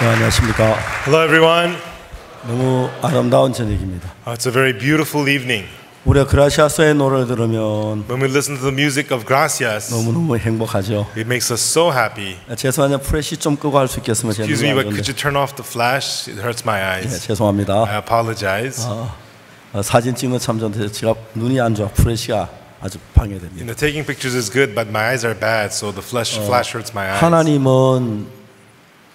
네, 안녕하십니까. Hello, everyone. 너무 아름다운 저녁입니다. It's a very beautiful evening. 우리가 그라시아스의 노래를 들으면 When we listen to the music of Gracias, 너무너무 행복하죠. it makes us so happy. 죄송하냐 프레시 좀 끄고 할 수 있겠으면 제가 Excuse me, but 눈이 could you turn off the flash? It hurts my 네, eyes. 죄송합니다. I apologize. 사진 찍는 참 좋은데 제가 눈이 안 좋아 프레시가 아주 방해됩니다. Taking pictures is good, but my eyes are bad, so the flash hurts my eyes. 하나님은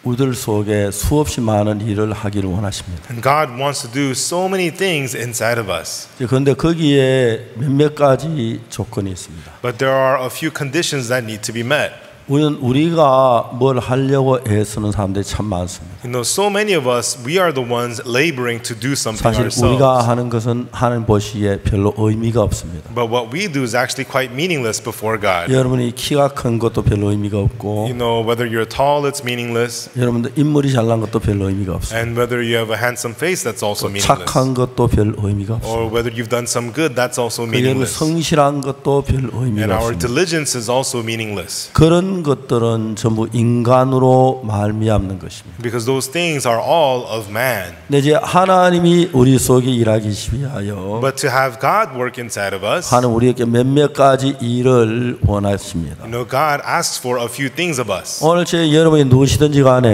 우리들 속에 수없이 많은 일을 하기를 원하십니다. And God wants to do so many things inside of us. 그런데 거기에 몇몇 가지 조건이 있습니다. But there are a few conditions that need to be met. 우리가 뭘 하려고 애쓰는 사람들이 참 많습니다. So many of us, we are the ones laboring to do something 사실 ourselves. 우리가 하는 것은 하나님 보시기에 별로 의미가 없습니다. But what we do is actually quite meaningless before God. 여러분이 키가 큰 것도 별로 의미가 없고, Whether you're tall, it's meaningless. 여러분들 인물이 잘난 것도 별로 의미가 없습니다. And whether you have a handsome face, that's also meaningless. 착한 것도 별 의미가 없습니다. Or whether you've done some good, that's also 여러분 meaningless. 성실한 것도 별 And 의미가 our 없습니다. diligence is also meaningless. 그런 것들은 전부 인간으로 말미암는 것입니다. Because those things are all of man. 근데 이제 하나님이 우리 속에 일하기 위하여 But to have God work inside of us, 하나님 우리에게 몇몇 가지 일을 원하십니다. God asks for a few things of us. 오늘 여러분이 누구시든지 간에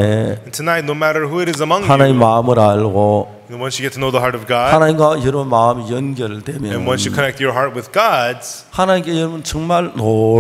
And tonight, no matter who it is among 하나님 you, 마음을 알고 once you get to know the heart of God, 하나님과 여러분 마음이 연결되면 and once you connect your heart with God's, 하나님께 여러분 정말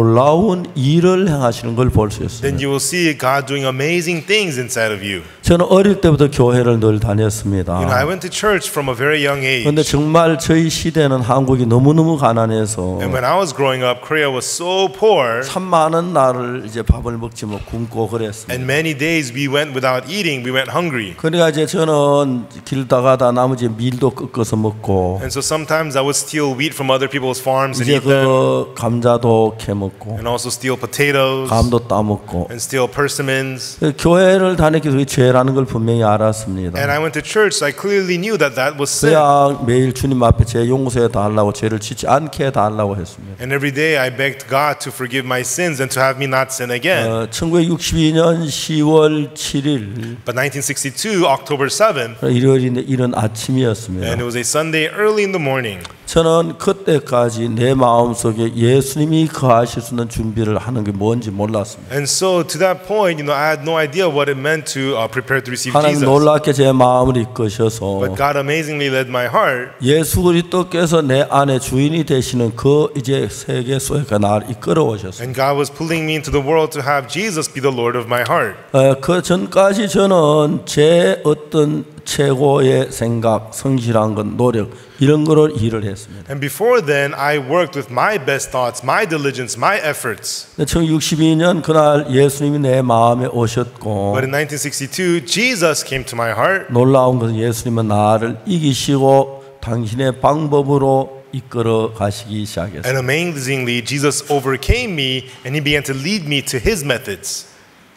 놀라운 일을 행하시는 걸 볼 수 있어요. then you will see God doing amazing things inside of you. 저는 어릴 때부터 교회를 늘 다녔습니다. I went to church from a very young age. 그런데 정말 저희 시대는 한국이 너무너무 가난해서 And when I was growing up, Korea was so poor. 참 많은 날을 이제 밥을 먹지 못 굶고 그랬습니다. And many days we went without eating. We went hungry. 그러니까 이제 저는 길 나가다 나머지 밀도 꺾어서 먹고 And so sometimes I would steal wheat from other people's farms and 이제 eat them. 그 감자도 캐 먹고 And also steal potatoes. 감도 따 먹고 And steal persimmons. 교회를 다녔기 때문에 죄라는 걸 분명히 알았습니다. And I went to church, so I clearly knew that that was sin. 그래야 매일 주님 앞에 죄 용서해 달라고 죄를 짓지 않게 해달라고 했습니다. And every day I begged God to forgive my sins and to have me not sin again. 1962년 10월 7일 But 1962, October 7th, 일요일인데 이른 아침이었습니다. and it was a Sunday early in the morning. 저는 그때까지 내 마음속에 예수님이 거하실 수 있는 준비를 하는 게 뭔지 몰랐습니다. And so to that point, I had no idea what it meant to prepare to receive 하나님 Jesus. 놀랍게 제 마음을 이끄셔서 But God amazingly led my heart. 예수 그리스도께서 내 안에 주인이 되시는 그 이제 세계 속에 나를 이끌어 오셨어요. And God was pulling me into the world to have Jesus be the Lord of my heart. 그 전까지 저는 제 어떤 최고의 생각, 성실한 것, 노력 이런 거를 일을 했습니다. And before then, I worked with my best thoughts, my diligence, my efforts. 1962년 그날 예수님이 내 마음에 오셨고 But in 1962, Jesus came to my heart. 놀라운 것은 예수님은 나를 이기시고 당신의 방법으로 이끌어 가시기 시작했어요. And amazingly, Jesus overcame me and he began to lead me to his methods.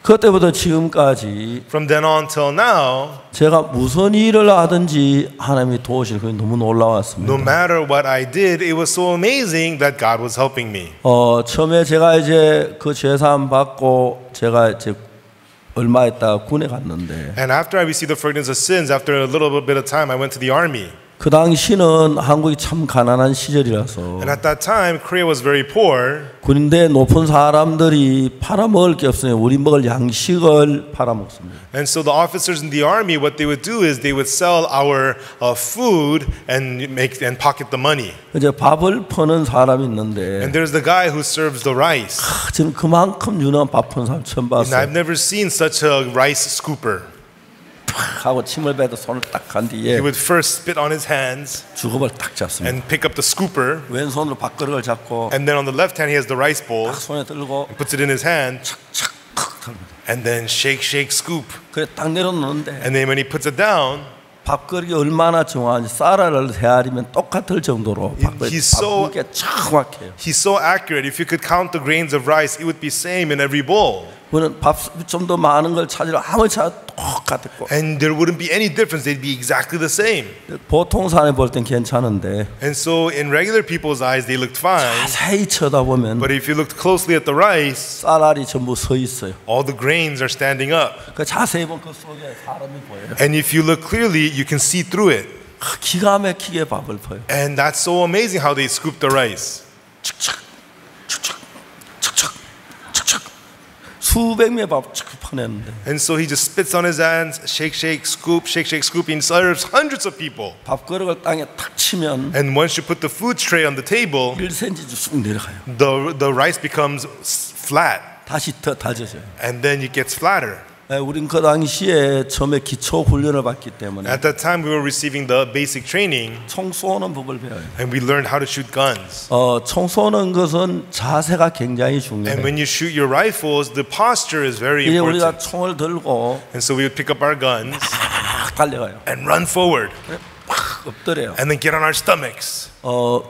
그때부터 지금까지 From then on till now, 제가 무슨 일을 하든지 하나님이 도우시는 그게 너무 놀라웠습니다. no matter what I did, it was so amazing that God was helping me. 처음에 제가 이제 그 죄사함 받고 제가 이제 얼마 있다가 군에 갔는데 And after I received the forgiveness of sins, after a little bit of time, I went to the army. 그 당시는 한국이 참 가난한 시절이라서 And at that time, Korea was very poor. 군대 높은 사람들이 팔아먹을 게 없으니 우리 먹을 양식을 팔아먹습니다. And so the officers in the army, what they would do is they would sell our food and pocket the money. 이제 밥을 퍼는 사람이 있는데 And there's the guy who serves the rice. 저는 그만큼 유능한 밥 퍼는 사람 처음 And 봤어요. I've never seen such a rice scooper. 하고 침을 뱉어 손을 딱 간 He 뒤에 would first spit on his hands 주걱을 딱 잡습니다. and pick up the scooper. 왼손으로 밥그릇을 잡고 And then on the left hand, he has the rice bowl, 딱 손에 들고 puts it in his hand, 착착 털입니다. and then shake, shake, scoop. 그래 딱 내려놓는데 And then when he puts it down, 밥그릇이 얼마나 정확한지 쌀알을 헤아리면 똑같을 정도로 밥그릇이 He's so- 정확해요. he's so accurate. If you could count the grains of rice, it would be same in every bowl. 우리는 밥 좀 더 많은 걸 찾으려 아무리 찾아도 똑같았고 And there wouldn't be any difference. They'd be exactly the same. 보통 사람이 볼 땐 괜찮은데 And so in regular people's eyes, they looked fine. 자세히 쳐다보면 But if you looked closely at the rice, 쌀알이 전부 서 있어요. all the grains are standing up. 그 자세히 보면 그 속에 사람이 보여요. And if you look clearly, you can see through it. 기가 막히게 밥을 퍼요. And that's so amazing how they scoop the rice. 축축 축축 축축 축축 수백 명의 밥 축축 퍼내는데 And so he just spits on his hands, shake, shake, scoop, shake, shake, scoop. He serves hundreds of people. 밥그릇을 땅에 탁 치면 And once you put the food tray on the table, 1cm 쑥 내려가요. the rice becomes flat. 다시 더 다져져요. And then it gets flatter. 우린 그 당시에 처음에 기초 훈련을 받기 때문에 At that time, we were receiving the basic training, 총 쏘는 법을 배워요. and we learned how to shoot guns. 총 쏘는 것은 자세가 굉장히 And 중요해요. when you shoot your rifles, the posture is very 이제 우리가 important. 총을 들고 And so we would pick up our guns 막 달려가요. and run forward, 팍 엎드려요. and then get on our stomachs.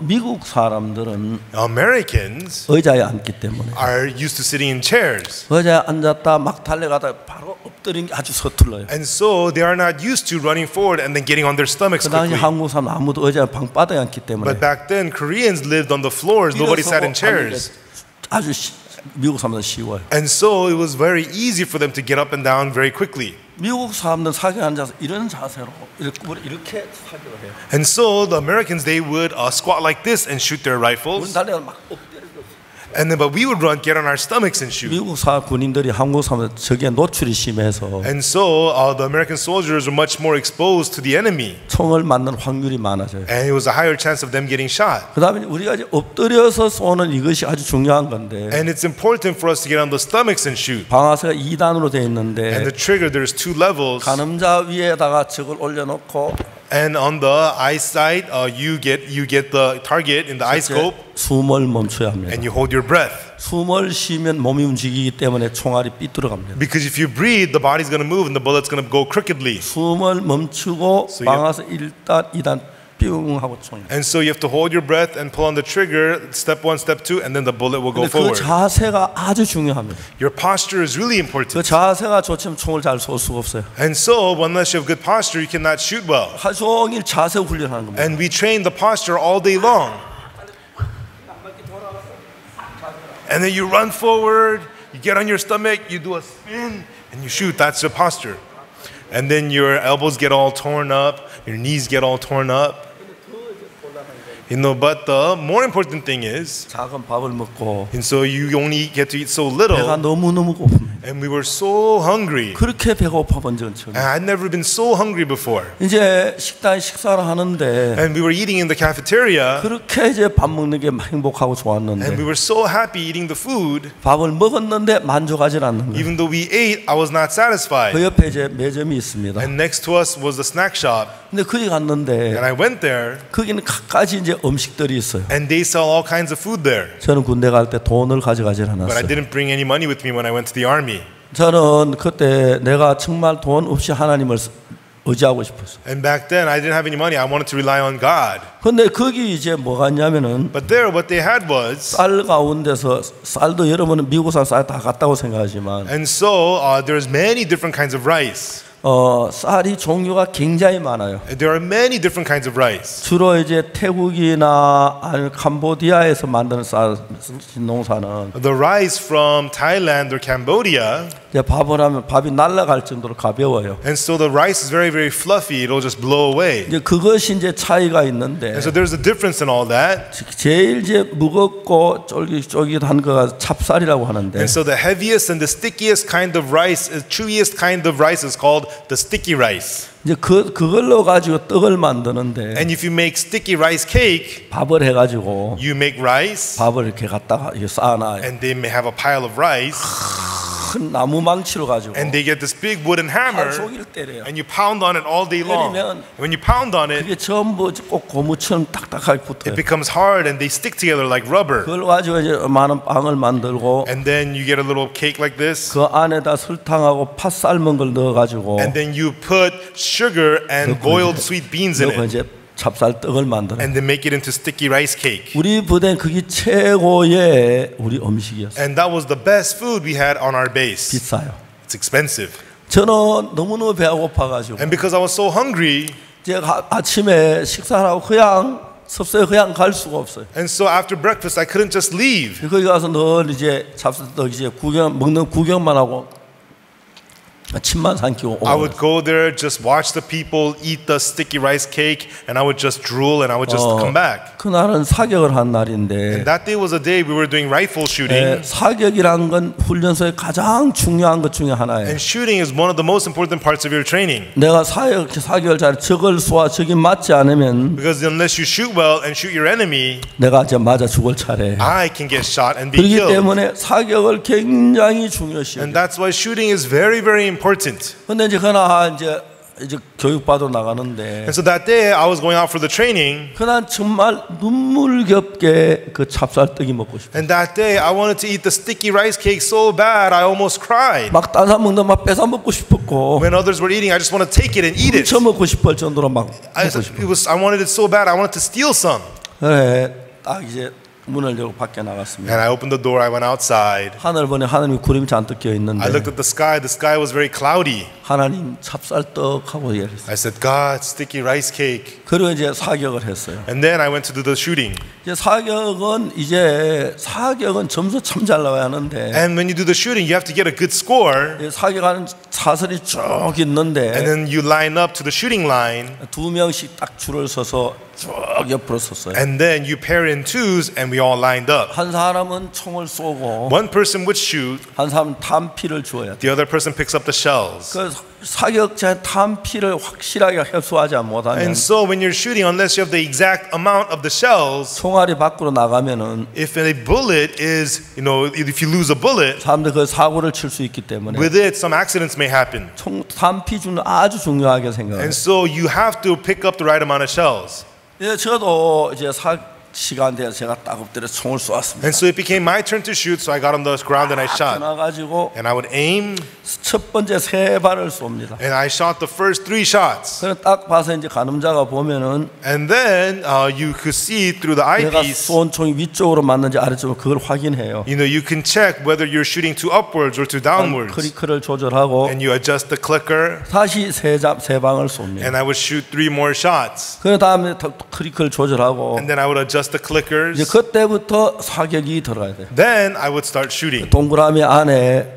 미국 사람들은 Americans 의자에 앉기 때문에 are used to sitting in chairs. 의자에 앉았다 막 달려가다 바로 엎드린 게 아주 서툴러요. And so they are not used to running forward and then getting on their stomachs 그 당시 quickly. 한국 사람 아무도 의자에 방바닥에 앉기 때문에 But back then, Koreans lived on the floors. Nobody sat in chairs. 아주 미국 사람들 쉬워요. And so it was very easy for them to get up and down very quickly. 미국 사람들 사기에 앉아서 이런 자세로 이렇게 사기를 해요. And so the Americans, they would squat like this and shoot their 우리 rifles. 달려가 막 엎드려. And then, but we would run, get on our stomachs and shoot. 미국 군인들이 한국 사람들 저기에 노출이 심해서 And so the American soldiers were much more exposed to the enemy. 총을 맞는 확률이 많아져요. And it was a higher chance of them getting shot. 그다음에 우리가 이제 엎드려서 쏘는 이것이 아주 중요한 건데 And it's important for us to get on the stomachs and shoot. 방아쇠가 2단으로 되어 And 있는데 the trigger, there's two levels. 가늠자 위에다가 적을 올려놓고 And on the eyesight, you get the target in the eye scope, 숨을 멈춰야 합니다. and you hold your breath. 숨을 쉬면 몸이 움직이기 때문에 총알이 삐뚤어갑니다. Because if you breathe, the body's going to move and the bullet's going to go crookedly. 숨을 멈추고 So you- 방아쇠 1단, 2단 뿅 하고 총이. And so you have to hold your breath and pull on the trigger, step 1, step 2, and then the bullet will go 근데 그 forward. 자세가 아주 중요합니다. Your posture is really 그 important. 자세가 좋지만 총을 잘 쏠 수가 없어요. And so, unless you have good posture, you cannot shoot well. 하루 종일 자세 훈련하는 겁니다. And we train the posture all day long. And then you run forward, you get on your stomach, you do a spin, and you shoot. That's your posture. And then your elbows get all torn up, your knees get all torn up. But the more important thing is, 작은 밥을 먹고 and so you only get to eat so 배가 little, 너무너무 고픕니다. and we were so hungry. 그렇게 배고파 본 적은 처음이에요. And I'd never been so hungry before. 이제 식당에 식사를 하는데 And we were eating in the cafeteria, 그렇게 이제 밥 먹는 게 행복하고 and we 좋았는데 were so happy eating the food. 밥을 먹었는데 만족하지 않는 거예요. Even though we ate, I was not satisfied. 그 옆에 이제 매점이 있습니다. And next to us was the snack shop. 근데 거기 갔는데 And I went there, 거기는 갖가지 이제 음식들이 있어요. and they sell all kinds of food there. 저는 군대 갈 때 돈을 가져가질 But I 않았어요. didn't bring any money with me when I went to the army. 저는 그때 내가 정말 돈 없이 하나님을 의지하고 싶었어요. And back then, I didn't have any money. I wanted to rely on God. 근데 거기 이제 뭐가 있냐면은 But there, what they had was, 쌀 가운데서 쌀도 여러분은 미국산 쌀 다 같다고 생각하지만 and so there's many different kinds of rice. 쌀이 종류가 굉장히 많아요. There are many different kinds of rice. 주로 이제 태국이나 아니면 캄보디아에서 만드는 쌀 농사는 The rice from Thailand or Cambodia, 이제 밥을 하면 밥이 날아갈 정도로 가벼워요. and so the rice is very, very fluffy. It'll just blow away. 이제 그것이 이제 차이가 있는데 And so there's a difference in all that. 제일 이제 무겁고 쫄깃쫄깃한 거가 찹쌀이라고 하는데 And so the heaviest and the stickiest kind of rice, chewiest kind of rice is called the sticky rice. 이제 그걸로 가지고 떡을 만드는데 And if you make sticky rice cake, 밥을 해가지고 you make rice, 밥을 이렇게 갖다가 이렇게 쌓아놔요. and they may have a pile of rice, 큰 나무 망치로 가지고 and they get this big wooden hammer, 하루 종일 때려요. and you pound on it all day long. 때리면 When you pound on it, 그게 전부 꼭 고무처럼 딱딱하게 붙어요. it becomes hard, and they stick together like rubber. 그걸 가지고 이제 많은 빵을 만들고 And then you get a little cake like this, 그 안에다 설탕하고 팥 삶은 걸 넣어가지고 and then you put sugar and boiled sweet beans in 넣고 it. 이제 찹쌀떡을 만들어. and then make it into sticky rice cake. 우리 부대는 그게 최고의 우리 음식이었어요. And that was the best food we had on our base. 비싸요. It's expensive. 저는 너무너무 배가 고파가지고 And because I was so hungry, 제가 아침에 식사하고 그냥 섭소에 그냥 갈 수가 없어요. and so after breakfast I couldn't just leave. 거기 가서 늘 이제 찹쌀떡 이제 먹는 구경만 하고 침만 삼키고 I would go there, just watch the people eat the sticky rice cake, and I would just drool and I would just come back. 그날은 사격을 한 날인데 That day was a day we were doing rifle shooting. 사격이라는 건 훈련소의 가장 중요한 것 중에 하나예요. And shooting is one of the most important parts of your training. 내가 사격을 잘 적을 쏘아 적이 맞지 않으면 Because unless you shoot well and shoot your enemy, 내가 이제 맞아 죽을 차례. I can get shot and be 그렇기 killed. 때문에 사격을 굉장히 중요시해요. And that's why shooting is very, very important. 근데 이제 그날 이제 교육받으러 나가는데 And so that day I was going out for the training. 그날 정말 눈물겹게 그 찹쌀떡이 먹고 싶어. And that day I wanted to eat the sticky rice cake so bad I almost cried. 막 딴 사람 먹는 막 뺏어 먹고 싶었고 When others were eating, I just want to take it and eat it. 훔쳐 먹고 싶을 정도로 막 먹고 싶어. I wanted it so bad I wanted to steal some. 그래 딱 이제 문을 열고 밖에 나갔습니다. And I opened the door, I went outside. 하늘 보니 하늘이 구름이 잔뜩 껴 있는데 I looked at the sky was very cloudy. 하나님 찹쌀떡하고 얘기했어요. I said, God, sticky rice cake. 그리고 이제 사격을 했어요. And then I went to do the shooting. 이제 사격은 점수 참 잘 나와야 하는데 And when you do the shooting, you have to get a good score. 사격하는 사설이 쭉 있는데 And then you line up to the shooting line. 두 명씩 딱 줄을 서서 쭉 옆으로 섰어요. And then you pair in twos and we all lined up. 한 사람은 총을 쏘고 One person would shoot, 한 사람은 탄피를 주어야 돼. the other person picks up the shells. 그 사격자의 탄피를 확실하게 흡수하지 못하면 And so when you're shooting, unless you have the exact amount of the shells, 총알이 밖으로 나가면은 if a bullet is, if you lose a bullet, 사람들 그 사고를 칠 수 있기 때문에 with it some accidents may happen. 총 탄피 주는 아주 중요하게 생각해요. And so you have to pick up the right amount of shells. 예, 저도 이제 시간 돼서 제가 딱 엎드려 총을 쏘았습니다. And so it became my turn to shoot, so I got on the ground and I shot. 나가지고 And I would aim, 첫 번째 세 발을 쏩니다. and I shot the first 3 shots. 그래 딱 봐서 이제 가늠자가 보면은 And then you could see through the 내가 eyepiece, 쏜 총이 위쪽으로 맞는지 아래쪽으로 그걸 확인해요. you can check whether you're shooting to upwards or to downwards. 크리크를 조절하고 And you adjust the clicker, 다시 세 방을 쏩니다. and I would shoot 3 more shots. 그 다음에 크리크를 조절하고 And then I would adjust the 이제 clickers. 그때부터 사격이 들어가야 돼요. Then I would start shooting. 동그라미 안에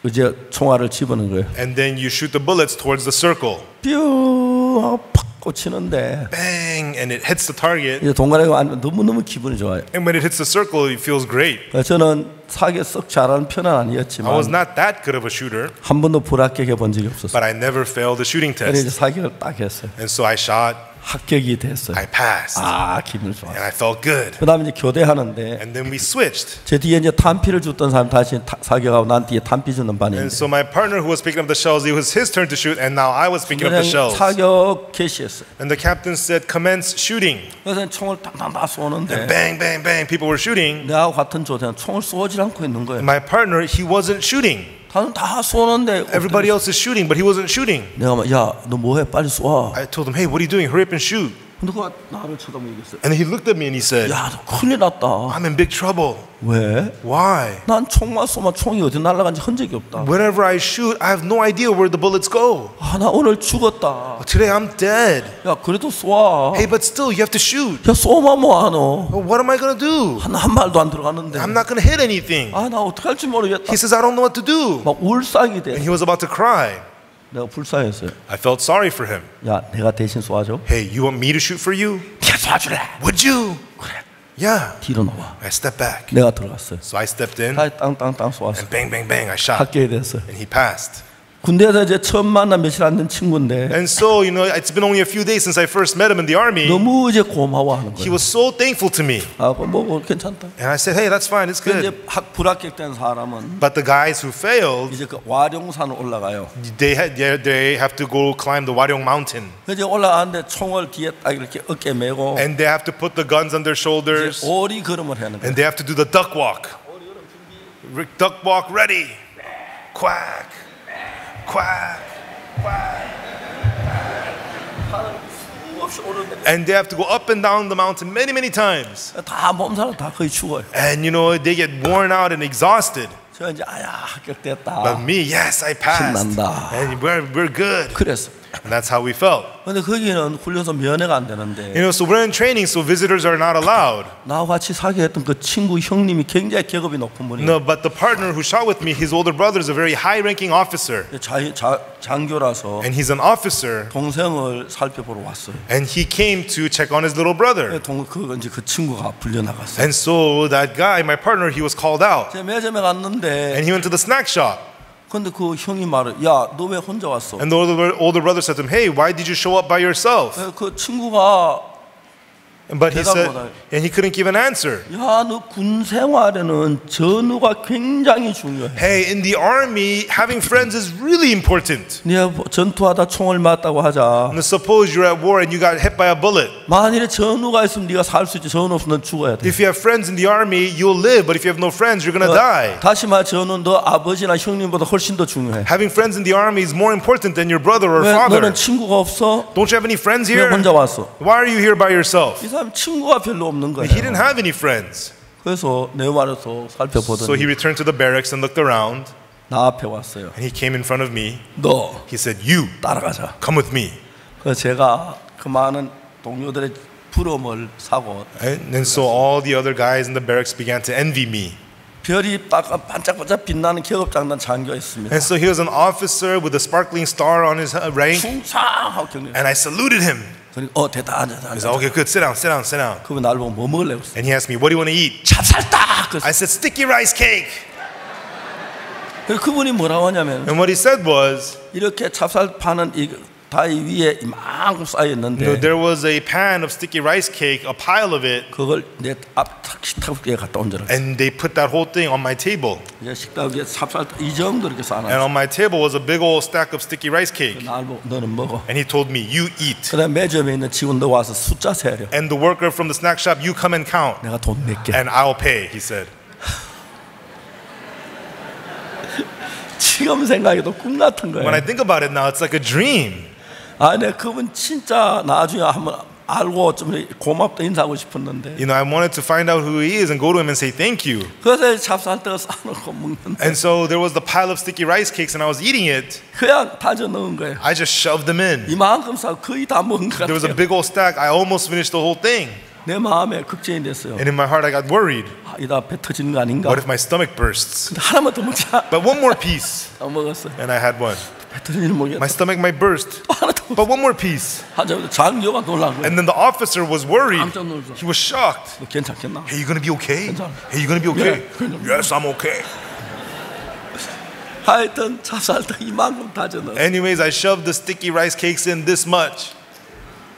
이제 총알을 집어넣는 거예요. And then you shoot the bullets towards the circle. 뿅 하고 팍 꽂히는데 Bang! And it hits the target. 이제 동그라미가 아니면 너무너무 기분이 좋아요. And when it hits the circle, it feels great. 저는 사격 썩 잘하는 편은 I was 아니었지만 not that good of a shooter, 한 번도 불합격해 본 적이 없었어요. but I never failed the shooting 그래서 이제 test. 사격을 딱 했어요. And so I shot, 합격이 됐어요. I passed, 아 기분이 좋아요. and I felt good. 그 다음에 이제 교대하는데 And then we switched. 제 뒤에 이제 탄피를 줬던 사람 다시 사격하고 난 뒤에 탄피 주는 And 반인데 so my partner who was picking up the shells, it was his turn to shoot, and now I was picking up the shells. 사격 개시했어요. And the captain said, commence shooting. 그래서 총을 땅땅 다 쏘는데 Bang, bang, bang, people were shooting. 내하고 같은 조대는 총을 쏘지 않고 있는 거예요. My partner, he wasn't shooting. 다른 다 쏘는데 Everybody else is shooting, but he wasn't shooting. 내가 막 야 너 뭐해 빨리 쏴. I told him, hey, what are you doing? Hurry up and shoot. 근데 그가 나를 쳐다보고 있어요. And he looked at me and he said, 야 너 큰일 났다. I'm in big trouble. 왜? Why? 난 총만 쏘면 총이 어디 날아간지 흔적이 없다. Whenever I shoot, I have no idea where the bullets go. 아 나 오늘 죽었다. Today I'm dead. 야 그래도 쏴. Hey, but still, you have to shoot. 야 쏘면 뭐하노? Well, what am I going to do? 한 말도 안 들어가는데. I'm not going to hit anything. 아 나 어떻게 할지 모르겠다. He says, I don't know what to do. 막 울상이 돼. And he was about to cry. 내가 불쌍했어요. I felt sorry for him. 야 내가 대신 쏴줘. Hey, you want me to shoot for you? 내가 쏴주래. Would you? 그래. Yeah. 뒤로 나와. I stepped back. 내가 들어갔어요. So I stepped in, 다시 땅땅땅 쏘았어. and bang, bang, bang, I shot. 합격이 됐어요. And he passed. 군대에서 이제 처음 만난 며칠 안 된 친구인데 And so, it's been only a few days since I first met him in the army. 너무 이제 고마워하는 He 거예요. was so thankful to me. 아, 뭐 괜찮다. And I said, hey, that's fine, it's 근데 good. 이제 불합격된 사람은 But the guys who failed, 이제 그 와룡산 올라가요. they have to go climb the Waryong mountain. 그래서 올라가는데 총을 뒤에 딱 이렇게 어깨에 메고 And they have to put the guns on their shoulders. 오리 걸음을 하는 거예요. And they have to do the duck walk. Duck walk ready. Quack. Quack. Quack. 수없이 오르는데 And they have to go up and down the mountain many, many times. 다 몸살은 다 거의 죽어요. And you know, they get worn out and exhausted. 저 이제 아야 합격됐다. But me, yes, I passed. 신난다. And we're good. 그랬어. And that's how we felt. 근데 거기는 훈련소 면회가 안 되는데 You know, so we're in training, so visitors are not allowed. 나와 같이 사귀었던 그 친구 형님이 굉장히 계급이 높은 분이에요. No, but the partner who shot with me, his older brother is a very high-ranking officer. 장교라서 And he's an officer. 동생을 살펴보러 왔어요. And he came to check on his little brother. 그 친구가 불려 나갔어요. And so that guy, my partner, he was called out. 제가 매점에 갔는데 And he went to the snack shop. 근데 그 형이 말을 야, 너 왜 혼자 왔어? And the older brother said to him, hey, why did you show up by yourself? 그 친구가 But he said, and he couldn't give an answer. 야, 너 군 생활에는 전우가 굉장히 중요해. Hey, in the army, having friends is really important. 네가 전투하다 총을 맞다고 하자. And suppose you're at war and you got hit by a bullet. 만일에 전우가 있으면 네가 살 수 있지. 전우 없으면 넌 죽어야 돼. If you have friends in the army, you'll live. But if you have no friends, you're gonna die. 다시 말 전우는 너 아버지나 형님보다 훨씬 더 중요해. Having friends in the army is more important than your brother or 왜 father. 너는 친구가 없어? Don't you have any friends 왜 here? 혼자 왔어? Why are you here by yourself? 이 사람 친구가 별로 없는 거야. He didn't have any friends. 그래서 내 말에서 So he 살펴보더니 returned to the barracks and looked around. 나 앞에 왔어요. And he came in front of me. 너 He said, you, 따라가자. come with me. 그래서 제가 그 많은 동료들의 부러움을 사고 And so all the other guys in the barracks began to envy me. 별이 반짝반짝 빛나는 계급장단 장교였습니다. And so he was an officer with a sparkling star on his rank. 충상하고 경례. And I saluted him. 그러니까 됐다 앉아. He said, okay, good, sit down, sit down, sit down. 그분 나를 보고 뭐 먹을래? 그랬어. And he asked me, what do you want to eat? 찹쌀딱. I said, sticky rice cake. 그분이 뭐라고 하냐면 And what he said was, 이렇게 찹쌀 파는 이 다이 위에 이만큼 쌓여 있는데 there was a pan of sticky rice cake, a pile of it, 그걸 내 앞 식탁에 갖다 얹어라. and they put that whole thing on my table. 이제 식탁 위에 찹쌀 이 정도 이렇게 And 쌓아놨어. on my table was a big old stack of sticky rice cake. 나를 보고 너는 먹어. And he told me, you eat. 그다음 매점에 있는 직원 너 와서 숫자 세려. And the worker from the snack shop, you come and count. 내가 돈 낼게. And I'll pay, he said. 지금 생각해도 꿈 같은 거예요. When I think about it now, it's like a dream. 아, 내 그분 진짜 나중에 한번 알고 좀 고맙다 인사하고 싶었는데. You know, I wanted to find out who he is and go to him and say thank you. 그래서 찹쌀떡 싸놓고 먹는데 And so there was the pile of sticky rice cakes and I was eating it. 그냥 다져 넣은 거예요. I just shoved them in. 이만큼 싸고 거의 다 먹은 것 There was a 같아요. big old stack. I almost finished the whole thing. 내 마음에 걱정이 됐어요. And in my heart, I got worried. 아, 이다 배 터지는 거 아닌가? What if my stomach bursts? 근데 하나만 더 먹자. But one more piece. 다 먹었어요. And I had one. 배 터지는 모르겠다. My stomach might burst. 또 하나 더 먹었어요. But one more piece. 하자마자 장교가 놀란 거예요. And then the officer was worried. 깜짝 놀랐어. He was shocked. 너 괜찮겠나? Hey, you gonna be okay? 괜찮아. Hey, you gonna be okay? Yeah. Yes, I'm okay. 하여튼 찹쌀떡 이만큼 다져 넣었어요. Anyways, I shoved the sticky rice cakes in this much.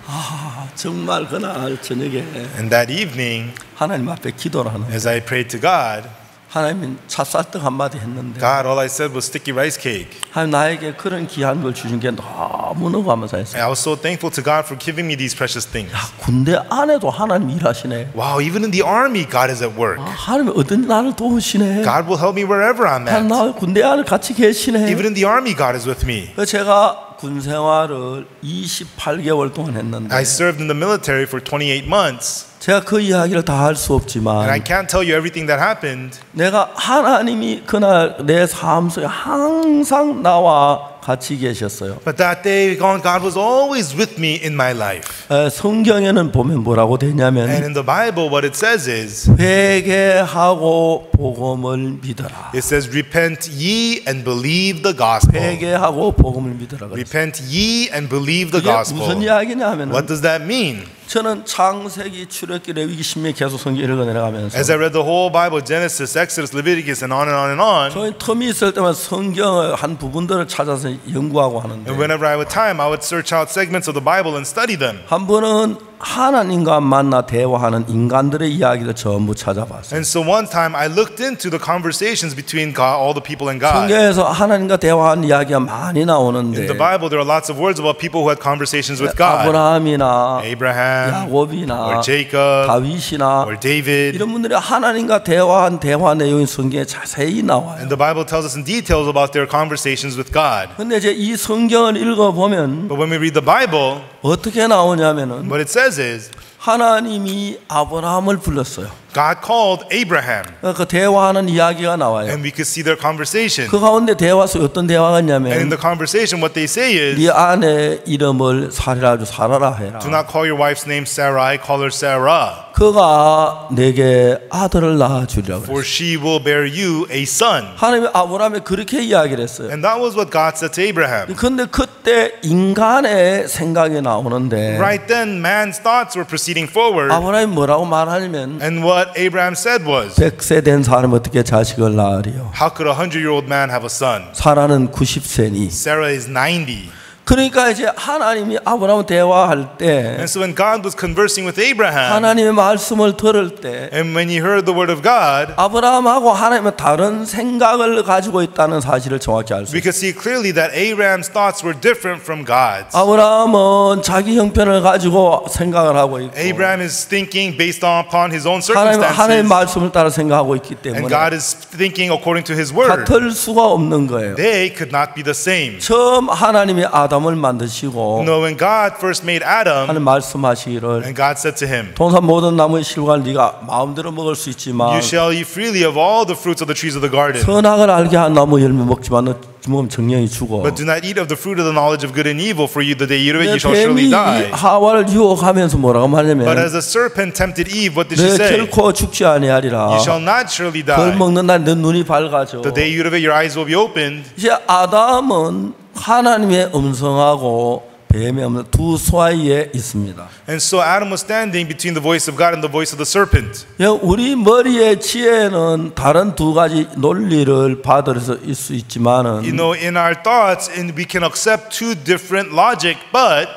아, 정말 그날 저녁에 And that evening, 하나님 앞에 기도를 하는 as I prayed to God, 하나님은 찹쌀떡 한마디 했는데 God, all I said was sticky rice cake. 하나님 나에게 그런 귀한 걸 주신 게 너무너무 감사했어요. And I was so thankful to God for giving me these precious things. 야, 군대 안에도 하나님 일하시네. Wow, even in the army, God is at work. 아, 하나님 어떤 나를 도우시네. God will help me wherever I'm 하나님 at. 나 군대 안에 같이 계시네. Even in the army, God is with me. 그래서 제가 군 생활을 28개월 동안 했는데 I served in the military for 28 months. 제가 그 이야기를 다 할 수 And I 없지만 can't tell you everything that happened. 내가 하나님이 그날 내 삶 속에 항상 나와 같이 계셨어요. But that day, God was always with me in my life. 성경에는 보면 뭐라고 And 되냐면 in the Bible, what it says is, 회개하고 복음을 믿어라. it says, repent ye and believe the gospel. 회개하고 복음을 믿어라. 그랬어요. Repent ye and believe the 이게 gospel. 무슨 이야기냐면 What does that mean? 저는 창세기, 출애굽기, 레위기, 신명기 계속 성경 읽어 내려가면서 As I read the whole Bible, Genesis, Exodus, Leviticus, and on and on and on, 저희 텀이 있을 때만 성경의 한 부분들을 찾아서 연구하고 하는데 and whenever I had time, I would search out segments of the Bible and study them. 한 번은 하나님과 만나 대화하는 인간들의 이야기를 전부 찾아봤어요. And so one time I looked into the conversations between God, all the people and God. 성경에서 하나님과 대화하는 이야기가 많이 In 나오는데 the Bible, there are lots of words about people who had conversations with God. 아브라함이나 Abraham, 야곱이나 or Jacob, 다윗이나 or David. 이런 분들이 하나님과 대화한 대화 내용이 성경에 자세히 나와요. And the Bible tells us in details about their conversations with God. 근데 이제 이 성경을 읽어보면 But when we read the Bible, 어떻게 나오냐면은 what it says is 하나님이 아브라함을 불렀어요. God called Abraham, 그 대화하는 이야기가 나와요. and we could see their conversation. 그 가운데 대화 속 어떤 대화가 And in 있냐면 the conversation, what they say is, 네 아내 이름을 사라주 살아라 해라. do not call your wife's name Sarai, call her Sarah, 그가 내게 아들을 낳아주리라고 for 그랬어요. she will bear you a son. 하나님이 아브라함에 그렇게 이야기를 했어요. And that was what God said to Abraham. 근데 그때 인간의 생각이 나오는데 Right then, man's thoughts were proceeding forward, 아브라함이 뭐라고 말하냐면 and what Abraham said was, 100세 된 사람이 어떻게 자식을 낳으리요? how could a 100-year-old man have a son? 사라는 90세니. Sarah is 90. 그러니까 이제 하나님이 아브라함 대화할 때 And so when God was conversing with Abraham, 하나님의 말씀을 들을 때 and when he heard the word of God, 아브라함하고 하나님은 다른 생각을 가지고 있다는 사실을 정확히 알 수 we 있어요. could see clearly that Abraham's thoughts were different from God's. 아브라함은 자기 형편을 가지고 생각을 하고 있고 Abraham is thinking based upon his own 하나님의 circumstances, 말씀을 따라 생각하고 있기 and 때문에 God is thinking according to his word. 같을 수가 없는 거예요. They could not be the same. 처음 하나님이 아담을 만드시고 No, when God first made Adam, 하나님 말씀하시기를 and God said to him, 동산 모든 나무의 실과를 네가 마음대로 먹을 수 있지만 you shall eat freely of all the fruits of the trees of the garden, 선악을 알게 한 나무 열매 먹지만 너 먹으면 정령이 죽어. but do not eat of the fruit of the knowledge of good and evil, for you the day you eat of it, you shall 뱀이 surely die. 하와를 유혹하면서 뭐라고 But 말하냐면 as the serpent tempted Eve, what did she 너 say? 결코 죽지 아니하리라. You shall not surely 그걸 die. 먹는 날 너 눈이 밝아져. The day you eat of it, your eyes will be opened. 이제 아담은 하나님의 음성하고 뱀의 음성 두 사이에 있습니다. And so Adam was standing between the voice of God and the voice of the serpent. 우리 머리의 지혜는 다른 두 가지 논리를 받을 수 있지만은 You know, in our thoughts, and we can accept two different logic, but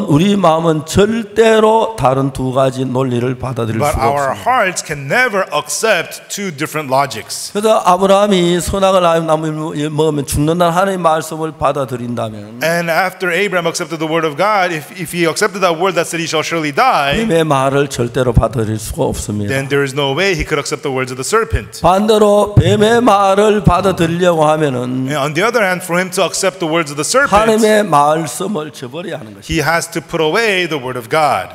우리 마음은 절대로 다른 두 가지 논리를 받아들일 수가 our 없습니다. hearts can never accept two different logics. 그래서 아브라함이 선악을 알면 나무 먹으면 죽는다는 하나님의 말씀을 받아들인다면 And after Abraham accepted the word of God, if he accepted that word that said he shall surely die, 뱀의 말을 절대로 받아들일 수가 없습니다. then there is no way he could accept the words of the serpent. 반대로 뱀의 말을 받아들이려고 하면은 And on the other hand, for him to accept the words of the serpent, 하나님의 말씀을 저버려야 하는 것입니다. he has to put away the word of God.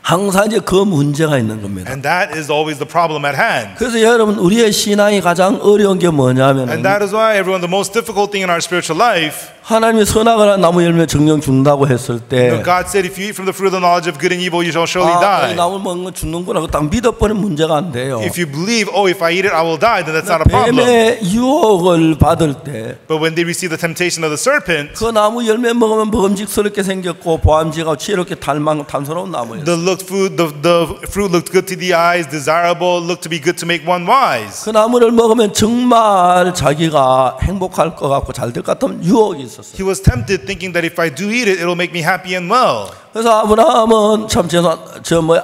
항상 이제 그 문제가 있는 겁니다. And that is always the problem at hand. 그래서 여러분 우리의 신앙이 가장 어려운 게 뭐냐면은 And that is why everyone, the most difficult thing in our spiritual life, 하나님이 선악을 한 나무 열매 정령 죽는다고 했을 때 God said, if you eat from the fruit of the knowledge of good and evil, you shall surely 이 die. 나무 먹는 거 죽는구나. 그거 딱 믿어버리면 문제가 안 돼요. If you believe, oh, if I eat it, I will die, then that's not a problem. 뱀의 유혹을 받을 때 그 But when they receive the temptation of the serpent, 나무 열매 먹으면 먹음직스럽게 생겼고 보암직하고 지혜롭게 탐스러운 나무예요. the fruit looked good to the eyes, desirable, looked to be good to make one wise. 그 나무를 먹으면 정말 자기가 행복할 것 같고 잘 될 것 같은 유혹이 있었어요. He was tempted, thinking that if I do eat it, it'll make me happy and well. 그래서 아브라함은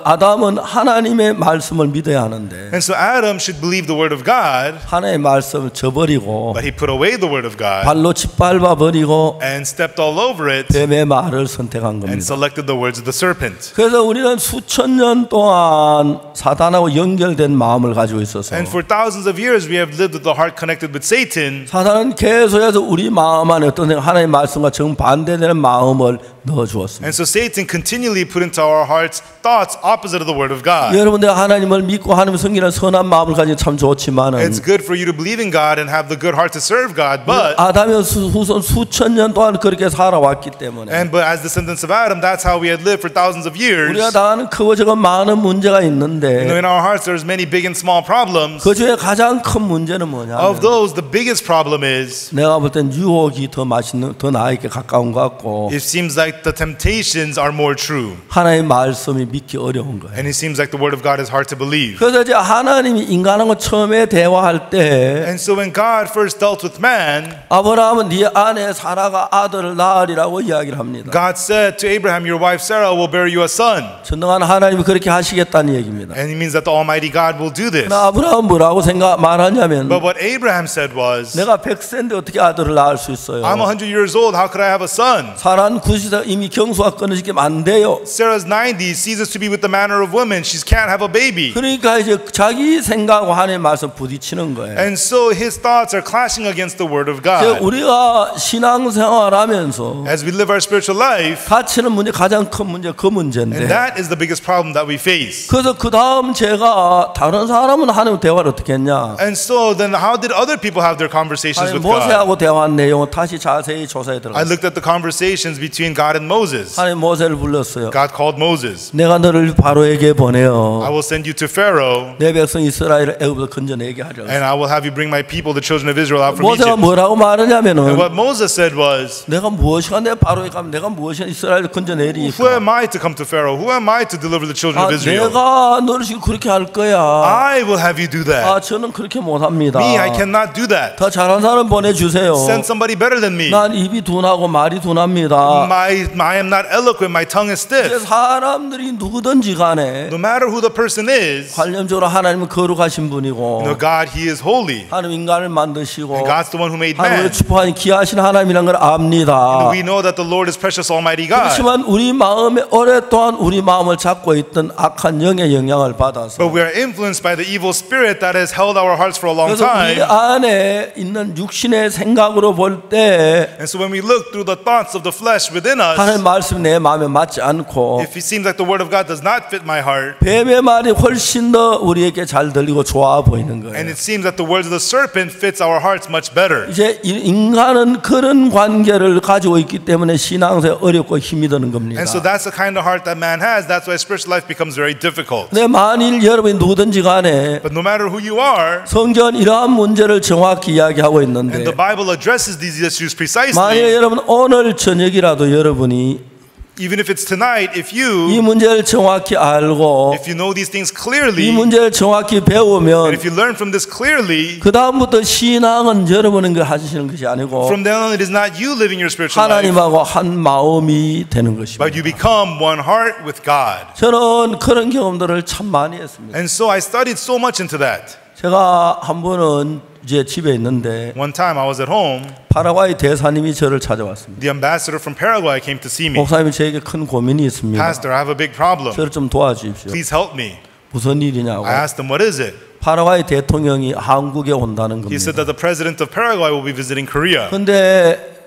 아담은 하나님의 말씀을 믿어야 하는데 And so Adam should believe the word of God, 하나님의 말씀을 저버리고 but he put away the word of God 발로 짓밟아 버리고 and stepped all over it 뱀의 말을 선택한 and 겁니다. selected the words of the serpent. 그래서 우리는 수천 년 동안 사단하고 연결된 마음을 가지고 있어서 And for thousands of years, we have lived with the heart connected with Satan. 사단은 계속해서 우리 마음 안에 어떤 하나님의 말씀과 정반대되는 마음을 넣어 주었습니다. And so Satan continually put into our hearts thoughts opposite of the word of God. 여러분들 하나님을 믿고 하나님을 섬기는 선한 마음을 가지면 참 좋지만은 It's good for you to believe in God and have the good heart to serve God, but 아담의 후손 수천 년 동안 그렇게 살아왔기 때문에 but as descendants of Adam, that's how we had lived for thousands of years. 우리가 당하는 크고 작은 많은 문제가 You know, 있는데 in our hearts, there's many big and small problems. 그 중에 가장 큰 문제는 뭐냐면 Of those, the biggest problem is 내가 볼 땐 유혹이 더 맛있는 더 나에게 가까운 것 같고 it seems like the temptations are are more true. 하나님의 말씀이 믿기 어려운 거예요. And it seems like the word of God is hard to believe. 그래서 이제 하나님이 인간하고 처음에 대화할 때 And so when God first dealt with man, 아브라함은 네 아내 사라가 아들을 낳으리라고 이야기를 합니다. God said to Abraham, your wife Sarah will bear you a son. 전능한 하나님이 그렇게 하시겠다는 얘기입니다. And it means that the Almighty God will do this. 그러나 아브라함은 뭐라고 말하냐면 But what Abraham said was, 내가 100세인데 어떻게 아들을 낳을 수 있어요? I'm 100 years old, how could I have a son? 사라는 90세 이미 경수가 끊어지게 안 돼요. Sarah's 90, ceases to be with the manner of women. She can't have a baby. 그러니까 이제 자기 생각과 하나님의 말씀 부딪히는 거예요. And so his thoughts are clashing against the word of God. 우리가 신앙생활하면서 As we live our spiritual life, 갇히는 문제 가장 큰 문제 그 문제인데. and that is the biggest problem that we face. 그래서 그 다음 제가 다른 사람은 하나님 대화를 어떻게 했냐? And so then how did other people have their conversations with God? 모세하고 대화한 내용을 다시 자세히 조사해 I 들어갔어요. looked at the conversations between God and Moses. 하나님 모세를 불렀어요. God called Moses. 내가 너를 바로에게 I 보내어 will send you to Pharaoh, 내 백성 이스라엘을 애굽에서 건져내게 하려. and I will have you bring my people, the children of Israel, out from 모세가 Egypt. 뭐라고 말하냐면은 And what Moses said was, 내가 무엇이가 내 바로에 가면 내가 무엇이 이스라엘을 건져내리니까. who am I to come to Pharaoh? Who am I to deliver the children of Israel? 내가 너를 지금 그렇게 할 거야. I will have you do that. 저는 그렇게 못합니다. Me, I cannot do that. 더 잘하는 사람 보내주세요. Send somebody better than me. 난 입이 둔하고 말이 둔합니다. I am not eloquent. My tongue is 이제 stiff. 사람들이 누구든지 간에 No matter who the person is, 관념적으로 하나님은 거룩하신 분이고 God, He is holy. 하나님 인간을 만드시고 And God's the one who made 하나님을 man. 축복하신 귀하신 하나님이라는 걸 압니다. We know that the Lord is precious, Almighty God. 그렇지만 우리 마음에 오랫동안 우리 마음을 잡고 있던 악한 영의 영향을 받아서 But we are influenced by the evil spirit that has held our hearts for a long 그래서 우리 time. 안에 있는 육신의 생각으로 볼 때 And so when we look through the thoughts of the flesh within us, 하나님 말씀 내 마음에 맞지 않고 if it seems like the word of God does not fit my heart, 뱀의 말이 훨씬 더 우리에게 잘 들리고 좋아 보이는 and 거예요. it seems that the words of the serpent fits our hearts much better. 이제 인간은 그런 관계를 가지고 있기 때문에 신앙생활 어렵고 힘이 드는 겁니다. And so that's the kind of heart that man has. That's why spiritual life becomes very difficult. 근데 만일 여러분이 누구든지 간에 But no matter who you are, 성경은 이러한 문제를 정확히 이야기하고 있는데 and the Bible addresses these issues 만일 precisely, 여러분 오늘 저녁이라도 여러분이 even if it's tonight, if 이 you 문제를 정확히 알고 know these things 이 clearly, 문제를 정확히 and 배우면 if you learn from this clearly, 그 다음부터 신앙은 여러분이 하시는 것이 아니고 from then on it is not you living your spiritual life, 하나님하고 한 마음이 되는 것입니다. but you become one heart with God. 저는 그런 경험들을 참 많이 했습니다. And so I studied so much into that. 제가 한 번은 제 집에 있는데 One time I was at home, 파라과이 대사님이 저를 찾아왔습니다. the ambassador from Paraguay came to see me. 목사님이 저에게 큰 고민이 있습니다. Pastor, I have a big problem. 저를 좀 도와주십시오. Please help me. 무슨 일이냐고. I asked him, what is it? 파라과이 대통령이 한국에 온다는 He said 겁니다. that the president of Paraguay will be visiting Korea. 근데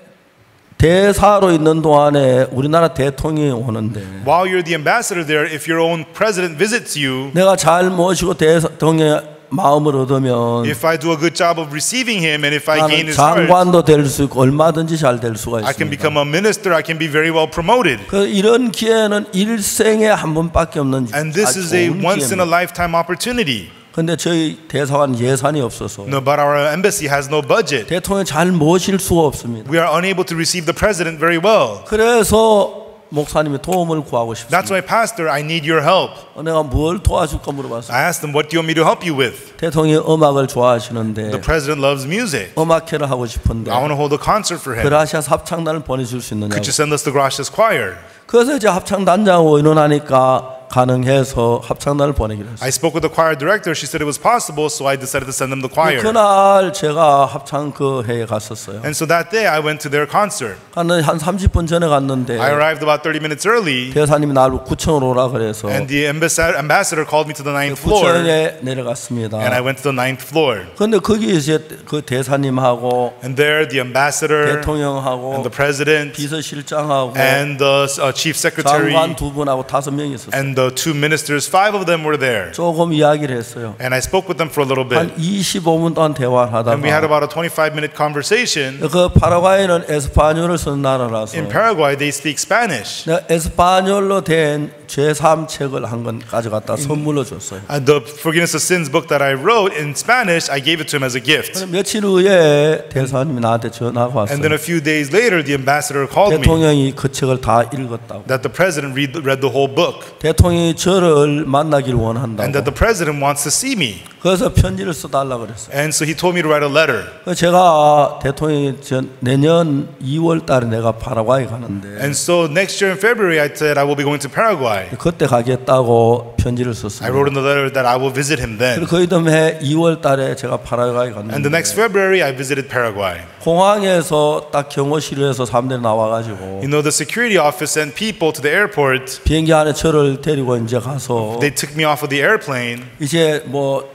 대사로 있는 동안에 우리나라 대통령이 오는데 While you're the ambassador there, if your own president visits you, 내가 잘 모시고 대통령의 마음을 얻으면 if I do a good job of receiving him and if I gain 나는 his heart, 장관도 될 수 있고 얼마든지 잘 될 수가 I can 있습니다. become a minister, I can be very well promoted. 그 이런 기회는 일생에 한 번밖에 없는 And this is a once in a lifetime opportunity. 근데 저희 대사관 예산이 없어서 No, but our embassy has no budget. 대통령 잘 모실 수가 없습니다. We are unable to receive the president very well. 그래서 목사님의 도움을 구하고 싶습니다. That's why, Pastor, I need your help. 내가 뭘 도와줄까 물어봤어요. I asked him, what do you want me to help you with? 대통령이 음악을 좋아하시는데 The president loves music. 음악회를 하고 싶은데 I want to hold a concert for him. 그라시아 합창단을 보내줄 수 있느냐고. Could you send us the Gracias Choir? 그래서 이제 합창단장하고 의논하니까 가능해서 합창단을 보내기로 했어요. I spoke with the choir director. She said it was possible, so I decided to send them the choir. 그날 제가 합창 그 회에 갔었어요. And so that day I went to their concert. 한 30분 전에 갔는데 I arrived about 30 minutes early, 대사님이 나를 9층으로 오라 그래서 and the ambassador called me to the 9th floor, 9층에 내려갔습니다. and I went to the 9th floor. 근데 거기 이제 그 대사님하고 And there the ambassador 대통령하고 and the president 비서실장하고 and the chief secretary 장관 두 분하고 5명이 있었어요. and the the two ministers, 5 of them were there. 조금 이야기를 했어요. And I spoke with them for a little 한 bit. 25분 동안 대화를 And we had 하다가 about a 25-minute conversation. 그 파라과이는 에스파뇰을 쓰는 나라라서 In Paraguay, they speak Spanish. 내가 에스파뇰로 된 제3 책을 한 권 가져갔다 선물로 줬어요. And the Forgiveness of Sins book that I wrote in Spanish, I gave it to him as a gift. 며칠 후에 대사님이 나한테 전화가 왔어요. And then a few days later, the ambassador called me 대통령이 그 책을 다 읽었다고. that the president read the whole book. 대통령이 저를 만나길 원한다고. And that the president wants to see me. 그래서 편지를 써달라고 그랬어요. And so he told me to write a letter. 제가 대통령이 내년 2월 달에 내가 파라과이 가는데 And so next year in February, I said I will be going to Paraguay. 그때 가겠다고 편지를 I 썼어요. wrote in the letter that I will visit him then. 그리고 그 이듬해 2월 달에 제가 파라과이 And 갔는데 the next February, I visited Paraguay. 공항에서 딱 경호실에서 사람들이 나와가지고 You know, the security office sent people to the airport. 비행기 안에 저를 데리고 이제 가서 They took me off of the airplane. 이제 뭐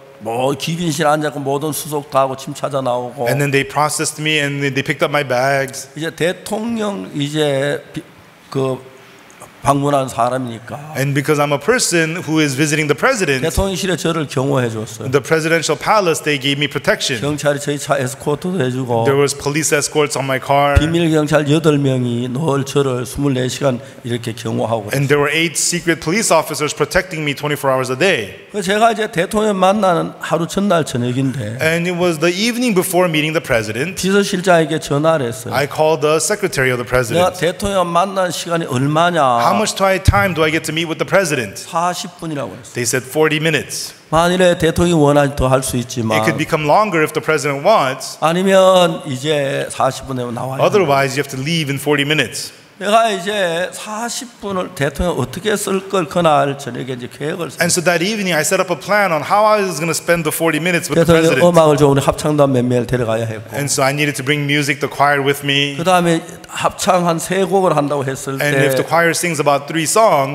귀빈실 앉았고 모든 수속 다 하고 침 찾아 나오고 And then they processed me and they picked up my bags. 이제 대통령 이제 그 방문한 사람이니까 And because I'm a person who is visiting the president, 대통령실에 저를 경호해 줬어요. the presidential palace, they gave me protection. 경찰이 저희 차 에스코트도 해주고 There was police escorts on my car. 비밀 경찰 8명이 늘 저를 24시간 이렇게 경호하고 And there were 8 secret police officers protecting me 24 hours a day. 그래서 제가 이제 대통령 만나는 하루 전날 저녁인데 And it was the evening before meeting the president. 비서실장에게 전화를 했어요. I called the secretary of the 내가 president. 대통령 만나는 시간이 얼마냐? How much time do I get to meet with the president? 40분이라고 했어요. They said 40 minutes. 만일에 대통령이 원하면 더 할 수 It 있지만 could become longer if the president wants. 아니면 이제 40분 되면 나와야 돼. Otherwise, you have to leave in 40 minutes. 내가 이제 40분을 대통령 어떻게 쓸 걸 그날 저녁에 이제 계획을 And so that evening, I set up a plan on how I was going to spend the 40 minutes with the 대통령 president. 음악을 좀 우리 합창단 몇 명을 데려가야 했고 And so I needed to bring music, the choir with me. 그 다음에 합창 한 3곡을 한다고 했을 And if the 때 choir sings about 3 한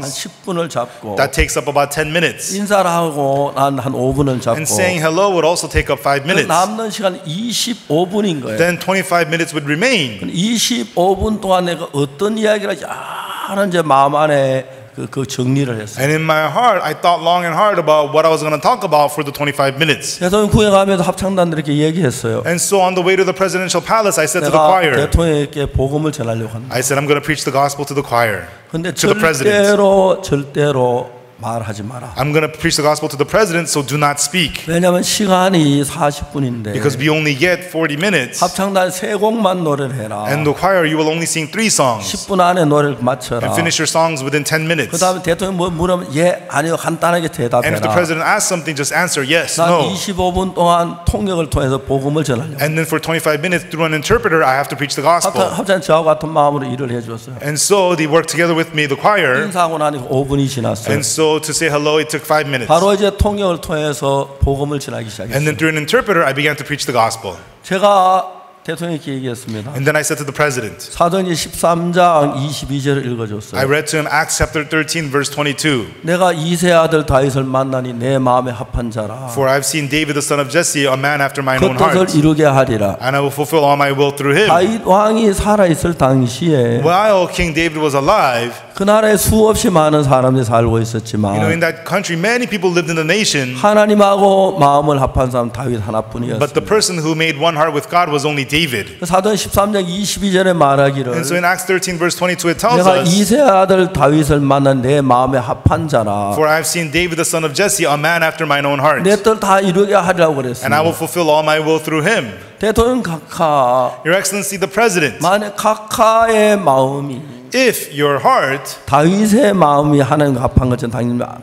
songs, 10분을 잡고 that takes up about 10 minutes. 인사를 하고 난 한 5분을 잡고 And saying hello would also take up 5 그 minutes. 남는 시간 25분인 거예요. Then 25 minutes would remain. 25분 동안 내가 어떤 이야기를 하는 제 마음 안에 그 정리를 했어요. And in my heart, I thought long and hard about what I was going to talk about for the 25 minutes. 대통령 구에 가면서 합창단들에게 얘기했어요. And so on the way to the presidential palace, I said to the 내가 choir, 대통령에게 복음을 전하려고 한다. I said, I'm going to preach the gospel to the choir. 근데 to the president. 절대로 말하지 마라. I'm going to preach the gospel to the president, so do not speak. 왜냐하면 시간이 40분인데 Because we only get 40 minutes. 합창단 3곡만 노래를 해라. And the choir, you will only sing 3 songs. 10분 안에 노래를 마쳐라. And finish your songs within 10 그 minutes. 다음에 대통령 뭐 물으면 예, 아니요 간단하게 And if the 대답해라. president asks something, just answer yes, 난 no. 25분 동안 통역을 통해서 복음을 전하려고. And then for 25 minutes, through an interpreter, I have to preach the gospel. 합창 저하고 같은 마음으로 일을 해줬어요. And so they worked together with me, the choir. 인사하고 나니까 5분이 지났어요. And so to say hello, it took 5 minutes. 바로 이제 통역을 통해서 복음을 전하기 And 시작했어요. then through an interpreter, I began to preach the gospel. 제가 대통령께 얘기했습니다. And then I said to the president, 사도행전 13장 22절을 I 읽어줬어요. read to him Acts chapter 13, verse 22. 내가 이세 아들 다윗을 만나니 내 마음에 합한 자라. For I've seen David, the son of Jesse, a man after mine 그 own heart. 뜻을 이루게 하리라. And I will fulfill all my will through him. 다윗 왕이 살아있을 당시에 While King David was alive, 그 나라에 수없이 많은 사람들이 살고 in 있었지만 that country, many people lived in the nation. 하나님하고 마음을 합한 사람 다윗 하나뿐이었어요. But the person who made one heart with God was only David. 사도행 13장 22절에 말하기를 And so in Acts 13, verse 22, it tells 내가 us, 이세 아들 다윗을 만난 내 마음에 합한 자라. For I've seen David, the son of Jesse, a man after mine own heart. 내 뜻 다 이루게 하리라고 And I will 그랬습니다. fulfill all my will through him. 대통령 각하 Your Excellency, the President, 만약 각하의 마음이 if your heart, 다윗의 마음이 하나님과 합한 것처럼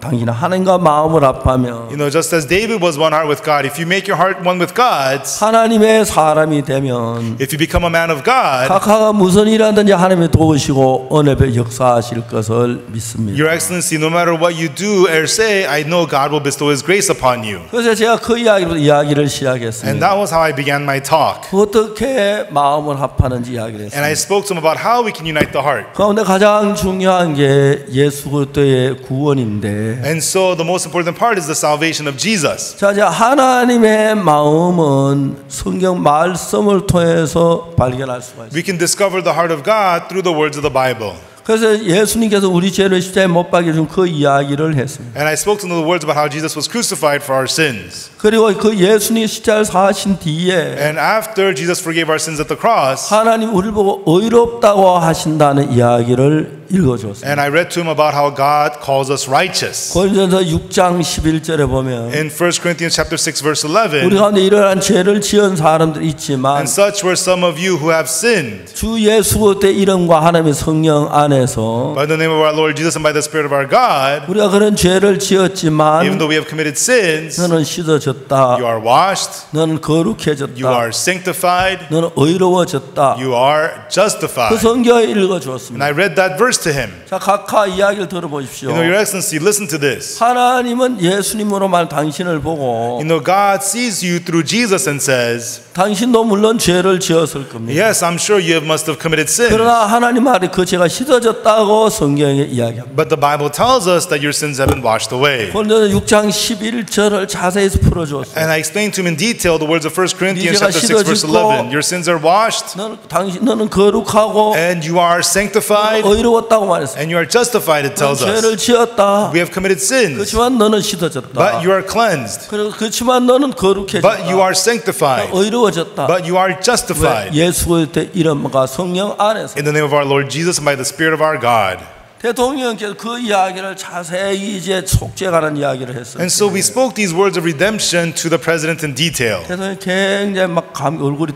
당신은 하나님과 마음을 합하면 just as David was one heart with God, if you make your heart one with God's, 하나님의 사람이 되면 if you become a man of God, 각하가 무슨 일하든지 하나님이 도우시고 언약에 역사하실 것을 믿습니다. Your Excellency, no matter what you do or say, I know God will bestow His grace upon you. 그래서 제가 그 이야기를 And 시작했습니다. that was how I began my talk. 어떻게 마음을 합하는지 이야기를 And I 했습니다. spoke to him about how we can unite the heart. 그런데 가장 중요한 게 예수 그리스도의 구원인데 And so the most important part is the salvation of Jesus. 자, 이제 하나님의 마음은 성경 말씀을 통해서 발견할 수가 있어요. We can discover the heart of God through the words of the Bible. 그래서 예수님께서 우리 죄를 십자가에 못 박혀 준 그 이야기를 했습니다. And I spoke to them the words about how Jesus was crucified for our sins. 그리고 그 예수님이 십자가를 사신 뒤에 And after Jesus forgave our sins at the cross, 하나님 우리를 보고 의롭다고 하신다는 이야기를 읽어줬습니다. and I read to him about how God calls us righteous. 고린도전서 6장 11절에 보면 In 1 Corinthians chapter 6 verse 11, 우리 가운데 이러한 죄를 지은 사람들이 있지만 and such were some of you who have sinned. 주 예수 그리스도의 이름과 하나님의 성령 안에서 By the name of our Lord Jesus and by the Spirit of our God, 우리가 그런 죄를 even 지었지만 though we have committed sins, 너는 cid어졌다. you are washed, 너는 you 거룩해졌다. are sanctified, 너는 의로워졌다. you are 그 justified. 성경을 And 읽어주었습니다. I read that verse to him. 자, 각하 이야기를 들어보십시오. You know, Your Excellency, listen to this. 하나님은 예수님으로만 당신을 보고 You know, God sees you through Jesus and says, 당신도 물론 죄를 지었을 겁니다. yes, I'm sure you must have committed sins. 그러나 하나님 말에 그 죄가 씻어졌다고 성경에 이야기합니다. But the Bible tells us that your sins have been washed away. 고린도서 6장 11절을 자세히 풀어주었어요. And I explained to him in detail the words of 1 Corinthians 네가 chapter 6 verse 씻어지고 11. Your sins are washed 너는 거룩하고 and you are sanctified 의로웠다고 말했어요. and you are justified, it tells 죄를 us. 지었다. We have committed sins, 그렇지만 너는 씻어졌다. but you are cleansed. 그리고 그렇지만 너는 거룩해졌다. But you are sanctified. 의로워졌다. But you are 왜? justified. 예수 그리스도의 이름과 성령 안에서. In the name of our Lord Jesus and by the Spirit of our God. 대통령께서 그 이야기를 자세히 이제 속죄가는 이야기를 했어요. And so we spoke these words of redemption to the president in detail. 대통령이 굉장히 막 얼굴이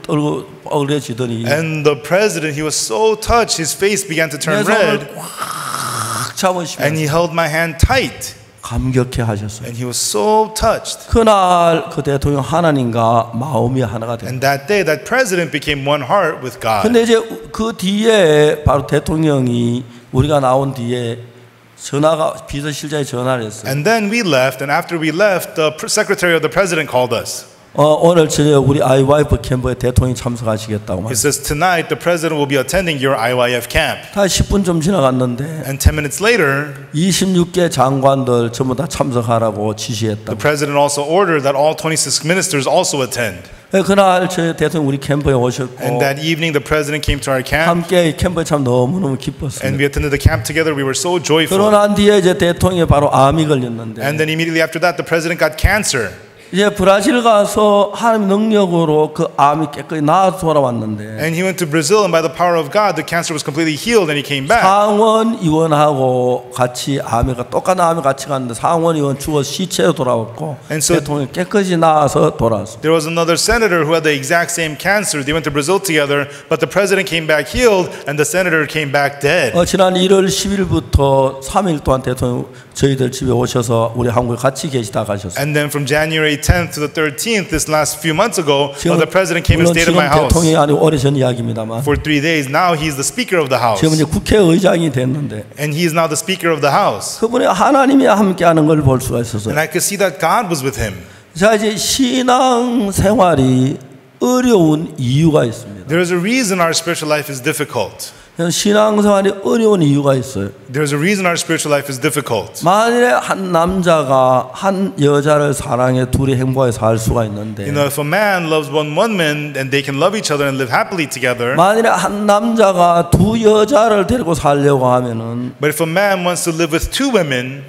떨어지더니 And the president, he was so touched, his face began to 내 turn 손을 red. 꽉 And 잡으시면서 he held my hand tight. 감격해 하셨어요. And he was so touched. 그날 그 대통령 하나님과 마음이 하나가 됐어요. And that day, that president became one heart with God. 근데 이제 그 뒤에 바로 대통령이 우리가 나온 뒤에 전화가 비서실장이 전화를 했어요. And then we left, and after we left, the secretary of the president called us. 오늘 저녁 우리 IYF 캠프에 대통령이 참석하시겠다고 He 말했어요. says, tonight the president will be attending your IYF camp. 다 10분 좀 지나갔는데 And 10 minutes later, 26개 장관들 전부 다 참석하라고 지시했다. the president also ordered that all 26 ministers also attend. 그날 저 대통령 우리 캠프에 오셨고 And that evening, the president came to our camp, 함께 캠프에 참 너무너무 and 기뻤습니다. we attended the camp together. We were so joyful. 그러고 난 뒤에 이제 대통령이 바로 암이 걸렸는데 And then immediately after that, the president got cancer. 이제 브라질 가서 하나님 능력으로 그 암이 깨끗이 나아 돌아왔는데 And he went to Brazil, and by the power of God, the cancer was completely healed, and he came back. 상원 의원하고 같이 암이가 똑같은 암이 같이 갔는데 상원 의원 죽어 시체로 돌아왔고 And so- 대통령이 깨끗이 나아서 돌아왔습니다. There was another senator who had the exact same cancer. They went to Brazil together, but the president came back healed, and the senator came back dead. 지난 1월 10일부터 3일 동안 대통령 저희들 집에 오셔서 우리 한국에 같이 계시다 가셨어요. And then from January 10th to the 13th, this last few months ago, 지금 the president came and 물론 stayed at 지금 my house 대통령이 아니고 오래전 이야기입니다만 for 3 days. Now he's the speaker of the house, 지금 이제 국회의장이 됐는데 and he is now the speaker of the house. 그분이 하나님이 함께하는 걸 볼 수가 있어서 And I could see that God was with him. 자 이제 신앙 생활이 어려운 이유가 있습니다. There is a reason our spiritual life is difficult. 신앙 생활이 어려운 이유가 있어요. There's a reason our spiritual life is difficult. 만일에 한 남자가 한 여자를 사랑해 둘이 행복하게 살 수가 있는데 You know, if a man loves one woman and they can love each other and live happily together, 만일에 한 남자가 두 여자를 데리고 살려고 하면은 but if a man wants to live with two women,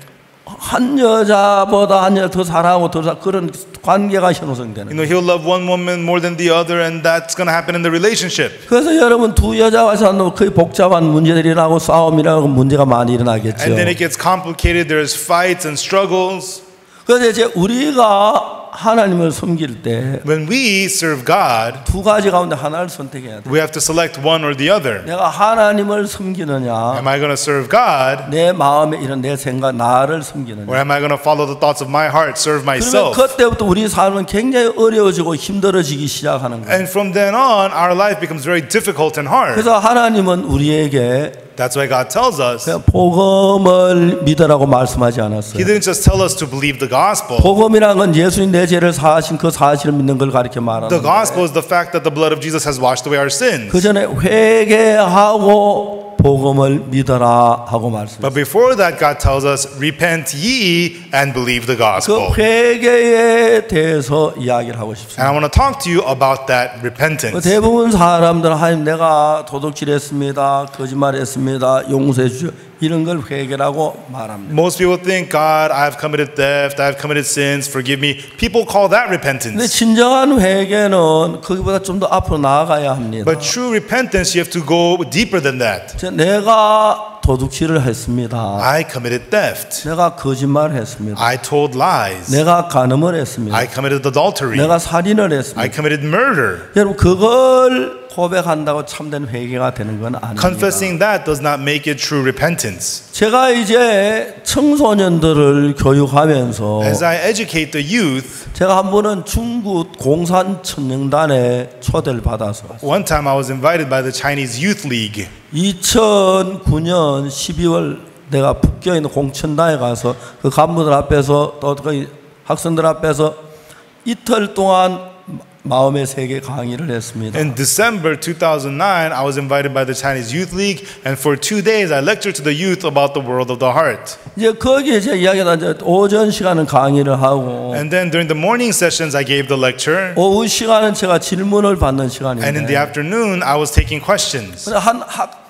한 여자보다 한 여자 더 사랑하고 그런 관계가 형성되는 you know, he'll love one woman more than the other, and that's going to happen in the relationship. 그래서 여러분 두 여자와 사는 거의 복잡한 문제들이 일어나고 싸움이라고 문제가 많이 일어나겠죠. And then it gets complicated. There's fights and struggles. 그래서 이제 우리가 하나님을 섬길 때 두 When we serve God, 가지 가운데 하나를 선택해야 돼. we have to select one or the other. 내가 하나님을 섬기느냐, Am I going to serve God, 내 마음에 이런 내 생각 나를 섬기느냐. or am I going to follow the thoughts of my heart, serve 그러면 myself? 그때부터 우리 삶은 굉장히 어려워지고 힘들어지기 시작하는 거예요. And from then on, our life becomes very difficult and hard. 그래서 하나님은 우리에게 That's why God tells us. 그냥 복음을 믿으라고 말씀하지 He 않았어요. didn't just tell us to believe the gospel. 복음이라는 건 예수님 내 죄를 사하신 그 사실을 믿는 걸 가르쳐 The 말하는 gospel is the fact that the blood of Jesus has washed away our sins. 그 전에 회개하고 복음을 믿어라 하고 말씀했습니다. But before that, God tells us, repent ye and believe the 그 gospel. 회개에 대해서 이야기를 하고 And 싶습니다. I want to talk to you about that repentance. 대부분 사람들은 하나님 내가 도둑질했습니다, 거짓말했습니다, 용서해 주시오 이런 걸 회개라고 말합니다. Most people think, God, I've committed theft, I've committed sins, forgive me. People call that 근데 repentance. 진정한 회개는 거기보다 좀 더 앞으로 나아가야 합니다. But true repentance, you have to go deeper than that. 내가 도둑질을 했습니다. I committed theft. 내가 거짓말을 했습니다. I told lies. 내가 간음을 했습니다. I committed adultery. 내가 살인을 I 했습니다. committed murder. 여러분 그걸 고백한다고 참된 회개가 되는 건 아닙니다. Confessing that does not make it true repentance. 제가 이제 청소년들을 교육하면서 As I educate the youth, 제가 한 번은 중국 공산천령단에 초대를 받아서 왔어요. one time I was invited by the Chinese Youth League. 2009년 12월 내가 북경에 있는 공천단에 가서 그 간부들 앞에서 또 그 학생들 앞에서 이틀 동안 마음의 세계 강의를 했습니다. In December 2009, I was invited by the Chinese Youth League, and for 2 days I lectured to the youth about the world of the heart. 이제 거기에 제 이야기가 이제 오전 시간은 강의를 하고 And then during the morning sessions, I gave the lecture, 오후 시간은 제가 질문을 받는 and in 시간인데 the afternoon, I was taking questions. 한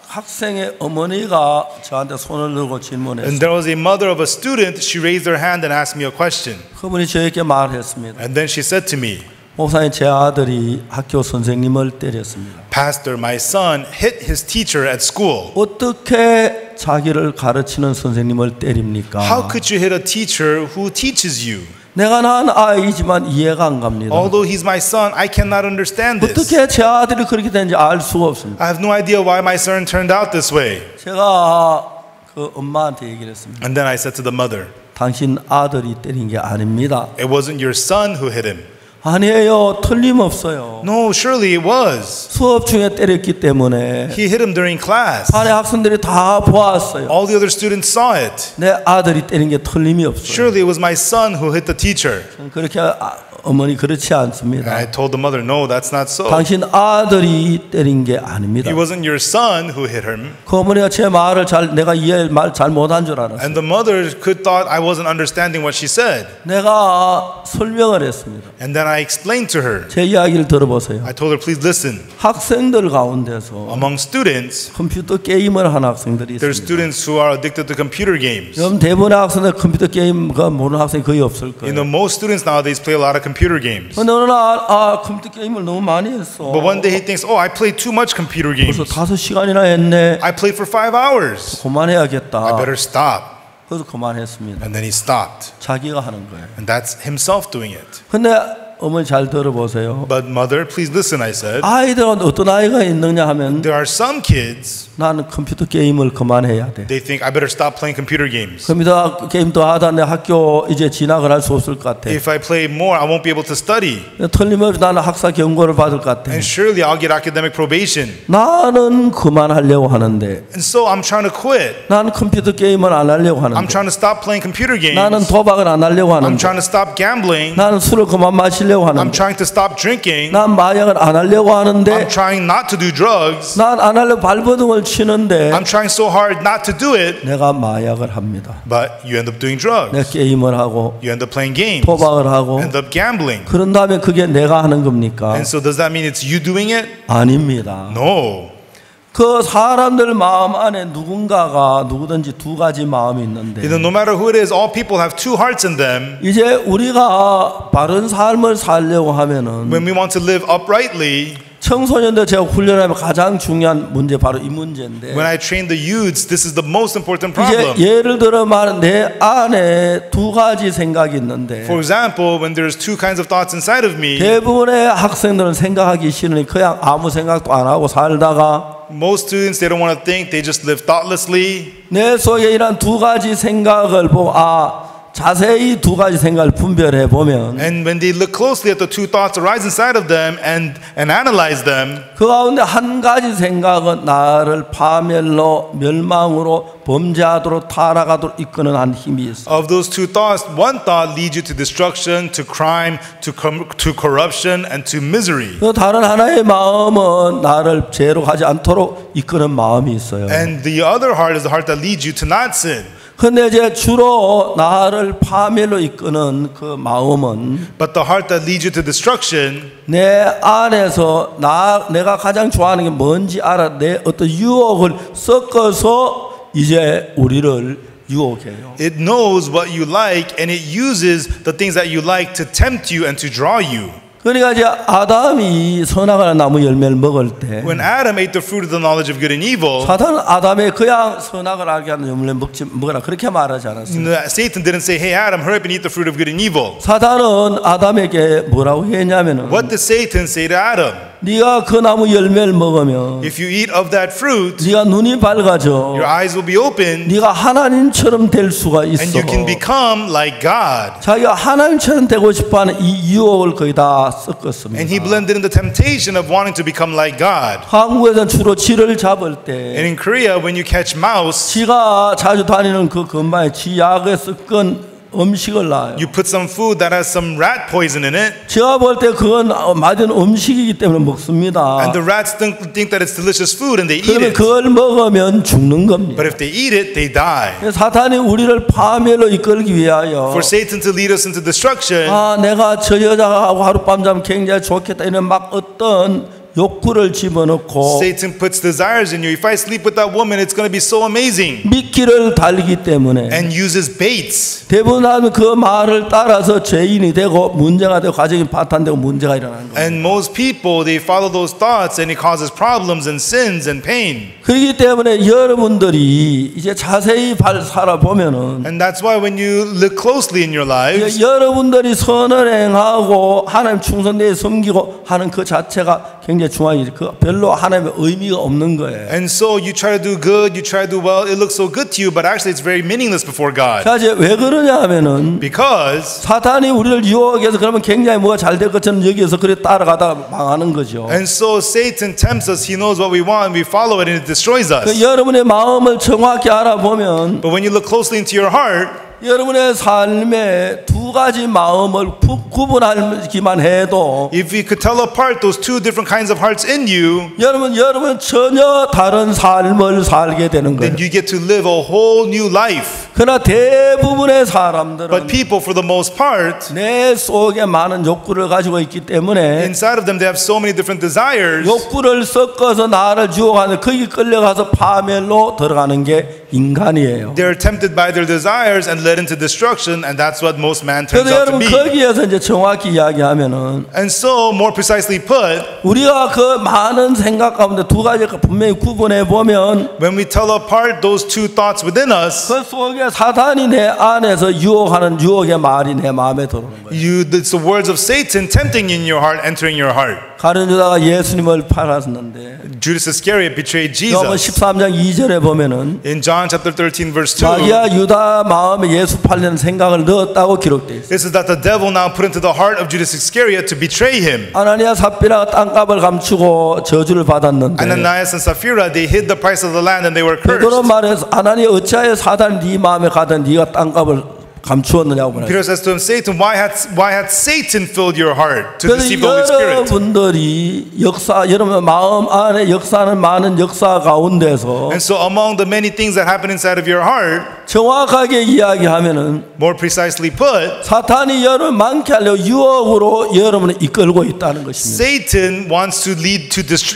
학생의 어머니가 저한테 손을 들고 And 질문했어요. there was a mother of a student, she raised her hand and asked me a question. 그분이 저에게 말했습니다. And then she said to me, 목사님, 제 아들이 학교 선생님을 때렸습니다. Pastor, my son hit his teacher at school. 어떻게 자기를 가르치는 선생님을 때립니까? How could you hit a teacher who teaches you? 내가 낳은 아이지만 이해가 안 갑니다. Although he's my son, I cannot understand this. 어떻게 제 아들이 그렇게 되는지 알 수가 없습니다. I have no idea why my son turned out this way. 제가 그 엄마한테 얘기를 했습니다. And then I said to the mother, 당신 아들이 때린 게 아닙니다. it wasn't your son who hit him. 아니에요. 틀림없어요. No, surely it was. 수업 중에 때렸기 때문에 He hit him during class. 반의 학생들이 다 보았어요. All the other students saw it. 내 아들이 때린 게 틀림이 없어요. Surely it was my son who hit the teacher. 그렇게 어머니 그렇지 And 않습니다. I told the mother, no, that's not so. 당신 아들이 때린 게 아닙니다. It wasn't your son who hit him. 그 어머니가 제 말을 내가 말 잘 못한 줄 알았어요. And the mother could thought I wasn't understanding what she said. 내가 설명을 했습니다. And then I explained to her. 제 이야기를 들어보세요. I told her, please listen. 학생들 가운데서 Among students, 컴퓨터 게임을 하는 학생들이 there's 있습니다. students who are addicted to computer games. 그럼 대부분의 학생들 컴퓨터 게임 모르는 학생이 거의 없을 You know, 거예요. most students nowadays play a lot of computer games. 근데 어느 날 컴퓨터 게임을 너무 많이 했어. But one day he thinks, oh, I played too much computer 그래서 games. 5시간이나 했네. I played for 5 hours. I 그만해야겠다. better stop. 그래서 그만했습니다. And then he stopped. 자기가 하는 거예요. And that's himself doing it. 근데 어머니 잘 들어보세요. But mother, please listen, I said. 아이들은 어떤 아이가 있느냐 하면 There are some kids, 나는 컴퓨터 게임을 그만해야 돼. they think I better stop playing computer games. 컴퓨터 게임 더 하다 내 학교 이제 진학을 할 수 없을 것 같아. If I play more, I won't be able to study. 틀림없이 나는 학사 경고를 받을 것 같아. And surely I'll get academic probation. 나는 그만하려고 하는데 And so I'm trying to quit. 나는 컴퓨터 게임을 안 하려고 I'm 하는데 trying to stop playing computer 나는 games. 도박을 안 하려고 I'm 하는데 trying to stop gambling. 나는 술을 그만 마시려고 I'm 하는데 trying to stop drinking. 난 마약을 안 하려고 하는데 I'm trying not to do drugs. 난 안 하려고 발버둥을 치는데 I'm trying so hard not to do it. 내가 마약을 합니다. But you end up doing 내가 drugs. 게임을 하고 You end up playing games. 도박을 하고 End up gambling. 그런 다음에 그게 내가 하는 겁니까? And so does that mean it's you doing it? 아닙니다. No. 그 사람들 마음 안에 누구든지 두 가지 마음이 있는데 You know, no matter who it is, all people have two hearts in them. 이제 우리가 바른 삶을 살려고 하면은 When we want to live uprightly, 청소년들 제가 훈련하면 가장 중요한 문제 바로 이 문제인데 when I train the youths, this is the most important 이제 problem. 예를 들어 말하는 내 안에 두 가지 생각이 있는데 For example, when there's two kinds of thoughts inside of me, 대부분의 학생들은 생각하기 싫으니 그냥 아무 생각도 안 하고 살다가 most students, they don't want to think, they just live thoughtlessly. 내 속에 이런 두 가지 생각을 보고 자세히 두 가지 생각을 분별해 보면 And when they look closely at the two thoughts arise inside of them and analyze them, 그 가운데 한 가지 생각은 나를 파멸로 멸망으로 범죄하도록 타락하도록 이끄는 한 힘이 있어. of those two thoughts, one thought leads you to destruction, to crime, to corruption, and to misery. 또 다른 하나의 마음은 나를 죄로 가지 않도록 이끄는 마음이 있어요. And the other heart is the heart that leads you to not sin. 근데 이제 주로 나를 파멸로 이끄는 그 마음은 But the heart that leads you to destruction, 내 안에서 내가 가장 좋아하는 게 뭔지 알아 내 어떤 유혹을 섞어서 이제 우리를 유혹해요. it knows what you like and it uses the things that you like to tempt you and to draw you. 그러니까 이제 아담이 선악과의 나무 열매를 먹을 때 When Adam ate the fruit of the knowledge of good and evil, 사탄은 아담의 그냥 선악을 알게 하는 열매를 먹어라 그렇게 말하지 않았어요. Satan didn't say, hey Adam, hurry up and eat the fruit of good and evil. 사탄은 아담에게 뭐라고 했냐면은 What did Satan say to Adam? 네가 그 나무 열매를 먹으면 If you eat of that fruit, 네가 눈이 밝아져 your eyes will be opened 네가 하나님처럼 될 수가 있어. and you can become like God. 자기가 하나님처럼 되고 싶어하는 이 유혹을 거의 다 섞었습니다. And he blended in the temptation of wanting to become like God. 한국에서는 주로 쥐를 잡을 때 And in Korea, when you catch mouse, 쥐가 자주 다니는 그 근방에 쥐 약에 섞은 음식을 놔요. you put some food that has some rat poison in it, 제가 볼 때 그건 맞은 음식이기 때문에 먹습니다. and the rats think that it's delicious food and they eat 그러면 it. 그걸 먹으면 죽는 겁니다. But if they eat it, they die. 사탄이 우리를 파멸로 이끌기 위하여 For Satan to lead us into destruction, 내가 저 여자하고 하룻밤 자면 굉장히 좋겠다 이런 막 어떤 욕구를 집어넣고 Satan puts desires in you. If I sleep with that woman, it's going to be so amazing. 미끼를 달기 때문에 And uses baits. 대부분 그 말을 따라서 죄인이 되고 문제가 되고 가정이 파탄되고 문제가 일어나는 거예요. And most people, they follow those thoughts and it causes problems and sins and pain. 그렇기 때문에 여러분들이 이제 자세히 살아보면은 And that's why when you look closely in your lives, 여러분들이 선을 행하고 하나님 충성되게 섬기고 하는 그 자체가 굉장히 중요하지. 그 별로 하나님의 의미가 없는 거예요. and so you try to do good, you try to do well, it looks so good to you, but actually it's very meaningless before God. 자, 이제 왜 그러냐 하면은 Because, 사탄이 우리를 유혹해서 그러면 굉장히 뭐가 잘 될 것처럼 여기서 그래 따라가다가 망하는 거죠. and so Satan tempts us, he knows what we want, we follow it and it destroys us. 여러분의 마음을 정확히 알아보면 But when you look closely into your heart, 여러분의 삶에 두 가지 마음을 구분하기만 해도 if you could tell apart those two different kinds of hearts in you, 여러분 전혀 다른 삶을 살게 되는 거예요. then you get to live a whole new life. 그러나 대부분의 사람들은 But people, for the most part, 내 속에 많은 욕구를 가지고 있기 때문에 inside of them they have so many different desires. 욕구를 섞어서 나를 유혹하는 거기 끌려가서 파멸로 들어가는 게 인간이에요. They're tempted by their desires and led into destruction, and that's what most man turns 그래서 out to 여러분 be. 거기에서 이제 정확히 이야기하면은 And so, more precisely put, 우리가 그 많은 생각 가운데 두 가지를 분명히 구분해 보면 when we tell apart those two thoughts within us, 그 속에 사탄이 내 안에서 유혹하는 유혹의 말이 내 마음에 들어오는 거예요. it's the words of Satan tempting in your heart, entering your heart. 가룟 유다가 예수님을 팔았는데 Judas Iscariot betrayed 요한 Jesus. 13장 2절에 보면은 In John chapter 13, verse 2, 마귀가 유다 마음에 예수 팔려는 생각을 넣었다고 기록되어 있어요. it says that the devil now put into the heart of Judas Iscariot to betray him. 아나니아 삽비라가 땅값을 감추고 저주를 받았는데 Ananias and Sapphira, they hid the price of the land and they were 베드로 cursed. 말해서 아나니아 어찌하여 사단이 네 마음에 가든 네가 땅값을 감추었느냐고 말해요. Peter says to him, Satan, why had Satan filled your heart to 그래서 deceive the Holy Spirit? 여러분들이 여러분 마음 안에 역사하는 많은 역사 가운데서 And so among the many things that happen inside of your heart, 정확하게 이야기하면은 more precisely put, 사탄이 여러분 많게 하려고 유혹으로 여러분을 이끌고 있다는 것입니다. Satan wants to lead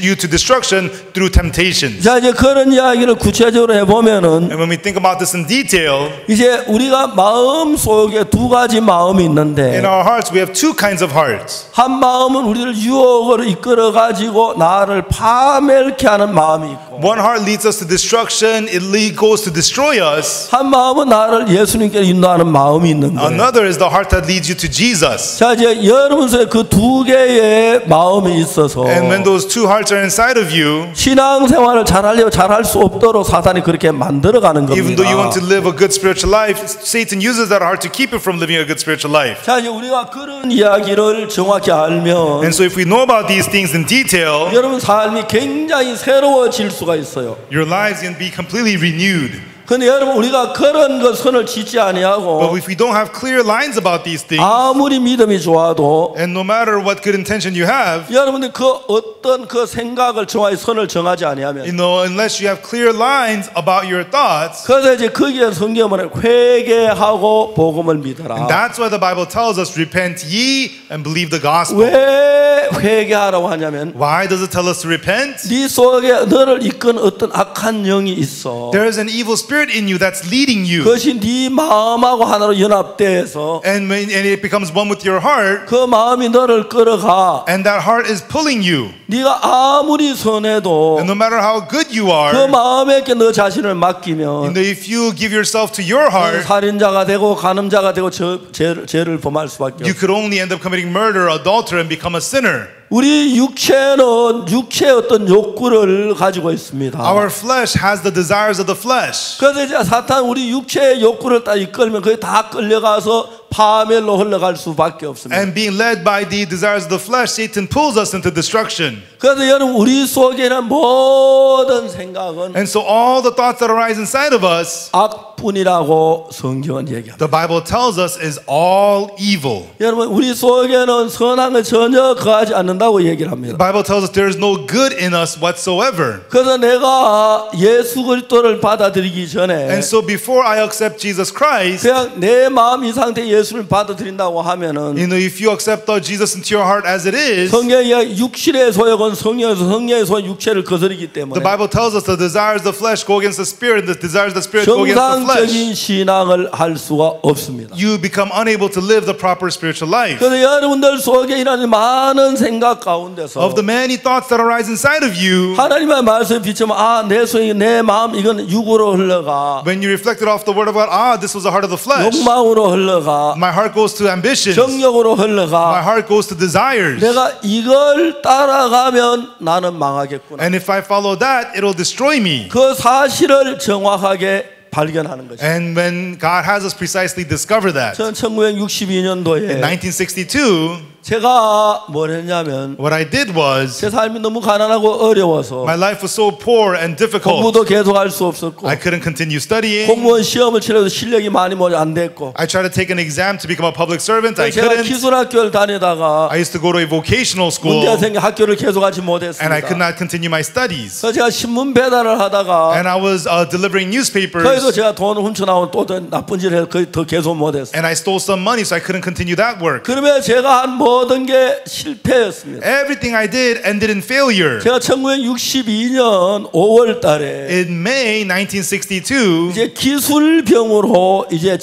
you to destruction through temptations. 자, 이제 그런 이야기를 구체적으로 해보면은 And when we think about this in detail, 이제 우리가 마음 속에 두 가지 마음이 있는데 in our hearts we have two kinds of hearts. 한 마음은 우리를 유혹으로 이끌어 가지고 나를 파멸케 하는 마음이 있고 One heart leads us to destruction, it goes to destroy us. 한 마음은 나를 예수님께 인도하는 마음이 있는 거예요. Another is the heart that leads you to Jesus. 자, 이제 여러분 속에 그 두 개의 마음이 있어서 And when those two hearts are inside of you, 신앙생활을 잘하려고 잘할 수 없도록 사탄이 그렇게 만들어가는 even though you want 겁니다. to live a good spiritual life, Satan uses that heart to keep you from living a good spiritual life. 자, 이제 우리가 그런 이야기를 정확히 알면 And so if we know about these things in detail, 여러분 삶이 굉장히 새로워질 수가 있어요. your lives can be completely renewed. 근데 여러분 우리가 그런 것 선을 짓지 But 아니하고 if we don't have clear lines about these things, 아무리 믿음이 좋아도 and no matter what good intention you have, 여러분들 그 어떤 그 생각을 정하여 선을 정하지 아니하면 unless you have clear lines about your thoughts, 그래서 이제 거기에 성경은 회개하고 복음을 믿어라. and that's why the Bible tells us, repent ye and believe the gospel. 왜 회개하라고 하냐면 Why does it tell us to repent? 네 속에 너를 이끈 어떤 악한 영이 있어. There is an evil spirit in you that's leading you. 그것이 네 마음하고 하나로 연합돼서 And it becomes one with your heart, 그 마음이 너를 끌어가. and that heart is pulling you. 네가 아무리 선해도 And no matter how good you 그 are, 마음에게 너 자신을 맡기면 if you give yourself to your heart, 살인자가 되고 간음자가 되고 죄를 범할 수밖에 you 없어. could only end up committing murder, adultery, and become a sinner. 우리 육체는 육체의 어떤 욕구를 가지고 있습니다. Our flesh has the desires of the flesh. 그래서 이제 사탄 우리 육체의 욕구를 딱 이끌면 그게 다 끌려가서 파멸로 흘러갈 수밖에 없습니다. And being led by the desires of the flesh, Satan pulls us into destruction. 그래서 여러분 우리 속에는 모든 생각은 And so all the thoughts that arise inside of us, 악뿐이라고 성경은 얘기합니다. the Bible tells us is all evil. 여러분 우리 속에는 선한 걸 전혀 거하지 않는다고 얘기를 합니다. The Bible tells us there is no good in us whatsoever. 그래서 내가 예수 그리스도를 받아들이기 전에 And so before I accept Jesus Christ, 그냥 내 마음 이 상태 예수를 받아들인다고 하면은 if you accept Jesus into your heart as it is, 성경이 육신의 소욕은 성령의 소욕 육체를 거스르기 the 때문에 Bible tells us the desires of the flesh go against the spirit, and the desires of the spirit go against the flesh. 정상적인 신앙을 할 수가 없습니다. You become unable to live the proper spiritual life. 그래서 여러분들 속에 일어나는 많은 생각 가운데서 Of the many thoughts that arise inside of you, 하나님의 말씀에 비추면 내 소욕, 내 마음 이건 육으로 흘러가, when you reflected off the word of God, this was the heart of the flesh. 욕망으로 흘러가, My heart goes to ambitions. 정욕으로 My 흘러가. heart goes to desires. 내가 이걸 따라가면 나는 망하겠구나. And if I follow that, it'll destroy me. 그 사실을 정확하게 발견하는 것입니다. And when God has us precisely discover that, 전 1962년도에 1962, 제가 뭘 했냐면 what I did was, 제 삶이 너무 가난하고 어려워서 my life was so poor and difficult. 공부도 계속할 수 없었고 I couldn't continue studying. 공무원 시험을 치러도 실력이 많이 안 됐고 I tried to take an exam to become a public servant. I 제가 couldn't. 기술학교를 다니다가 I used to go to a vocational school, 문제가 생겨 학교를 계속하지 and I could 못했습니다. not continue my studies. 그래서 제가 신문 배달을 하다가 And I was delivering newspapers, 거기서 제가 돈을 훔쳐나오면 또 나쁜 짓을 해서 거의 더 계속 못했어요. and I stole some money, so I couldn't continue that work. 그러면 제가 한 모든 게 실패였습니다. Everything I did ended in failure. 제가 1962년 5월 달에 In May 1962, 이제 기술병으로 이제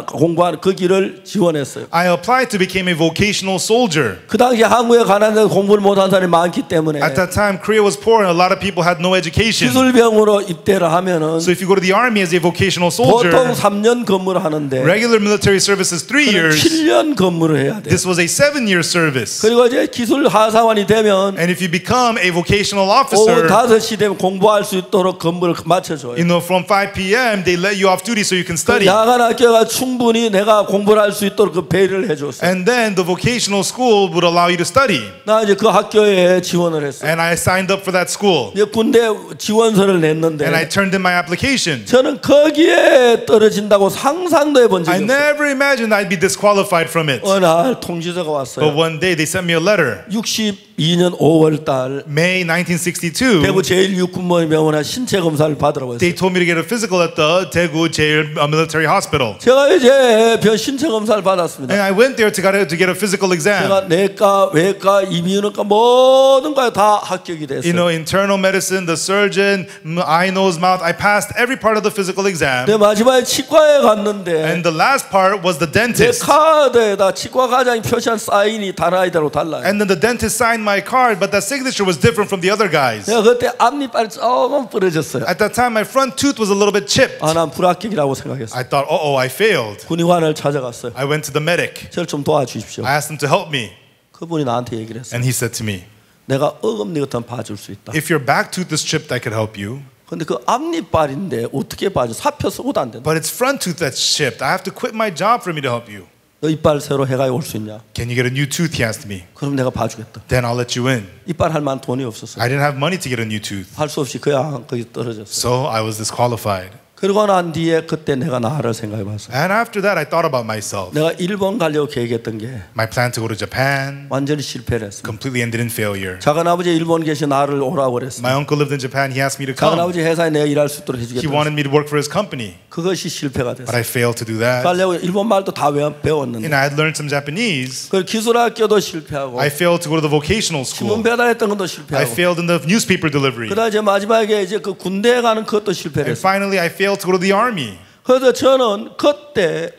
공부하는 그 길을 지원했어요. I applied to become a vocational soldier. 그 당시 한국에 가난해서 공부를 못한 사람이 많기 때문에 At that time, Korea was poor and a lot of people had no education. 기술병으로 입대를 하면은 So if you go to the army as a vocational soldier, 보통 3년 근무를 하는데 regular military service is 3 years. 7년 근무를 해야 돼요. This was a 7-year service. 그리고 이제 기술 하사관이 되면 And if you become a vocational 오후 officer, 5시 되면 공부할 수 있도록 근무를 맞춰줘요. from 5 p.m. they let you off duty so you can study. 야간 학교가 충분히 내가 공부를 할 수 있도록 그 배려를 해줬어요. And then the vocational school would allow you to study. 나 이제 그 학교에 지원을 했어요. And I signed up for that school. 이제 군대 지원서를 냈는데 And I turned in my application. 저는 거기에 떨어진다고 상상도 해본 적이 I 없어요. never imagined I'd be disqualified from it. 어느 날 통지서가 왔어요. But one day they sent me a letter. 62년 5월 달 May 1962. 대구 제1육군병원에 신체 검사를 받으라고 했어요. They told me to get a physical at the Daegu Jail Military Hospital. 제가 이제 신체 검사를 받았습니다. And I went there to get a physical exam. 제가 내과, 외과, 이비인후과 모든 거에 다 합격이 됐어요. Internal medicine, the surgeon, eye, nose, mouth. I passed every part of the physical exam. 내 마지막에 치과에 갔는데 And the last part was the 내 dentist. 카드에다 치과 과장이 표시한 사인이 다른 아이들하고 달라요. And then the dentist signed my card, but that signature was different from the other guys. 내가 그때 앞니빨이 조금 부러졌어요. At that time, my front tooth was a little bit chipped. 난 불합격이라고 생각했어요. I thought, oh, I failed. 군의관을 찾아갔어요. I went to the medic. 저를 좀 도와주십시오. I asked him to help me. 그분이 나한테 얘기를 했어요. And he said to me, 내가 어금니 같은 봐줄 수 있다. if your back tooth is chipped, I could help you. 근데 그 앞니빨인데 어떻게 봐줘? 사표 쓰고도 안 된다. But it's front tooth that's chipped. I have to quit my job for me to help you. 너 이빨 새로 해가 올 수 있냐? Can you get a new tooth? He asked me. 그럼 내가 봐주겠다. Then I'll let you in. 이빨 할 만한 돈이 없었어요. I didn't have money to get a new tooth. 할 수 없이 그냥 거기 떨어졌어요. So I was disqualified. 그러고 난 뒤에 그때 내가 나를 생각해봤어요. And after that, I thought about myself. 내가 일본 가려고 계획했던 게 My plan to go to Japan 완전히 실패를 했습니다. completely ended in failure. 작은아버지 일본 계시 나를 오라고 My 그랬습니다. uncle lived in Japan. He asked me to come. 작은아버지 회사에 내가 일할 수 있도록 He 해주겠다. wanted me to work for his company. 그것이 실패가 But 됐어요. I failed to do that. 가려고 일본 말도 다 And 배웠는데 I had learned some Japanese. 그 기술학교도 실패하고 I failed to go to the vocational 신문 school. 배달했던 것도 I 실패하고 failed in the newspaper delivery. 그다음에 이제 마지막에 이제 그 군대에 가는 그것도 And 실패했어요. finally, I failed to go to the army. 그래서 저는 그때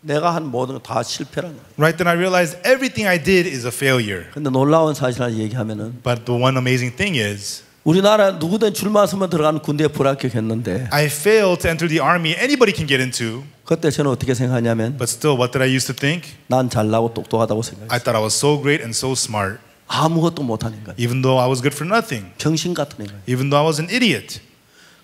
내가 한 모든 거 다 실패라는 거예요. Right then, I realized everything I did is a failure. 근데 놀라운 사실 하나 얘기하면은 But the one amazing thing is, 우리나라 누구든 줄만 서면 들어가는 군대에 불합격했는데 I failed to enter the army anybody can get into. 그때 저는 어떻게 생각하냐면 But still, what did I used to think? 난 잘나고 똑똑하다고 I 생각했어요. thought I was so great and so smart, 아무것도 못하는 거예요. even though I was good for nothing, 병신 같은 애가. even though I was an idiot.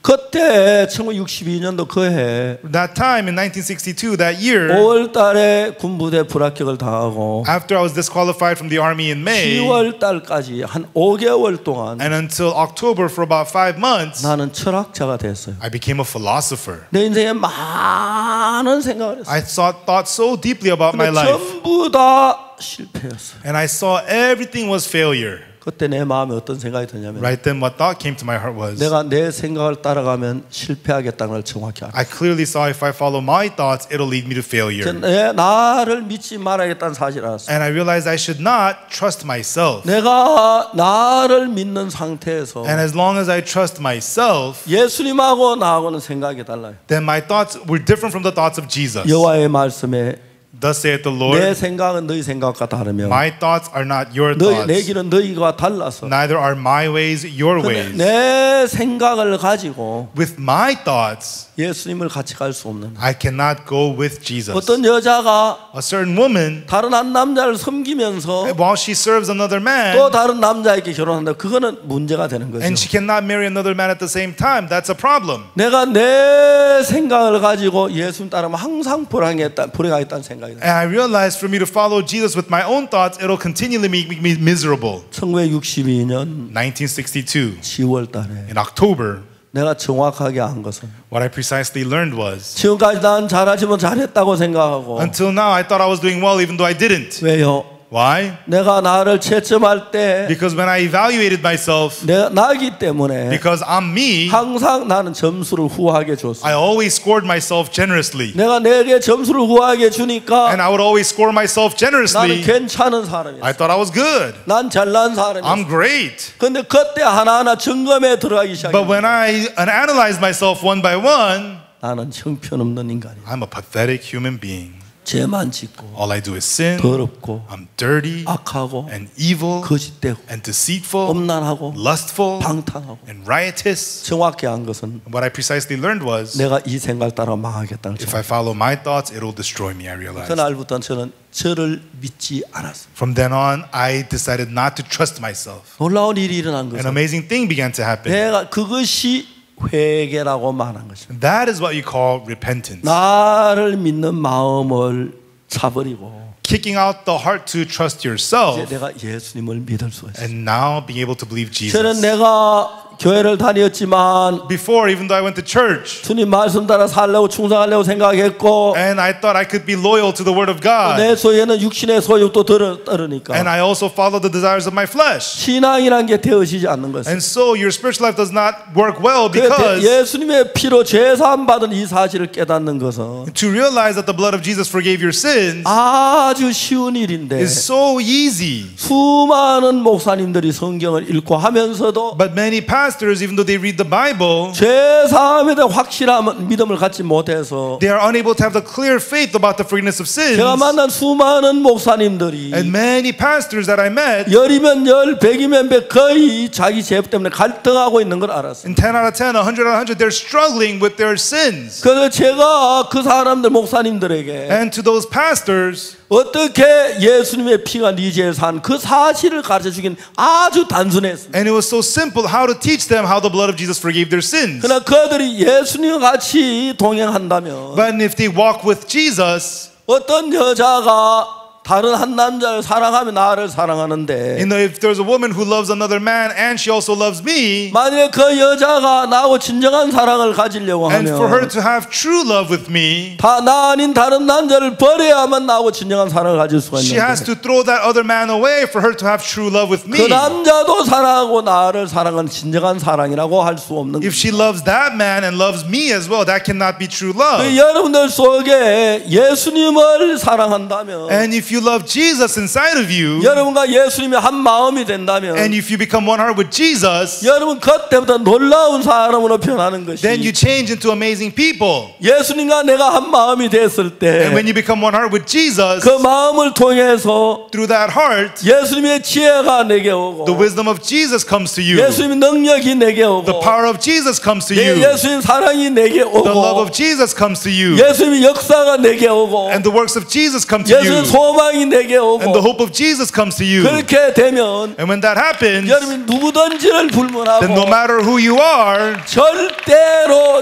그때 1962년도 그해 That time in 1962, that year, 5월 달에 군부대 불합격을 당하고 after I was disqualified from the army in May, 10월 달까지 한 5개월 동안 and until October for about 5 months, 나는 철학자가 됐어요. I became a philosopher. 내 인생에 많은 생각을 했어요. I thought so deeply about my 근데 life, 전부 다 실패였어요. and I saw everything was failure. 그때 내 마음에 어떤 생각이 드냐면 Right then, what thought came to my heart was, 내가 내 생각을 따라가면 실패하겠다는 걸 정확히 알았어요. I clearly saw if I follow my thoughts, it'll lead me to failure. 내 나를 믿지 말아야겠다는 사실을 알았어요. And I realized I should not trust myself. 내가 나를 믿는 상태에서 And as long as I trust myself, 예수님하고 나하고는 생각이 달라요. then my thoughts were different from the thoughts of Jesus. 여호와의 말씀에 Thus saith the 내 Lord, 생각은 너희 생각과 다르며 my thoughts are not your 내 thoughts, 길은 너희와 달라서 neither are my ways your 근데 ways. 내 생각을 가지고 With my thoughts, 예수님을 같이 갈 수 없는 I cannot go with Jesus. 어떤 여자가 A certain woman, 다른 한 남자를 섬기면서 while she serves another 또 man, 다른 남자에게 결혼한다. 그거는 문제가 되는 거죠. and she cannot marry another man at the same time, that's a problem. 내가 내 생각을 가지고 예수님 따르면 항상 불행하겠다는 생각이 들어요. And I realized for me to follow Jesus with my own thoughts, it'll continually make me miserable. 1962년 1962, 10월 달에 in October, 내가 정확하게 한 것은 what I precisely learned was, 지금까지 난 잘하지만 잘했다고 생각하고 until now I thought I was doing well even though I didn't. 왜요? Why? 내가 나를 채점할 때 Because when I evaluated myself, 내가 나기 때문에 because I'm me, 항상 나는 점수를 후하게 줬어. I always scored myself generously. 내가 내게 점수를 후하게 주니까 And I would always score myself 나는 generously. 괜찮은 사람이야. I thought I was good. 난 잘난 사람이야. I'm great. 근데 그때 하나하나 점검에 들어가기 시작해. But when I analyze myself one by one, 나는 형편없는 인간이야. I'm a pathetic human being. 죄만 짓고 All I do is sin. 더럽고 I'm dirty 악하고 and evil 거짓되고 and deceitful, 엄난하고 lustful 방탕하고 and riotous. 정확히 한 것은 What I precisely learned was, 내가 이 생각을 따라 망하겠다는 if 거. I follow my thoughts, it'll destroy me, I realized. 그날부터는 저는 저를 믿지 않았어요. From then on, I decided not to trust myself. 놀라운 일이 일어난 An 것은 amazing thing began to happen. 내가 그것이 회개라고 말한 것입니다. That is what you call repentance. 나를 믿는 마음을 차버리고 Kicking out the heart to trust 이제 yourself 내가 예수님을 믿을 수 있어요. and now being able to believe 저는 Jesus. 내가 교회를 다녔지만 Before, even though I went to church 주님 말씀 따라 살려고 충성하려고 생각했고 and I thought I could be loyal to the Word of God, 내 소에는 육신의 소욕도 따르니까 and I also followed the desires of my flesh. 신앙이란 게 되어지지 않는 것이에요. And so your spiritual life does not work well 그래서 because 예수님의 피로 죄사함 받은 이 사실을 깨닫는 것은 to realize that the blood of Jesus forgave your sins 아주 쉬운 일인데 is so easy. 수많은 목사님들이 성경을 읽고 하면서도 But many pastors pastors, even though they read the Bible, 죄사함에 대한 확실한 믿음을 갖지 못해서 they are unable to have the clear faith about the forgiveness of sins. 제가 만난 수많은 목사님들이 And many pastors that I met, 열이면 열, 백이면 백 거의 자기 죄 때문에 갈등하고 있는 걸 알았어요. in 10 out of 10, 100 out of 100, they're struggling with their sins. 그래서 제가 그 사람들 목사님들에게 And to those pastors, 어떻게 예수님의 피가 네 죄에 산 그 사실을 가르쳐 주긴 아주 단순했습니다. and it was so simple how to teach them how the blood of Jesus forgave their sins. 그러나 그들이 예수님과 같이 동행한다면 But if they walk with Jesus, 어떤 여자가 다른 한 남자를 사랑하면 나를 사랑하는데 if there's a woman who loves another man and she also loves me, 만약에 그 여자가 나하고 진정한 사랑을 가지려고 and for her 하면 to have true love with me, 나 아닌 다른 남자를 버려야만 나하고 진정한 사랑을 가질 수가 she has 있는데 to throw that other man away for her to have true love with 그 me. 남자도 사랑하고 나를 사랑하는 진정한 사랑이라고 할 수 없는 If she loves that man and loves me as well, that cannot be true love. 여러분들 속에 예수님을 사랑한다면 And if you love Jesus inside of you, 여러분과 예수님이 한 마음이 된다면 and if you become one heart with Jesus, 여러분 그때부터 놀라운 사람으로 변하는 것이 then you change into amazing people. 예수님과 내가 한 마음이 됐을 때 And when you become one heart with Jesus, 그 마음을 통해서 through that heart, 예수님의 지혜가 내게 오고 the wisdom of Jesus comes to you. 예수님의 능력이 내게 오고 The power of Jesus comes to you. 예수님 사랑이 내게 The love 오고 of Jesus comes to you. 예수님의 역사가 내게 오고 And the works of Jesus come to 예수님 you. 소망이 내게 And the 오고 hope of Jesus comes to you. 그렇게 되면 And when that happens, 여러분이 누구든지를 불문하고 then no matter who you are, 절대로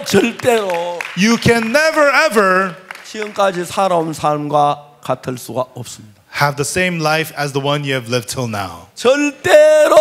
you can never ever 지금까지 살아온 삶과 같을 수가 없습니다. have the same life as the one you have lived till now. 절대로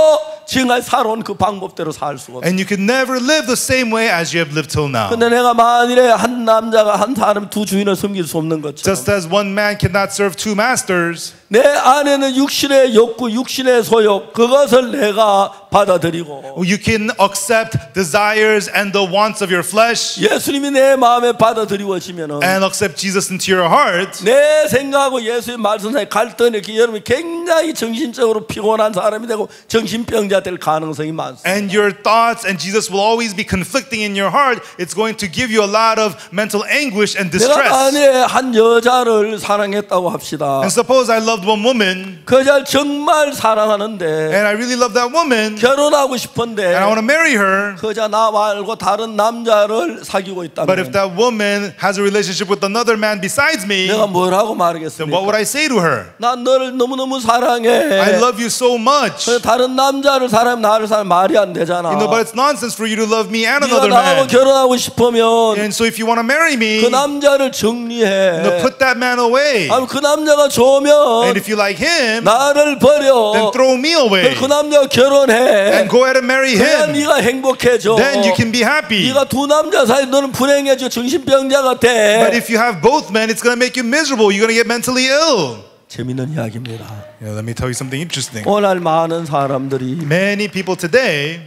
지금까지 살아온 그 방법대로 살 수가 없어요. And you can never live the same way as you have lived till now. 근데 내가 만일에 한 남자가 한 사람 두 주인을 섬길 수 없는 것처럼 Just as one man cannot serve two masters, 내 안에는 육신의 욕구, 육신의 소욕 그것을 내가 받아들이고 you can accept desires and the wants of your flesh 예수님이 내 마음에 받아들이워지면은 and accept Jesus into your heart. 내 생각하고 예수의 말씀 사이 갈등이 이렇게 여러분이 굉장히 정신적으로 피곤한 사람이 되고 정신병자 될 가능성이 많습니다. And your thoughts and Jesus will always be conflicting in your heart. It's going to give you a lot of mental anguish and 내가 distress. 만약에 한 여자를 사랑했다고 합시다. And suppose I loved one woman 그 여자를 정말 사랑하는데 and I really love that woman 결혼하고 싶은데 and I want to marry her. 그 여자 나 말고 다른 남자를 사귀고 But if 있다면 that woman has a relationship with another man besides me, 내가 뭐라고 then what 말하겠습니까? would I say to her? 난 너를 너무너무 사랑해. I love you so much. 그래서 다른 남자를 사랑하면 나를 사랑 말이 안 되잖아. But it's nonsense for you to love me and 네가 another 나하고 man. 결혼하고 싶으면 And so if you want to marry me, 그 남자를 정리해. put that man away. 아니 그 남자가 좋으면 And if you like him, 나를 버려. then throw me away. 그 남자가 결혼해. And go ahead and marry 그래야 him. 네가 행복해져. Then you can be happy. 네가 두 남자 사이 너는 불행해져 정신병자가 돼. But if you have both men, it's going to make you miserable. You're going to get mentally ill. 재밌는 이야기입니다. Let me tell you something interesting. 오늘 많은 사람들이 Many people today,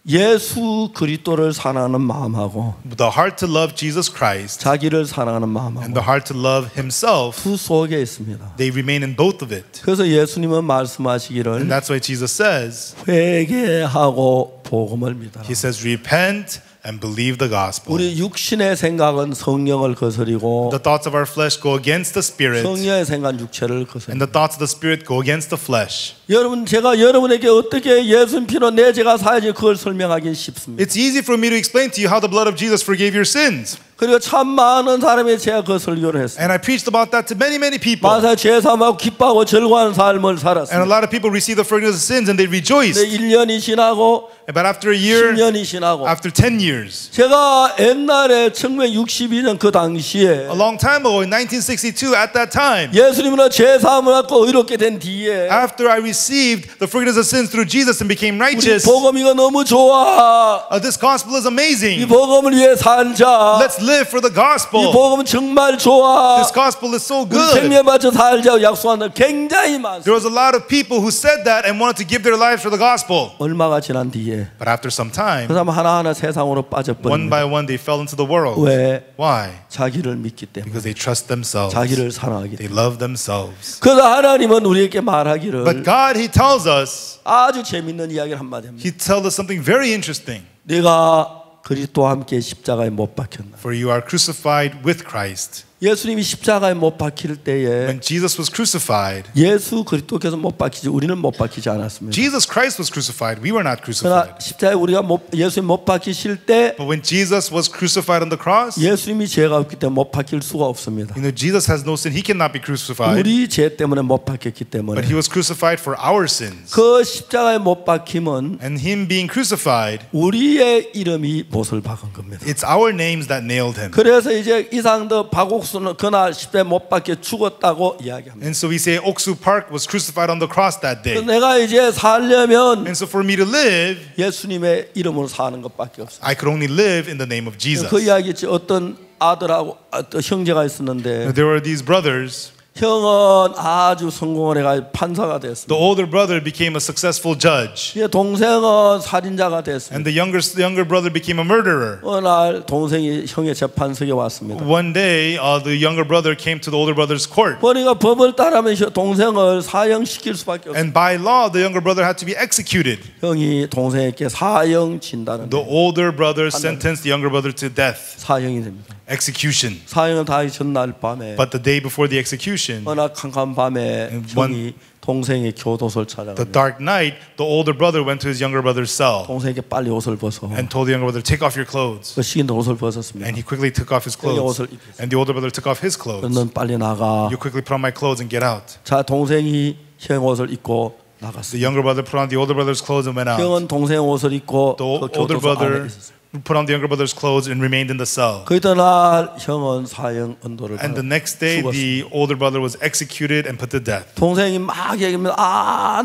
예수 그리스도를 사랑하는 마음하고 the heart to love Jesus Christ 자기를 사랑하는 and 마음하고 the heart to love himself, 두 속에 있습니다. they remain in both of it. 그래서 예수님은 And 말씀하시기를 that's why Jesus says, 회개하고 복음을 믿어라. he says, repent and believe the gospel. 우리 육신의 생각은 성령을 거스리고 The thoughts of our flesh go against the spirit, 성령의 생각 육체를 거스립니다. and the thoughts of the spirit go against the flesh. 여러분 제가 여러분에게 어떻게 예수님 피로 내 죄가 사야지 그걸 설명하기 쉽습니다. It's easy for me to explain to you how the blood of Jesus forgave your sins. 그리고 참 많은 사람이 제가 그 설교를 했어요. And I preached about that to many, many people. 마사 죄사하고 기뻐하고 즐거워하는 삶을 And a 살았습니다. lot of people receive the forgiveness of sins and they rejoiced. 근데 1년이 지나고 But after a year, 10년이 지나고 after 10 years, 제가 옛날에 1962년 그 당시에 a long time ago in 1962, at that time, 예수님으로 죄사함을 받고 의롭게 된 뒤에 after I received the forgiveness of sins through Jesus and became 우리 righteous, 복음 이거 너무 좋아. this gospel is 이 amazing. 복음을 위해 살자. Let's live live for the 이 gospel. 복음은 정말 좋아. This gospel is so 우리 good. 생명 바쳐 살자고 약속하는 굉장히 많습니다. There was a lot of people who said that and wanted to give their lives for the gospel. 얼마가 지난 뒤에 But after some time, 그 사람 하나하나 세상으로 one 빠져버립니다. by one, they fell into the world. 왜? Why? 자기를 믿기 때문에. Because they trust themselves. 자기를 사랑하기 They 때문에. love themselves. 그래서 하나님은 우리에게 말하기를 But God, He tells us, 아주 재밌는 이야기를 한마디 합니다. He tells us something very interesting. 네가 그리스도와 함께 십자가에 못 박혔나. For you are crucified with Christ. 예수님이 십자가에 못 박힐 때에 When Jesus was crucified, 예수 그리스도께서 못 박히지 우리는 못 박히지 않았습니다. Jesus Christ was crucified. We were not 그러나 crucified. 십자가에 우리가 예수님 못 박히실 때 But when Jesus was crucified on the cross, 예수님이 죄가 없기 때문에 못 박힐 수가 없습니다. Jesus has no sin. He cannot be crucified. 우리 죄 때문에 못 박혔기 때문에 But He was crucified for our sins. 그 십자가에 못 박힘은 And Him being crucified, 우리의 이름이 못을 박은 겁니다. it's our names that nailed Him. 그래서 이제 이상더 박옥수는 그날 십자가에 못 박혀 죽었다고 이야기합니다. And so we say Oksu Park was crucified on the cross that day. 내가 이제 살려면 And so for me to live, 예수님의 이름으로 사는 것밖에 없어요. I could only live in the name of Jesus. 그 이야기지 어떤 아들하고 어떤 형제가 있었는데 There were these brothers. 형은 아주 성공을 해가지고 판사가 The 됐습니다. older brother became a successful judge. 이제 동생은 살인자가 됐습니다. And the younger brother became a murderer. 어느 날 동생이 형의 재판석에 왔습니다. One day, the younger brother came to the older brother's court. 보니까 법을 따르면 동생을 사형시킬 수밖에 없어요. And by law, the younger brother had to be executed. 형이 동생에게 사형 진다는 The older brother sentenced the younger brother to death, 사형이 됩니다. execution. 사형을 당하기 전날 밤에 But the day before the execution, 어느 캄캄 밤에 형이 동생의 교도소를 the 찾아갑니다. dark night, the older brother went to his younger brother's cell 동생에게 빨리 옷을 벗어. and told the younger brother, take off your clothes. 그 식인도 옷을 벗었습니다. And he quickly took off his 형이 clothes. 옷을 입혔어요. And the older brother took off his clothes. 넌 빨리 나가. You quickly put on my clothes and get out. 자, 동생이 형 옷을 입고 The 나갔어요. younger brother put on the older brother's clothes and went out. 형은 동생 옷을 입고 The 그 older 교도소 안에 brother 있었어요. put on the younger brother's clothes and remained in the cell. 그 이튿날 형은 사형 언도를 And the next day, 죽었습니다. the older brother was executed and put to death. 동생이 막 얘기하면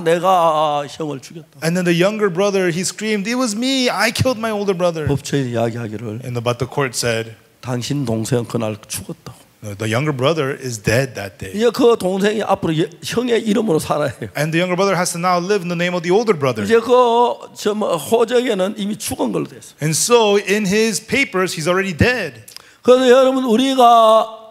내가 형을 죽였다. And then the younger brother, he screamed, it was me, I killed my older brother. 법정에 이야기하기를 But the court said, 당신 동생 그날 죽었다. the younger brother is dead that day. 이제 그 동생이 앞으로 형의 이름으로 살아야 해요. And the younger brother has to now live in the name of the older brother. 이제 그 호적에는 이미 죽은 걸로 됐어요. And so in his papers, he's already dead. 그래서 여러분 우리가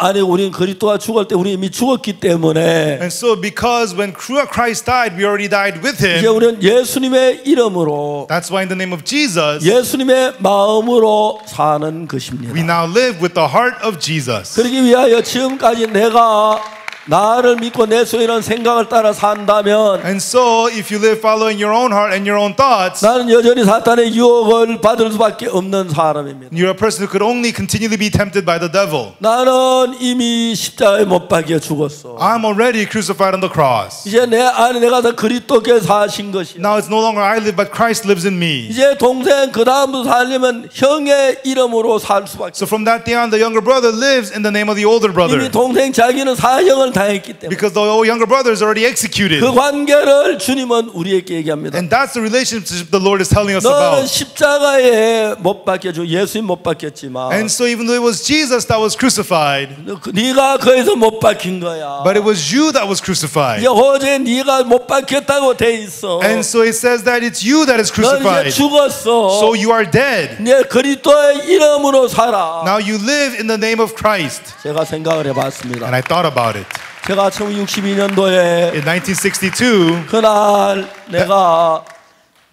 아니고 우리는 그리스도가 죽을 때 우리 이미 죽었기 때문에 And so because when Christ died, we already died with 이제 him. 우리는 예수님의 이름으로 That's why in the name of Jesus, 예수님의 마음으로 사는 것입니다. we now live with the heart of Jesus. 그러기 위하여 지금까지 내가 나를 믿고 내 소유는 생각을 따라 산다면 And so if you live following your own heart and your own thoughts, 나는 여전히 사탄의 유혹을 받을 수밖에 없는 사람입니다. you're a person who could only continually be tempted by the devil. 나는 이미 십자가에 못 박혀 죽었어. I'm already crucified on the cross. 이제 내 안에 내가 더 그리스도께 사신 것이야. Now it's no longer I live, but Christ lives in me. 이제 동생 그 다음부터 살려면 형의 이름으로 살 수밖에. So from that day on, the younger brother lives in the name of the older brother. 이미 동생 자기는 사형을 당했기 때문에 Because the younger brother is already executed. 그 관계를 주님은 우리에게 얘기합니다. And that's the relationship the Lord is telling us 너는 about. 십자가에 못 박혀져 예수님 못 박혔지만 And so even though it was Jesus that was crucified, 네가 거기서 못 박힌 거야. but it was you that was crucified. 이제 어제 네가 못 박혔다고 돼 있어. And so it says that it's you that is 넌 이제 crucified. 죽었어. So you are dead. 네 그리스도의 이름으로 살아. Now you live in the name of Christ. 제가 생각을 해봤습니다. And I thought about it. 제가 1962년도에 In 1962, 그날 내가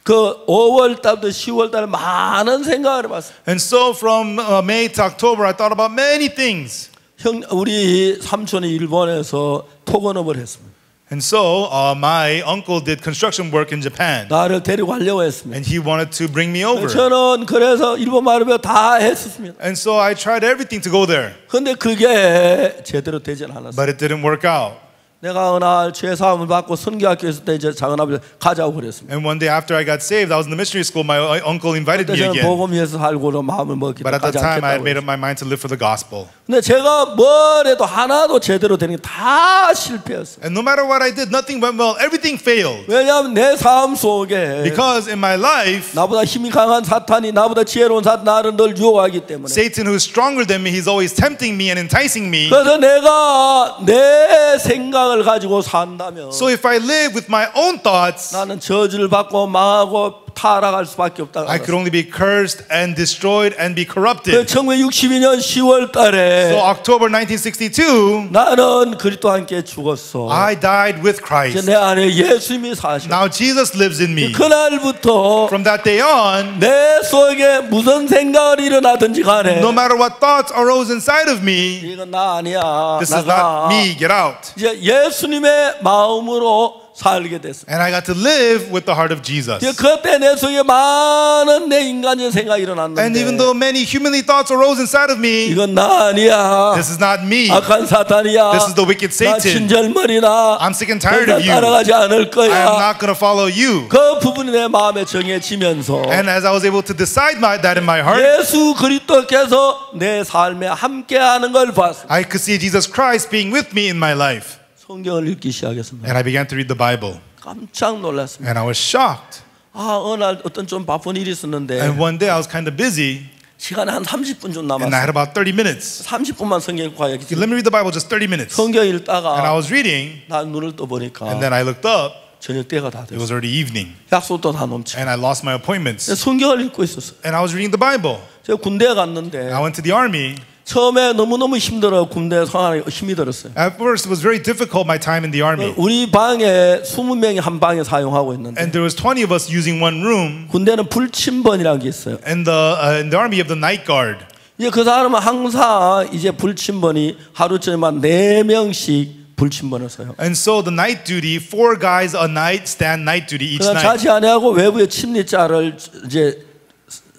그 5월 달부터 10월 달에 많은 생각을 해봤어요. and so from May to October, I thought about many things. 우리 삼촌이 일본에서 토건업을 했습니다. And so my uncle did construction work in Japan. 나를 데리고 가려고 했습니다. And he wanted to bring me over. 저는 그래서 일본 말을 배워 다 했었습니다. And so I tried everything to go there. 근데 그게 제대로 되진 않았어요. But it didn't work out. 내가 어느 날 죄사함을 받고 선교학교 있을 때 이제 작은아버지 가자고 그랬습니다. And one day after I got saved, I was in the missionary school. My uncle invited 그때 me 저는 again. 복음 위해서 살고로 마음을 먹기 But at that 가지 time, I 않겠다고 had made up 했어요. my mind to live for the gospel. 근데 제가 뭘 해도 하나도 제대로 되는 게 다 실패였어요. And no matter what I did, nothing went well. Everything failed. 왜냐하면 내 삶 속에 Because in my life, 나보다 힘이 강한 사탄이 나보다 지혜로운 사탄 나를 늘 유혹하기 때문에 Satan, who is stronger than me, he's always tempting me and enticing me. 그래서 내가 내 생각을 가지고 산다면 So if I live with my own thoughts, 나는 저주를 받고 망하고 타락할 수밖에 없다. I could only be cursed and destroyed and be 그 corrupted. 1962년 10월 So 달에 October 1962, 나는 그리스도와 함께 죽었어. I died with 이제 Christ. 내 안에 예수님이 사셔. Now Jesus lives in me. 그날부터 From that day on, 내 속에 무슨 생각을 일어나든지 간에 no matter what thoughts arose inside of me, 이건 나 아니야. this is 나가. not me, get out. 이제 예수님의 마음으로 살게 됐습니다. And I got to live with the heart of Jesus. 이제 그때 내 속에 많은 내 인간의 생각이 And 일어났는데 even though many humanly thoughts arose inside of me, 이건 나 아니야. this is not me. 악한 사탄이야. This is the wicked 나 Satan. 친절머리나 I'm sick and tired 더 of you. 따라가지 않을 I am 거야. not going to follow you. 그 부분이 내 마음에 정해지면서 And as I was able to decide that in my heart, 예수 그리스도께서 내 삶에 함께하는 걸 봤습니다. I could see Jesus Christ being with me in my life. 성경을 읽기 시작했습니다. And I began to read the Bible. 깜짝 놀랐습니다. And I was shocked. 어느 날 어떤 좀 바쁜 일이 있었는데 And one day I was kind of busy, 시간이 한 30분 좀 and I 남았어요. had about 30 minutes. 30분만 성경 읽고 Okay, let 가야겠지. me read the Bible just 30 minutes. 성경 And I 읽다가 was reading, 나 눈을 떠보니까 and then I looked up. 저녁 때가 다 It 됐어. was already evening, 약속도 다 넘쳐. and I lost my appointments. 성경을 읽고 있었어. And I was reading the Bible. 제가 군대에 갔는데 I went to the army. 처음에 너무너무 힘들어. 군대 생활이 힘이 들었어요. At first, it was very difficult my time in the army. 우리 방에 20명이 한 방에 사용하고 있는데 And there was 20 of us using one room. 군대는 불침번이라는 게 있어요. And in the army, you have the night guard. 이제 그 사람은 항상 이제 불침번이 하루쯤에만 4명씩 불침번을 써요. And so the night duty, 4 guys a night stand night duty each 그러니까 night. 자지 아니하고 외부의 침리자를 이제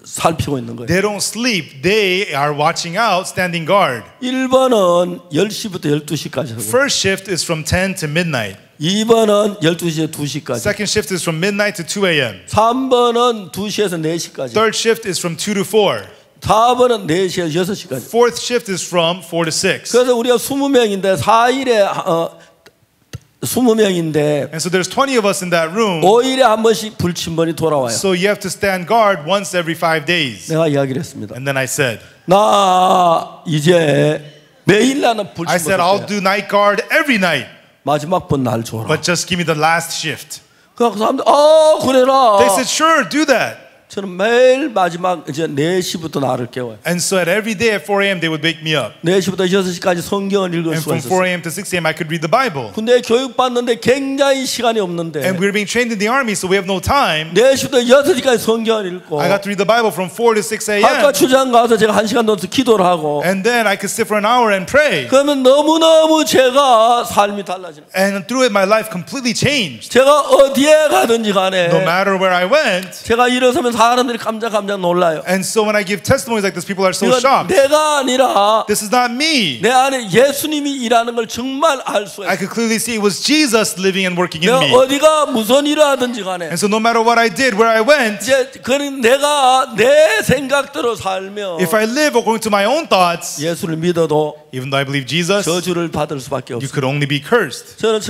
살피고 있는 거예요. They don't sleep. They are watching out, standing guard. 1번은 10시부터 12시까지 하고 First shift is from 10 to midnight. 2번은 12시에 2시까지 Second shift is from midnight to 2 a.m. 3번은 2시에서 4시까지 Third shift is from 2 to 4. 4번은 4시에서 6시까지 Fourth shift is from 4 to 6. 그래서 우리가 20명인데 4일에 20명인데 And so there's 20 of us in that room. 5일에 한 번씩 불침번이 돌아와요. So you have to stand guard once every 5 days. 내가 이야기를 했습니다. And then I said, 나 이제 매일 나는 I said, I'll 불침번 do night guard every night, 마지막 번 날 줘라. but just give me the last shift. 그래서 사람들 그래라. They said, sure, do that. 저는 매일 마지막 이제 4시부터 나를 깨워요. And so at every day at 4 a.m. they would wake me up. 4시부터 6시까지 성경을 읽을 And 수가 from 4 있었어요. a.m. to 6 a.m. I could read the Bible. 근데 교육받는데 굉장히 시간이 없는데 And we were being trained in the army, so we have no time. 4시부터 6시까지 성경을 읽고 I got to read the Bible from 4 to 6 학과 a.m. 출장 가서 제가 1시간 넘어서 기도를 하고 And then I could sit for an hour and pray. 그러면 너무너무 제가 삶이 달라지는 거예요. And through it, my life completely changed. 제가 어디에 가든지 간에 No matter where I went. 제가 일어서면 사람들이 깜짝 놀라요. And so when I give testimonies like this, people are so 이건 shocked. 내가 아니라 This is not me. 내 안에 예수님이 일하는 걸 정말 알 수가 I 있어요. could clearly see it was Jesus living and working in 내가 me. 어디가 무슨 일을 하든지 간에 And so no matter what I did, where I went, 이제 그는 내가 내 생각대로 살면 if I live according to my own thoughts, 예수를 믿어도 even though I believe Jesus, 저주를 받을 수밖에 you 없어요. could only be cursed. 저는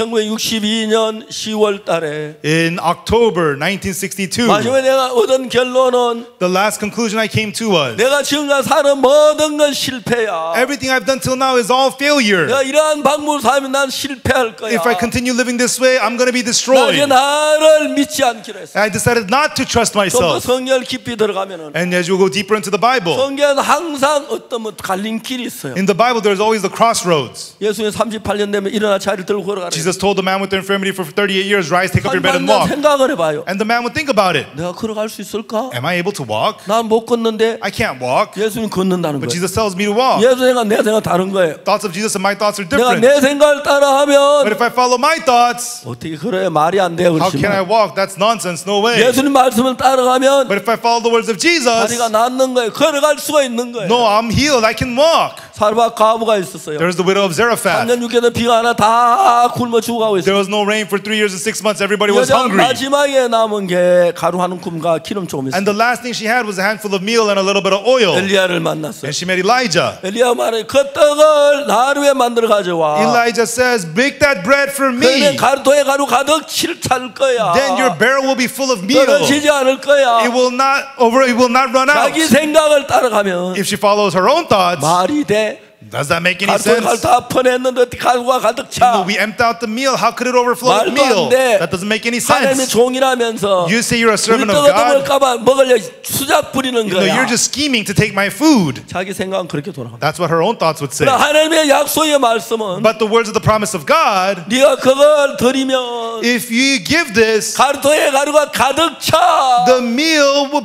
1962년 10월 달에 In October 1962, 마지막에 내가 얻은 결론은 the last conclusion I came to was, 내가 지금까지 사는 모든 건 실패야. everything I've done till now is all failure. 내가 이러한 방법으로 살면 난 실패할 거야. If I continue living this way, I'm going to be 나 이제 destroyed. 나를 믿지 않기로 했어. I decided not to trust 좀 더 myself. 성경을 깊이 들어가면은 And as you go deeper into the Bible, 성경은 항상 어떤 갈림길이 있어요. in the Bible there's always the crossroads. 예수님 38년 되면 일어나 자리를 들고 걸어가라. Jesus told the man with the infirmity for 38 years, rise, take up your bed and walk. 생각을 해봐요. And the man would think about it. 내가 걸어갈 수 있을까? Am I able to walk? 난 못 걷는데 I can't walk. 예수님 걷는다는 But 거예요. Jesus tells me to walk. 예수 생각 내 생각 다른 거예요. Thoughts of Jesus and my thoughts are 내가 different. 내 생각을 But 따라하면 if I follow my thoughts, 어떻게 그래야 말이 안 돼요. how can I 그렇지만 walk? That's nonsense. No way. 예수님 말씀을 따라가면 But if I follow the words of Jesus, 다리가 낫는 거예요. 걸어갈 수가 있는 거예요. no, I'm healed. I can walk. 사르밧 과부가 있었어요. There was the widow of Zarephath. 3년 6개월 비가 하나 다 굶어 죽어가고 There 있어요. was no rain for 3 years and 6 months. Everybody was 여자 hungry. 마지막에 남은 게 가루 한 움큼과 기름 조금 있어요. And the last thing she had was a handful of meal and a little bit of oil. 엘리야를 만났어요. And she met Elijah. 엘리야 말해 그 떡을 나를 위해 만들어 가져와. Elijah says, bake that bread for 그러면 me. 가루통에 가루 가득 찰 거야. Then your barrel will be full of meal. 떨어지지 않을 거야. It will not run out. 자기 생각을 따라가면 If she follows her own thoughts, 말이 돼. does that make any 가루통에 가루 sense? 다 퍼냈는데 어떻게 가루가 가득 차. We empty out the meal. How could it overflow with 말도 meal? 안 돼. That doesn't make any 하나님의 sense. 종이라면서 You say you're a 우리 servant of 떡을 God. 먹을까봐 먹으려 수작 부리는 No, 거야. you're just scheming to take my food. 자기 생각은 그렇게 돌아가. That's what her own thoughts would say. 그러나 하나님의 약속의 말씀은 But the words of the promise of God, 네가 그걸 드리면 if you give this, 가루통에 가루가 가득 차. the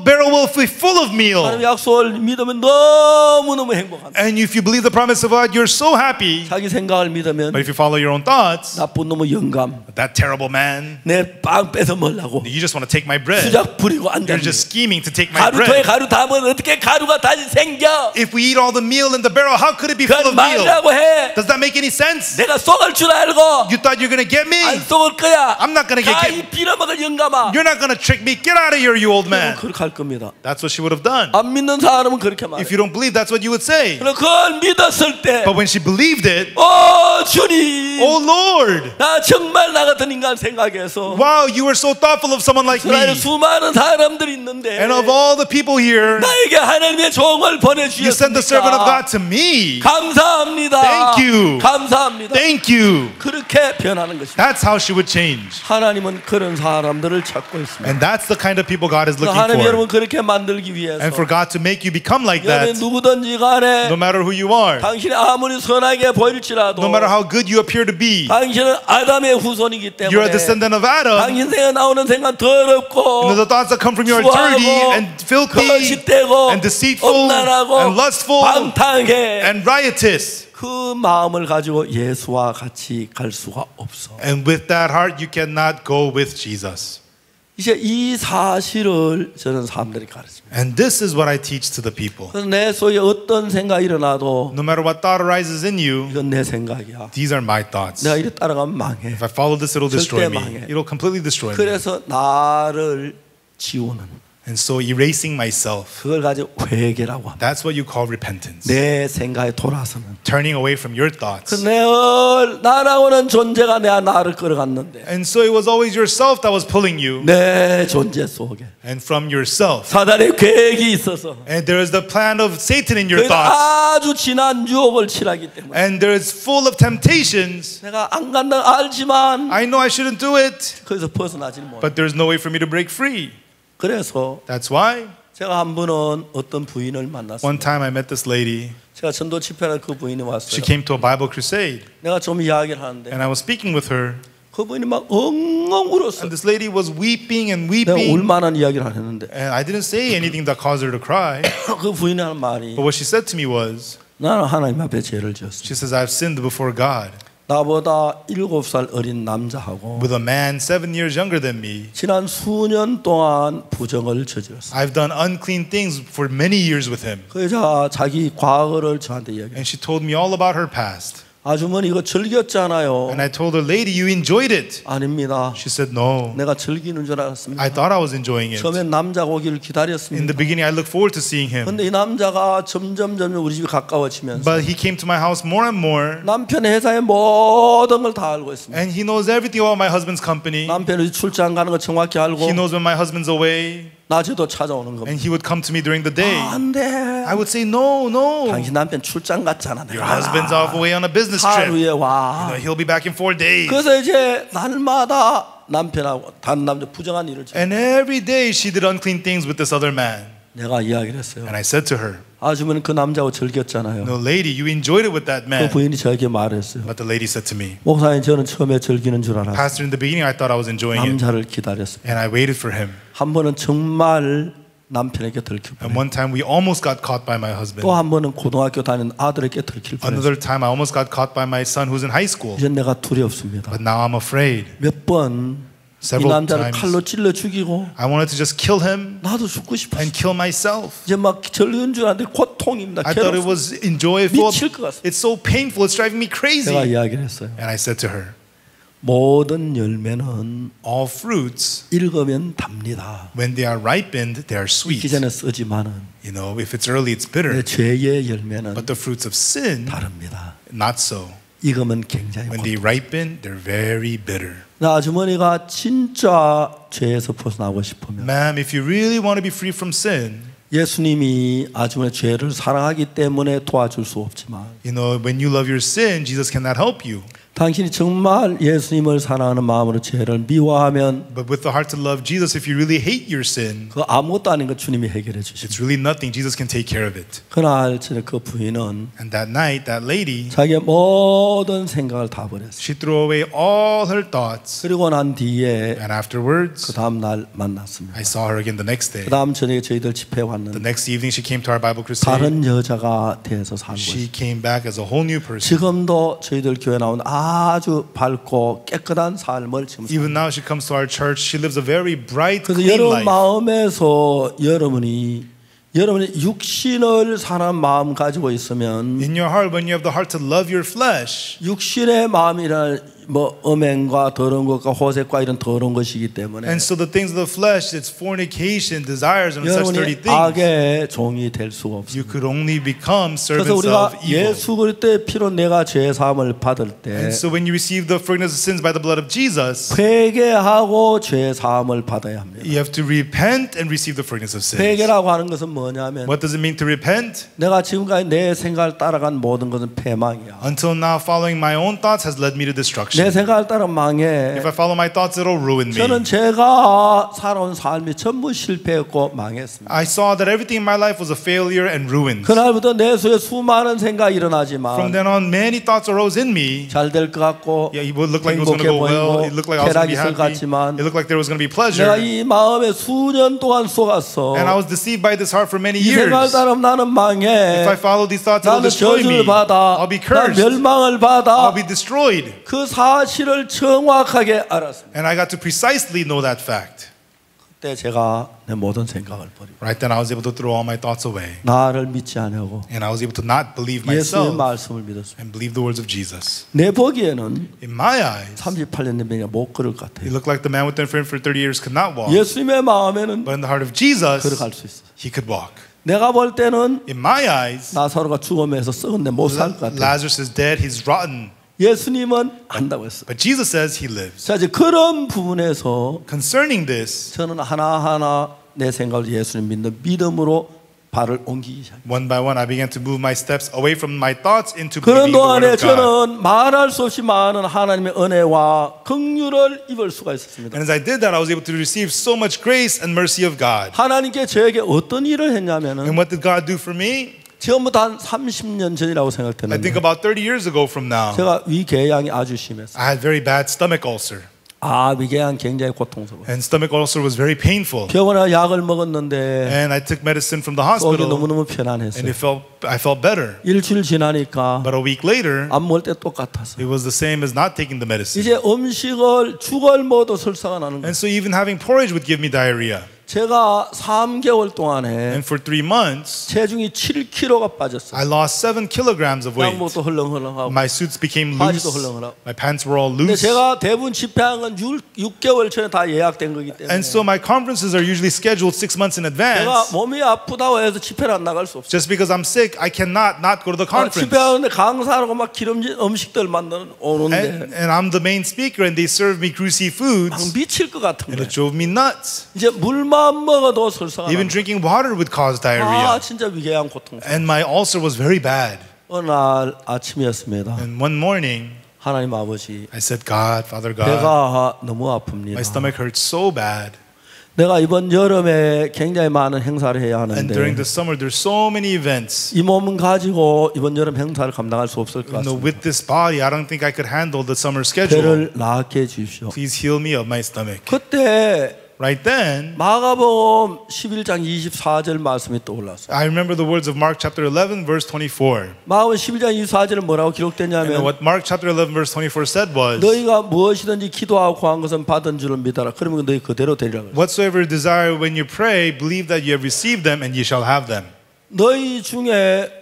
barrel will be full of meal. 하나님의 약속을 믿으면 너무너무 행복한다. And if you believe the promise of God, you're so happy. 자기 생각을 믿으면 But if you follow your own thoughts, 나쁜 놈의 영감 that terrible man, 내 빵 뺏어 먹으려고 you just want to take my bread. 수작 부리고 You're 앉았네. just scheming to take my 가루통에 bread. 가루 다 먹으면 어떻게 가루가 다시 생겨? If we eat all the meal in the barrel, how could it be full 그건 of meal? 말이라고 해. Does that make any sense? 내가 속을 줄 알고 You thought you're going to get me? 안 속을 거야. I'm not gonna get- 가히 빌어먹을 영감아. You're not going to trick me. Get out of here, you old man. 그렇게 할 겁니다. That's what she would have done. 안 믿는 사람은 그렇게 말해. If you don't believe, that's what you would say. 그럼 그걸 믿었을 때 But when she believed it, 주님 oh Lord, 나 정말 나 같은 인간 생각해서 wow, you were so thoughtful of someone like 이스라엘에 me. 수많은 사람들이 있는데 And of all the people here, 나에게 하나님의 종을 you sent the servant of 보내주셨습니까? God to me. 감사합니다. Thank you. 감사합니다. Thank you. 그렇게 변하는 것입니다. That's how she would change. 하나님은 그런 사람들을 찾고 있습니다. And that's the kind of people God is looking 하나님 for. 여러분 그렇게 만들기 위해서 And for God to make you become like 여러분 that, 누구든지 간에 no matter who you are, 당신이 아무리 선하게 보일지라도 no matter how good you appear to be, 당신은 아담의 후손이기 때문에 you're a descendant of Adam. 당신 생에 나오는 생각 더럽고 And the thoughts that come from you are dirty and filthy 거짓되고 and deceitful 음란하고 and lustful 방탕해. and riotous. 그 마음을 가지고 예수와 같이 갈 수가 없어. And with that heart, you cannot go with Jesus. 이제 이 사실을 저는 사람들이 가르칩니다. And this is what I teach to the people. 그래서 내 속에 어떤 생각이 일어나도 No matter what thought arises in you, 이건 내 생각이야. these are my thoughts. 내가 이래 따라가면 망해. If I follow this, it'll destroy 절대 me. 망해. It'll completely destroy me. 그래서 나를 지우는 And so erasing myself, 그걸 가지고 회개라고 합니다. that's what you call repentance. 내 생각에 돌아서는. Turning away from your thoughts. 늘 나라고는 존재가 나를 끌어갔는데 And so it was always yourself that was pulling you. 내 존재 속에 And from yourself. 사단의 계획이 있어서 And there is the plan of Satan in your 그는 thoughts. 아주 진한 유혹을 치라기 때문에 And there is full of temptations. 내가 안 간다 알지만 I know I shouldn't do it, 거기서 벗어나지 못해. but there's no way for me to break free. 그래서 That's why 제가 한 번은 어떤 부인을 만났어요. one time I met this lady. 제가 전도 집회를 그 부인이 왔어요. She came to a Bible crusade. 내가 좀 이야기를 하는데 And I was speaking with her. 그 부인이 막 엉엉 울었어. And this lady was weeping and 내가 weeping. 울만한 이야기를 안 했는데 And I didn't say anything that caused her to cry. 그 부인이 하는 말이 But what she said to me was, 나는 하나님 앞에 죄를 지었어. she says, I've sinned before God 나보다 7살 어린 남자하고 with a man 7 years younger than me. 지난 수년 동안 부정을 저질렀어. I've done unclean things for many years with him. 그 여자 자기 과거를 저한테 이야기해. And she told me all about her past. 아주머니 이거 즐겼잖아요. And I told her, lady, you enjoyed it. 아닙니다. She said, no. 내가 즐기는 줄 알았습니다. I thought I was enjoying it. 처음엔 남자가 오기를 In 기다렸습니다. the beginning, I looked forward to seeing him. 근데 이 남자가 점점 우리 집에 가까워지면서 But he came to my house more and more. 남편의 회사의 모든 걸 다 알고 있습니다. And he knows everything about my husband's company. 남편이 출장 가는 거 정확히 알고 He knows when my husband's away. 낮에도 찾아오는 겁니다. And he would come to me during the day. 안 돼. I would say, no, no. 당신 남편 출장 갔잖아. Your husband's off away on a business trip. 하루에 와. He'll be back in 4 days. 그래서 이제 날마다 남편하고 다른 남자 부정한 일을 저. And every day she did unclean things with this other man. 내가 이야기를 했어요. And I said to her, 아주머니 그 남자하고 즐겼잖아요. no, lady, you enjoyed it with that 그 man. 부인이 저에게 말했어요. But the lady said to me, 목사님 저는 처음에 즐기는 줄 알았어요. Pastor, in the beginning I thought I was enjoying it. 남자를 기다렸어요. And I waited for him. 한 번은 정말 남편에게 들킬 And 뻔했어요. one time we almost got caught by my husband. 또 한 번은 고등학교 다니는 아들에게 들킬 뻔했어요. Another time I almost got caught by my son who's in high school. 이제 내가 두렵습니다. But now I'm afraid. 몇 번 이 several 남자를 times. 칼로 찔러 죽이고 I wanted to just kill him 나도 죽고 싶었어. and kill myself. 이제 막 절은 줄 알았는데 고통입니다. I thought it 괴롭습니다. was enjoyable. 미칠 것 같습니다. It's so painful. It's driving me 제가 crazy. 이야기를 했어요. And I said to her, 모든 열매는 all fruits, 익으면 답니다. when they are ripened, they are 익기 sweet. 전에 쓰지만은 You know, if it's early, it's 내 bitter. 죄의 열매는 But the fruits of sin, 다릅니다. not so. 익으면 굉장히 When 고통. they ripen, they're very bitter. 나 아주머니가 진짜 죄에서 벗어나고 싶으면 Ma'am, if you really want to be free from sin, 예수님이 아주머니의 죄를 사랑하기 때문에 도와줄 수 없지만 you know, when you love your sin, Jesus cannot help you. 당신이 정말 예수님을 사랑하는 마음으로 죄를 미워하면 But with the heart to love Jesus, if you really hate your sin, 그 아무것도 아닌 거 주님이 해결해 주십니다. it's really nothing. Jesus can take care of it. 그날 저녁 그 부인은 And that night, that lady, 자기의 모든 생각을 다 버렸어요. she threw away all her thoughts. 그리고 난 뒤에 And afterwards, 그 다음 날 만났습니다. I saw her again the next day. 그 다음 저녁에 저희들 집회에 The 왔는데 next evening, she came to our Bible crusade. 다른 여자가 돼서 살고 있어요. She came back as a whole new person. 지금도 저희들 교회 나오는 아주 밝고 깨끗한 삶을 지금 살고 Even now, she comes to our church. She lives a very bright, 그래서 clean 여러분 life. 마음에서 여러분이 육신을 사는 마음 가지고 있으면 In your heart, when you have the heart to love your flesh, 육신의 마음이란 뭐 음행과 더러운 것과 호색과 이런 더러운 것이기 때문에 and so the things of the flesh, it's fornication, desires, and such dirty 여러분이 things. 악의 종이 될 수가 없습니다. You could only become 그래서 servants 우리가 of evil. 예수 그리스도의 피로 내가 죄 사함을 받을 때 And so when you receive the forgiveness of sins by the blood of Jesus, 회개하고 죄 사함을 받아야 합니다. you have to repent and receive the forgiveness of sins. 회개라고 하는 것은 뭐냐면 What does it mean to repent? 내가 지금까지 내 생각을 따라간 모든 것은 패망이야. Until now, following my own thoughts has led me to destruction. 내 생각을 따라 망해. If I follow my thoughts, it'll ruin me. 저는 제가 살아온 삶이 전부 실패했고 망했습니다. I saw that everything in my life was a failure and ruined. 그날부터 내 속에 수많은 생각이 From 일어나지만 then on, many thoughts arose in me. 잘 될 것 같고 Yeah, it would look like it was going to 행복해 go well. 보이고 It looked like I was going to 쾌락이 be 있을 것 happy. 같지만 It looked like there was going to be 내가 pleasure. 이 마음에 수년 동안 속았어. And I was deceived by this heart for many 이 years. 생각을 따르면 나는 망해. If I follow these thoughts, it'll 나는 destroy 저주를 me. 받아. I'll be 나 cursed. 멸망을 받아. I'll be destroyed. 그 사실을 정확하게 알았습니다. And I got to precisely know that fact. 그때 제가 내 모든 생각을 버리고 Right then, I was able to throw all my thoughts away. 나를 믿지 않으려고 And I was able to not believe 예수의 myself 말씀을 믿었습니다. and believe the words of Jesus. 내 보기에는 In my eyes, 38년 된 병이 못 걸을 것 he 같아요. looked like the man with the infirmity for 30 years could not walk. 예수님의 마음에는 But in the heart of Jesus, 걸어갈 수 있어. he could walk. 내가 볼 때는 In my eyes, 나사로가 죽음에서 썩은데 못 살 것 같아요. Lazarus is dead, he's rotten. 예수님은 안다고 했어. But Jesus says he lives. 자, 이제 그런 부분에서 Concerning this, 저는 하나하나 내 생각을 예수님 믿는 믿음으로 발을 옮기기 시작해요. one by one, I began to move my steps away from my thoughts into 그런 believing the word 동안에 of God. 저는 말할 수 없이 많은 하나님의 은혜와 긍휼을 입을 수가 있었습니다. And as I did that, I was able to receive so much grace and mercy of God. 하나님께 저에게 어떤 일을 And 했냐면은 what did God do for me? 지금부터 한 30년 전이라고 I think 생각되는데 about 30 years ago from now, 제가 위궤양이 아주 심했어요. I had very bad stomach ulcer. 위궤양 굉장히 고통스러워요. And stomach ulcer was very painful. 병원에 약을 먹었는데 And I took medicine from the 속이 hospital, 너무너무 and 편안했어요. I felt better. 일주일 지나니까 But a week later, 안 먹을 때 똑같았어요. it was the same as not taking the medicine. 이제 음식을 죽을 먹어도 설사가 나는 거예요. And so even having porridge would give me diarrhea. 제가 3개월 동안에 And for 3 months, 체중이 7kg가 빠졌어요. I lost 7 kilograms of weight. 양복도 헐렁헐렁하고. My suits became 바지도 loose. 헐렁헐렁. My pants were all 근데 loose. 제가 대부분 집회한 건 6개월 전에 다 예약된 거기 때문에 And so my conferences are usually scheduled 6 months in 제가 advance. 몸이 아프다고 해서 집회를 안 나갈 수 없어요. Just because I'm sick, I cannot not go to the conference. 집회하는데 강사하고 막 기름진 음식들 만드는 오는데 And I'm the main speaker, and they serve me greasy foods. 막 미칠 것 같은 And 거예요. it drove me nuts. 이제 물만 먹어도 설사가 Even 나요. drinking water would cause diarrhea. 진짜 위궤양 고통. And my ulcer was very bad. 어느 날 아침이었습니다. And one morning, 하나님 아버지, I said, God, Father God, 배가 너무 아픕니다. my stomach hurts so bad. 내가 이번 여름에 굉장히 많은 행사를 해야 And during 하는데 the summer, there's so many events. 이 몸은 가지고 이번 여름 행사를 감당할 수 없을 것 You know, 같습니다. with this body, I don't think I could handle the summer schedule. 배를 낫게 해주십시오. Please heal me of my stomach. 그때 right then, 마가복음 11장 24절 말씀이 떠올랐어요. I remember the words of Mark chapter 11, verse 24. 마가복음 11장 24절은 뭐라고 And 기록됐냐면 what Mark chapter 11, verse 24 said was, 너희가 무엇이든지 기도하고 구한 것은 받은 줄을 믿어라. 그러면 너희 그대로 되리라. whatsoever you desire when you pray, believe that you have received them and ye shall have them. 너희 중에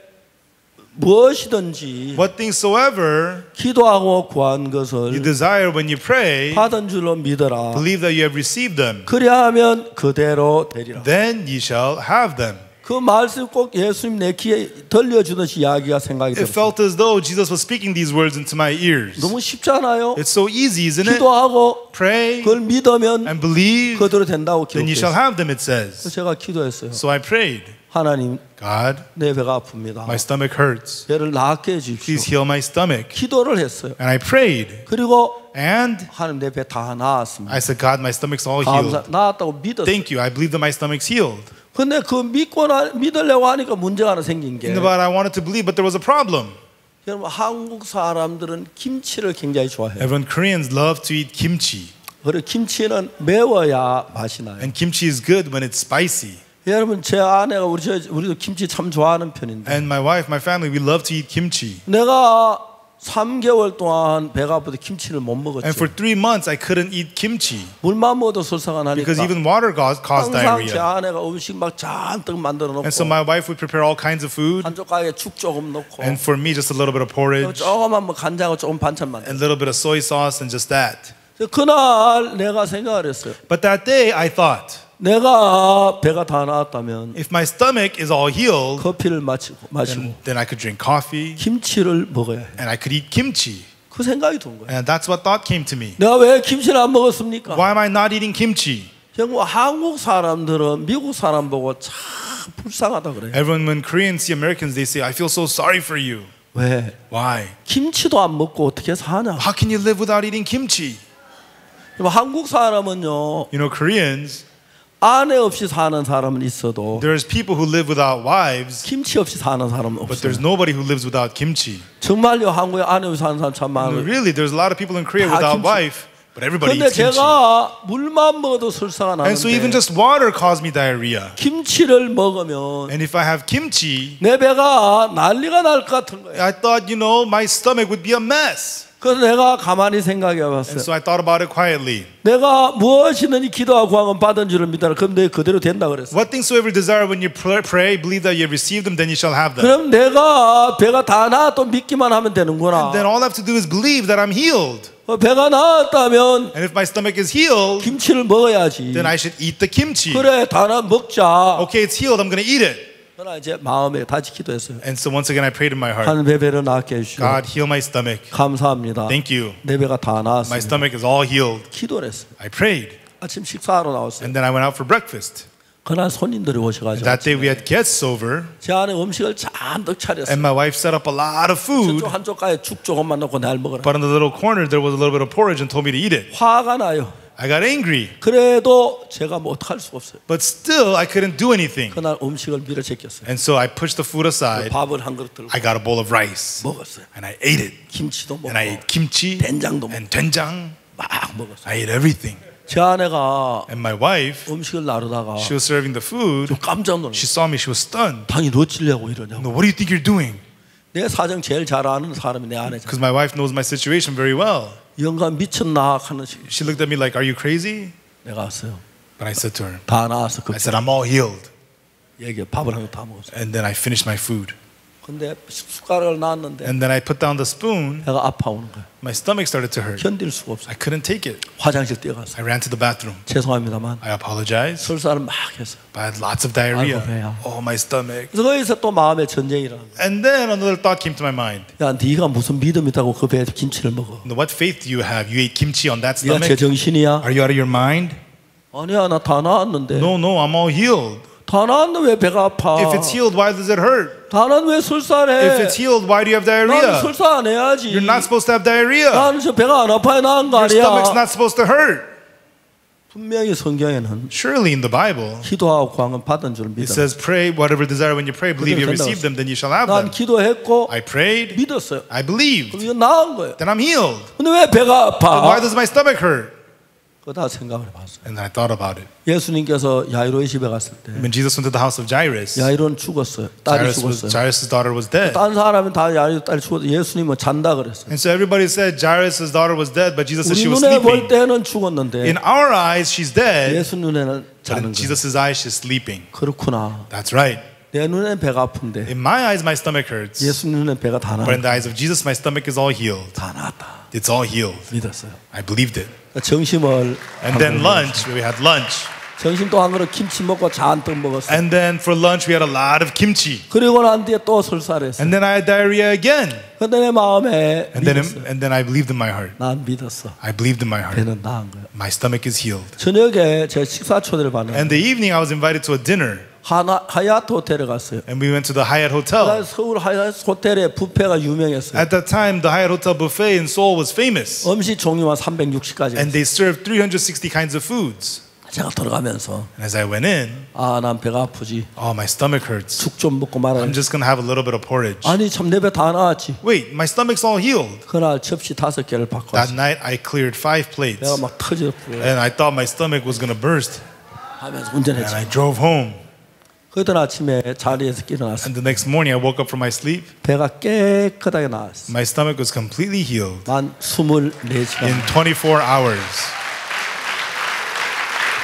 무엇이든지 What things soever 기도하고 구한 you 것을 desire when you pray, 받은 줄로 믿어라. believe that you have received them, 그리하면 그대로 되리라. then ye shall have them. 그 말씀 꼭 예수님 내 귀에 들려주듯이 이야기가 생각이 It 들어요. felt as though Jesus was speaking these words into my ears. 너무 쉽잖아요. It's so easy, isn't it? 기도하고 Pray 그걸 믿으면 and believe, 그대로 된다고 then you shall 기록했어요. have them, it says. 제가 기도했어요. So I prayed, 하나님, God, 내 배가 아픕니다. my stomach hurts. 배를 낫게 해주십시오. Please heal my stomach. 기도를 했어요. And I prayed, 그리고 and 하나님 내 배 다 나았습니다. I said, God, my stomach's all 감사, healed. 나았다고 믿었어요. Thank you. I believe that my stomach's healed. 근데 그 믿으려고 하니까 문제가 하나 생긴 게 In the body, I wanted to believe, but there was a problem. 여러분 한국 사람들은 김치를 굉장히 좋아해요. Everyone, Koreans love to eat kimchi. 그리고 김치는 매워야 맛이 나요. And kimchi is good when it's spicy. 여러분 제 아내가 우리도 김치 참 좋아하는 편인데 And my wife, my family, we love to eat kimchi. 내가 3개월 동안 배가 아프다 김치를 못 먹었죠. And for 3 months, I couldn't eat kimchi 물만 먹어도 설사가 나니까 because even water caused 항상 제 diarrhea. 아내가 음식 막 잔뜩 만들어 놓고 And so my wife would prepare all kinds of food. 한쪽 가게 죽 조금 넣고 And for me, just a little bit of porridge, 조금만 뭐 간장하고 조금 반찬 만들어. and a little bit of soy sauce, and just that. 그날 내가 생각을 했어요. But that day, I thought, 내가 배가 다 나았다면 if my stomach is all healed, 커피를 마시고 then I could drink coffee 김치를 먹어야 해. and I could eat kimchi. 그 생각이 든 거예요. And that's what thought came to me. 내가 왜 김치를 안 먹었습니까? Why am I not eating kimchi? 결국 한국 사람들은 미국 사람 보고 참 불쌍하다 그래요. Everyone, when Koreans see Americans, they say, I feel so sorry for you. 왜? Why? 김치도 안 먹고 어떻게 사냐? How can you live without eating kimchi? 한국 사람은요 You know, Koreans, 아내 없이 사는 사람은 있어도 there's people who live without wives, 김치 없이 사는 사람은 but 없어요. there's nobody who lives without kimchi. 정말요 한국에 아내 없이 사는 사람 참 많아요. Really, there's a lot of people in Korea 다 without 김치. wife, but everybody 근데 eats kimchi. 제가 물만 먹어도 설사가 And so even 나는데 just water caused me diarrhea. 김치를 먹으면 And if I have kimchi, 내 배가 난리가 날 것 같은 거예요. I thought, you know, my stomach would be a mess. 그래서 내가 가만히 생각해 And 봤어요. so I thought about it quietly. 내가 무엇이든지 기도하고 구하면 받은 줄을 믿어라. 그럼 내 그대로 된다 그랬어. What things soever desire when you pray, believe that you have received them, then you shall have them. 그럼 내가 배가 다 나아도 믿기만 하면 되는구나. Then all I have to do is believe that I'm healed. 배가 나았다면 And if my stomach is healed, 김치를 먹어야지. then I should eat the kimchi. 그래, 다 나 먹자. Okay, it's healed, I'm going to eat it. 그러나 이제 마음에 다시 기도했어요. And so once again, I prayed in my heart, 하나님 내 배를 낫게 해주시오. God, heal my stomach. 감사합니다. Thank you. 내 배가 다 My 나았습니다. stomach is all healed. 기도를 했어요. I prayed. 아침 식사하러 나왔어요. And then I went out for breakfast. 그날 손님들이 오셔가지고 That day we had guests over, 제 안에 음식을 잔뜩 차렸어요. and my wife set up a lot of food. 저쪽 한쪽 가에 죽 조금만 넣고 날 먹으라. But in the little corner, there was a little bit of porridge and told me to eat it. 화가 나요. I got angry. 그래도 제가 뭐 어떡할 수가 없어요. But still, I couldn't do anything. 그날 음식을 밀어 제꼈어요. And so I pushed the food aside. 밥을 한 그릇 들고 I got a bowl of rice. 먹었어요. And I ate it. 김치도 먹고 And I ate kimchi 된장도 먹고 and doenjang. 막 먹었어요. I ate everything. 제 아내가 And my wife, 음식을 나르다가 she was serving the food. 좀 깜짝 놀랐어요. She saw me, she was stunned. 당연히 어찌려고 이러냐고. No, what do you think you're doing? 내 사정 제일 잘 아는 사람이 내 아내잖아. Because my wife knows my situation very well. 영감 미쳤나 하는 식. She looked at me like, are you crazy? 내가 왔어요. But I said to her, 다 나와서 그 I said, I'm all healed. 얘기 밥을 한 거 다 먹었어요. And then I finished my food. 근데 숟가락을 놨는데 And then I put down the spoon. 배가 아파오는 거예요. My stomach started to hurt. 견딜 수가 없어요. I couldn't take it. 화장실 뛰어갔어요. I ran to the bathroom. 죄송합니다만 I apologize. 설사를 막 했어요. But I had lots of diarrhea. 아이고, 배야. Oh, my stomach. 그래서 거기서 또 마음의 전쟁이 일어난 거예요. And then another thought came to my mind. 야, 네가 무슨 믿음 있다고 그 배에 김치를 먹어? What faith do you have? You ate kimchi on that 네가 stomach? 제정신이야? Are you out of your mind? 아니야, 나 다 나았는데. No, I'm all healed. 다 나았는데 왜 배가 아파? If it's healed, why does it hurt? 다 나는 왜 설사를 If 해? it's healed, why do you have 나는 diarrhea? 설사 안 해야지. You're not supposed to have diarrhea. 나는 저 배가 안 아파야 나은 거 Your stomach's 아니야. not supposed to hurt. 분명히 성경에는 Surely in the Bible, 기도하고 구한 건 받은 줄 it 믿어. says, pray whatever desire when you pray, believe you receive them, then you shall have 난 them. 기도했고 I prayed, 믿었어요. I believed, 그럼 이거 나은 거예요. then I'm healed. 근데 왜 배가 But why 아파? does my stomach hurt? 그거 다 생각을 해봤어요. And I thought about it. 예수님께서 야이로의 집에 갔을 때 When Jesus went to the house of Jairus, 야이로는 죽었어요. 딸이 죽었어요. Jairus' daughter was dead. 딴 사람은 다 야이로 딸이 죽었어요. 예수님은 잔다 그랬어요. And so everybody said Jairus' daughter was dead, but Jesus said 우리 she was 눈에 볼 sleeping. 때는 죽었는데 In our eyes, she's dead, 예수 눈에는 but 자는 in 거예요. Jesus' eyes, she's sleeping. 그렇구나. That's right. 내 눈에는 배가 아픈데 In my eyes, my stomach hurts. 예수 눈에는 배가 다 But in 나았다. the eyes of Jesus, my stomach is all healed. 다 나았다. It's all healed. 믿었어요. I believed it. 점심을 And then lunch, we had lunch. 점심 또 한 그릇 김치 먹고 잔뜩 먹었어요. And then for lunch, we had a lot of kimchi. 그리고 난 뒤에 또 설사했어요. And then I had diarrhea again. 근데 내 마음에 And 믿었어요. then I believed in my heart. 난 믿었어. I believed in my heart. 배는 나은 거야. My stomach is healed. 저녁에 제 식사 초대를 받는 And the evening, I was invited to a dinner. 하얏트 호텔에 갔어요. And we went to the Hyatt Hotel. 서울 하얏트 호텔의 뷔페가 유명했어요. At that time, the Hyatt Hotel buffet in Seoul was famous. 음식 종류만 360가지. And they served 360 kinds of foods. 제가 들어가면서 And as I went in, 난 배가 아프지. oh, my stomach hurts. 죽 좀 먹고 말아야 I'm just going to have a little bit of porridge. 아니 참 내 배 다 나았지. Wait, my stomach's all healed. 그날 접시 5개를 받고 That 왔어. night, I cleared 5 plates. 내가 막 터졌고 And I thought my stomach was going to burst. 하면서 And 운전했지. I drove home. 그때 아침에 자리에서 일어났어. And the next morning, I woke up from my sleep. 배가 깨끗하게 나았어. My stomach was completely healed 만 24시간. in 24 hours.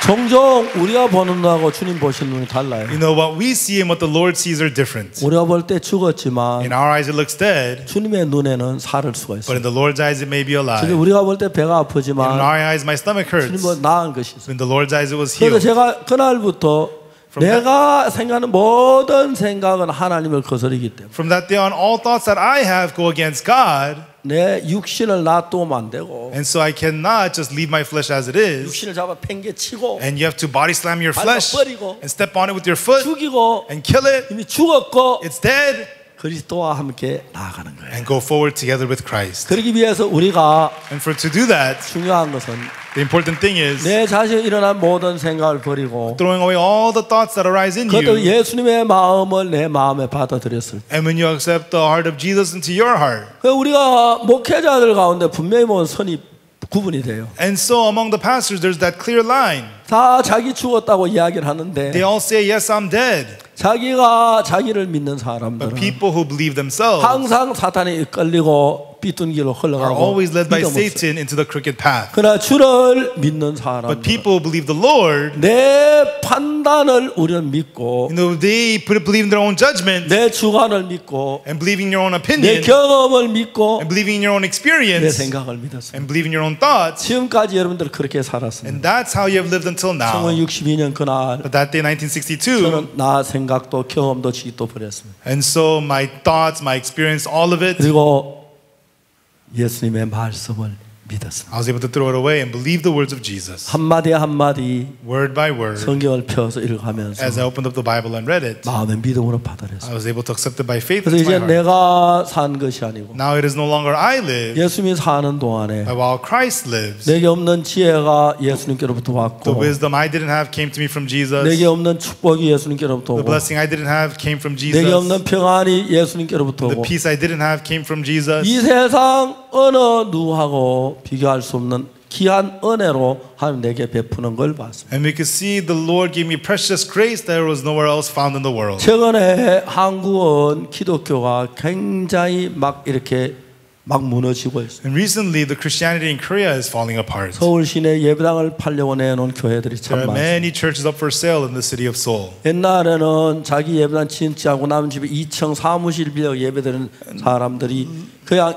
종종 우리가 보는 눈하고 주님 보시는 눈이 달라요. You know, what we see and what the Lord sees are different. 우리가 볼 때 죽었지만 In our eyes, it looks dead. 주님의 눈에는 살을 수가 But 있어요. in the Lord's eyes, it may be alive. 근데 우리가 볼 때 배가 In 아프지만 our eyes, my stomach hurts. 주님은 나은 것이 있어요. In the Lord's eyes, it was 그래서 healed. 제가 그날부터 내가 생각하는 모든 생각은 하나님을 거스르기 때문에 From that day on, all thoughts that I have go against God. 내 육신을 놔두면 안 되고 And so I cannot just leave my flesh as it is. 육신을 잡아 팽개치고 And you have to body slam your flesh 버리고 and step on it with your foot 죽이고 and kill it. 이미 죽었고 It's dead. 그리스도와 함께 나아가는 거예요. And go forward together with Christ. 그러기 위해서 우리가 And for to do that, 중요한 것은 the important thing is 내 자신에 일어난 모든 생각을 버리고 throwing away all the thoughts that arise in 그것도 you. 예수님의 마음을 내 마음에 받아들였을 때 And when you accept the heart of Jesus into your heart. 우리가 목회자들 가운데 분명히 보면 선이 구분이 돼요. And so among the pastors, there's that clear line. 다 자기 죽었다고 이야기를 하는데 They all say, yes, I'm dead. 자기가 자기를 믿는 But 사람들은 people who believe themselves 항상 사탄에 이끌리고 삐뚤기로 are 흘러가고 always led by 믿음 없어요. Satan into the crooked path. 그러나 주를 믿는 사람은 But people who believe the Lord, 내 판단을 우리는 믿고 you know, they believe in their own judgment 내 주관을 믿고 and believing in your own 내 opinion 경험을 믿고 and believing in your own 내 experience 생각을 믿었습니다. and believing in your own thoughts. 지금까지 여러분들 그렇게 살았습니다. And that's how you have lived until now. 1962년 그날 But that day, 1962, 저는 나 생각도 경험도 지도 버렸습니다. and so my thoughts, my experience, all of it, 그리고 예수님의 말씀을 믿었습니다. I was able to throw it away and believe the words of Jesus, 한마디 한마디 word by word. 성경을 펴서 읽어가면서 As I opened up the Bible and read it, 마음의 믿음으로 받아들였습니다. I was able to accept it by faith 그래서 into 이제 my heart. 내가 산 것이 아니고 Now it is no longer I live, 예수님이 사는 동안에 but while Christ lives. 내게 없는 지혜가 예수님께로부터 The 왔고 wisdom I didn't have came to me from Jesus. 내게 없는 축복이 예수님께로부터 The 오고 blessing I didn't have came from Jesus. 내게 없는 평안이 예수님께로부터 The 오고 peace I didn't have came from Jesus. 이 세상 어느 누구하고 비교할 수 없는 귀한 은혜로 하나님 내게 베푸는 걸 봤습니다. And we could see the Lord gave me precious grace that was nowhere else found in the world. 최근에 한국은 기독교가 굉장히 막 이렇게 막 무너지고 있어요. And recently, the Christianity in Korea is falling apart. 서울 시내 예배당을 팔려고 내놓은 교회들이 참 There are 많습니다. many churches up for sale in the city of Seoul. 옛날에는 자기 예배당 진짜하고 남은 집에 2층 사무실 빌려 예배드리는 사람들이 그냥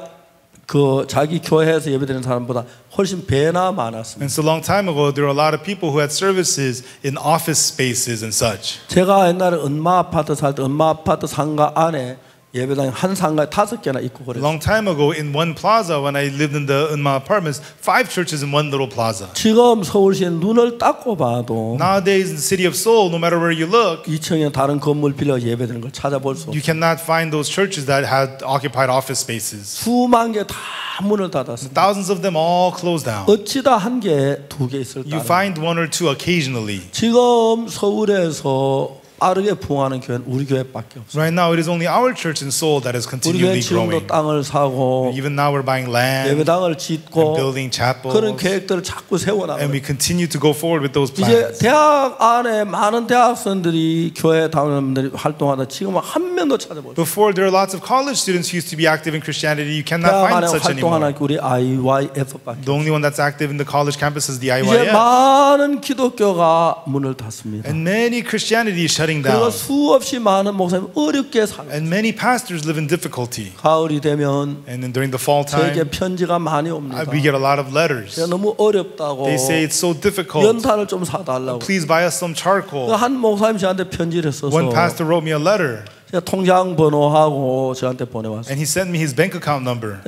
그 자기 교회에서 예배드리는 사람보다 훨씬 배나 많았습니다. And so a long time ago, there were a lot of people who had services in office spaces and such. 제가 옛날에 은마 아파트 살 때 은마 아파트 상가 안에 예배당이 한 상가에 5개나 있고 A 그랬어요. long time ago, in one plaza, when I lived in the Unma apartments, 5 churches in one little plaza. 지금 서울시에 눈을 닦고 봐도 Nowadays, in the city of Seoul, no matter where you look, 2층에 다른 건물 빌려 예배드리는 걸 찾아볼 수 you 없어요. cannot find those churches that had occupied office spaces. 수만 개 다 문을 닫았습니다. Thousands of them all closed down. 어찌다 한 개, 2개 있을 때 You find 1 or 2 occasionally. 지금 서울에서 빠르게 부흥하는 교회는 우리 교회밖에 없어요. Right now, it is only our church in Seoul that is 우리 교회 continually 지금도 growing. 땅을 사고 Even now, we're buying land 예배당을 and 짓고 building chapels, 그런 계획들을 자꾸 and 세워나가요. we continue to go forward with those 이제 plans. 대학 안에 많은 대학생들이 교회 다니는 활동하다 지금은 한 명도 찾아보죠. Before, there are lots of college students who used to be active in Christianity. You cannot 대학 find 안에 such 활동하는 anymore. 우리 IYF밖에. The only one that's active in the college campus is the 이제 IYF. 많은 기독교가 문을 닫습니다. And many Christianity is shutting 그리고 down. 수없이 많은 목사님 어렵게 살아요. And many pastors live in difficulty. 가을이 되면 And then during the fall 저에게 time, 편지가 많이 옵니다. we get a lot of letters. 제가 너무 어렵다고 They say it's so difficult. 연탄을 좀 사달라고. Please buy us some charcoal. 한 목사님 저한테 편지를 써서 One pastor wrote me a letter, 제가 통장 번호하고 저한테 보내왔어요. and he sent me his bank account number.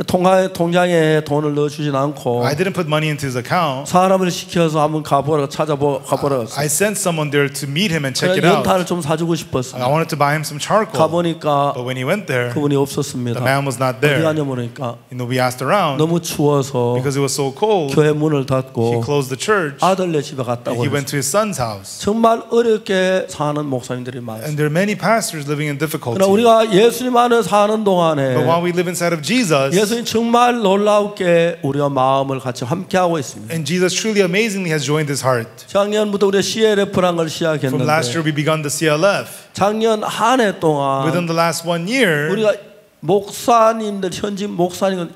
통장에 돈을 넣어주진 않고 I didn't put money into his account. 사람을 시켜서 한번 가보라고 가보라고 I sent someone there to meet him and check it 제가 out. 연탄을 좀 사주고 I 싶었어요. wanted to buy him some charcoal. 가보니까 But when he went there, 그분이 the 없었습니다. man was not 어디 there. 가냐 보니까 We asked around. 너무 추워서 Because it was so cold, 교회 문을 he 닫고 closed the church. 아들네 집에 갔다고 He 했어요. went to his son's house. 정말 어렵게 사는 목사님들이 많아요. And there are many pastors living in difficulty. 그러나 우리가 예수님 안에 사는 But 동안에 while we live inside of Jesus, 예수님 정말 놀랍게 우리가 마음을 같이 함께하고 있습니다. and Jesus truly amazingly has joined his heart. 작년부터 우리가 CLF라는 걸 From last 시작했는데 year, we begun the CLF. 작년 한 해 Within 동안 the last 1 year, 우리가 목사님들 현직 목사님은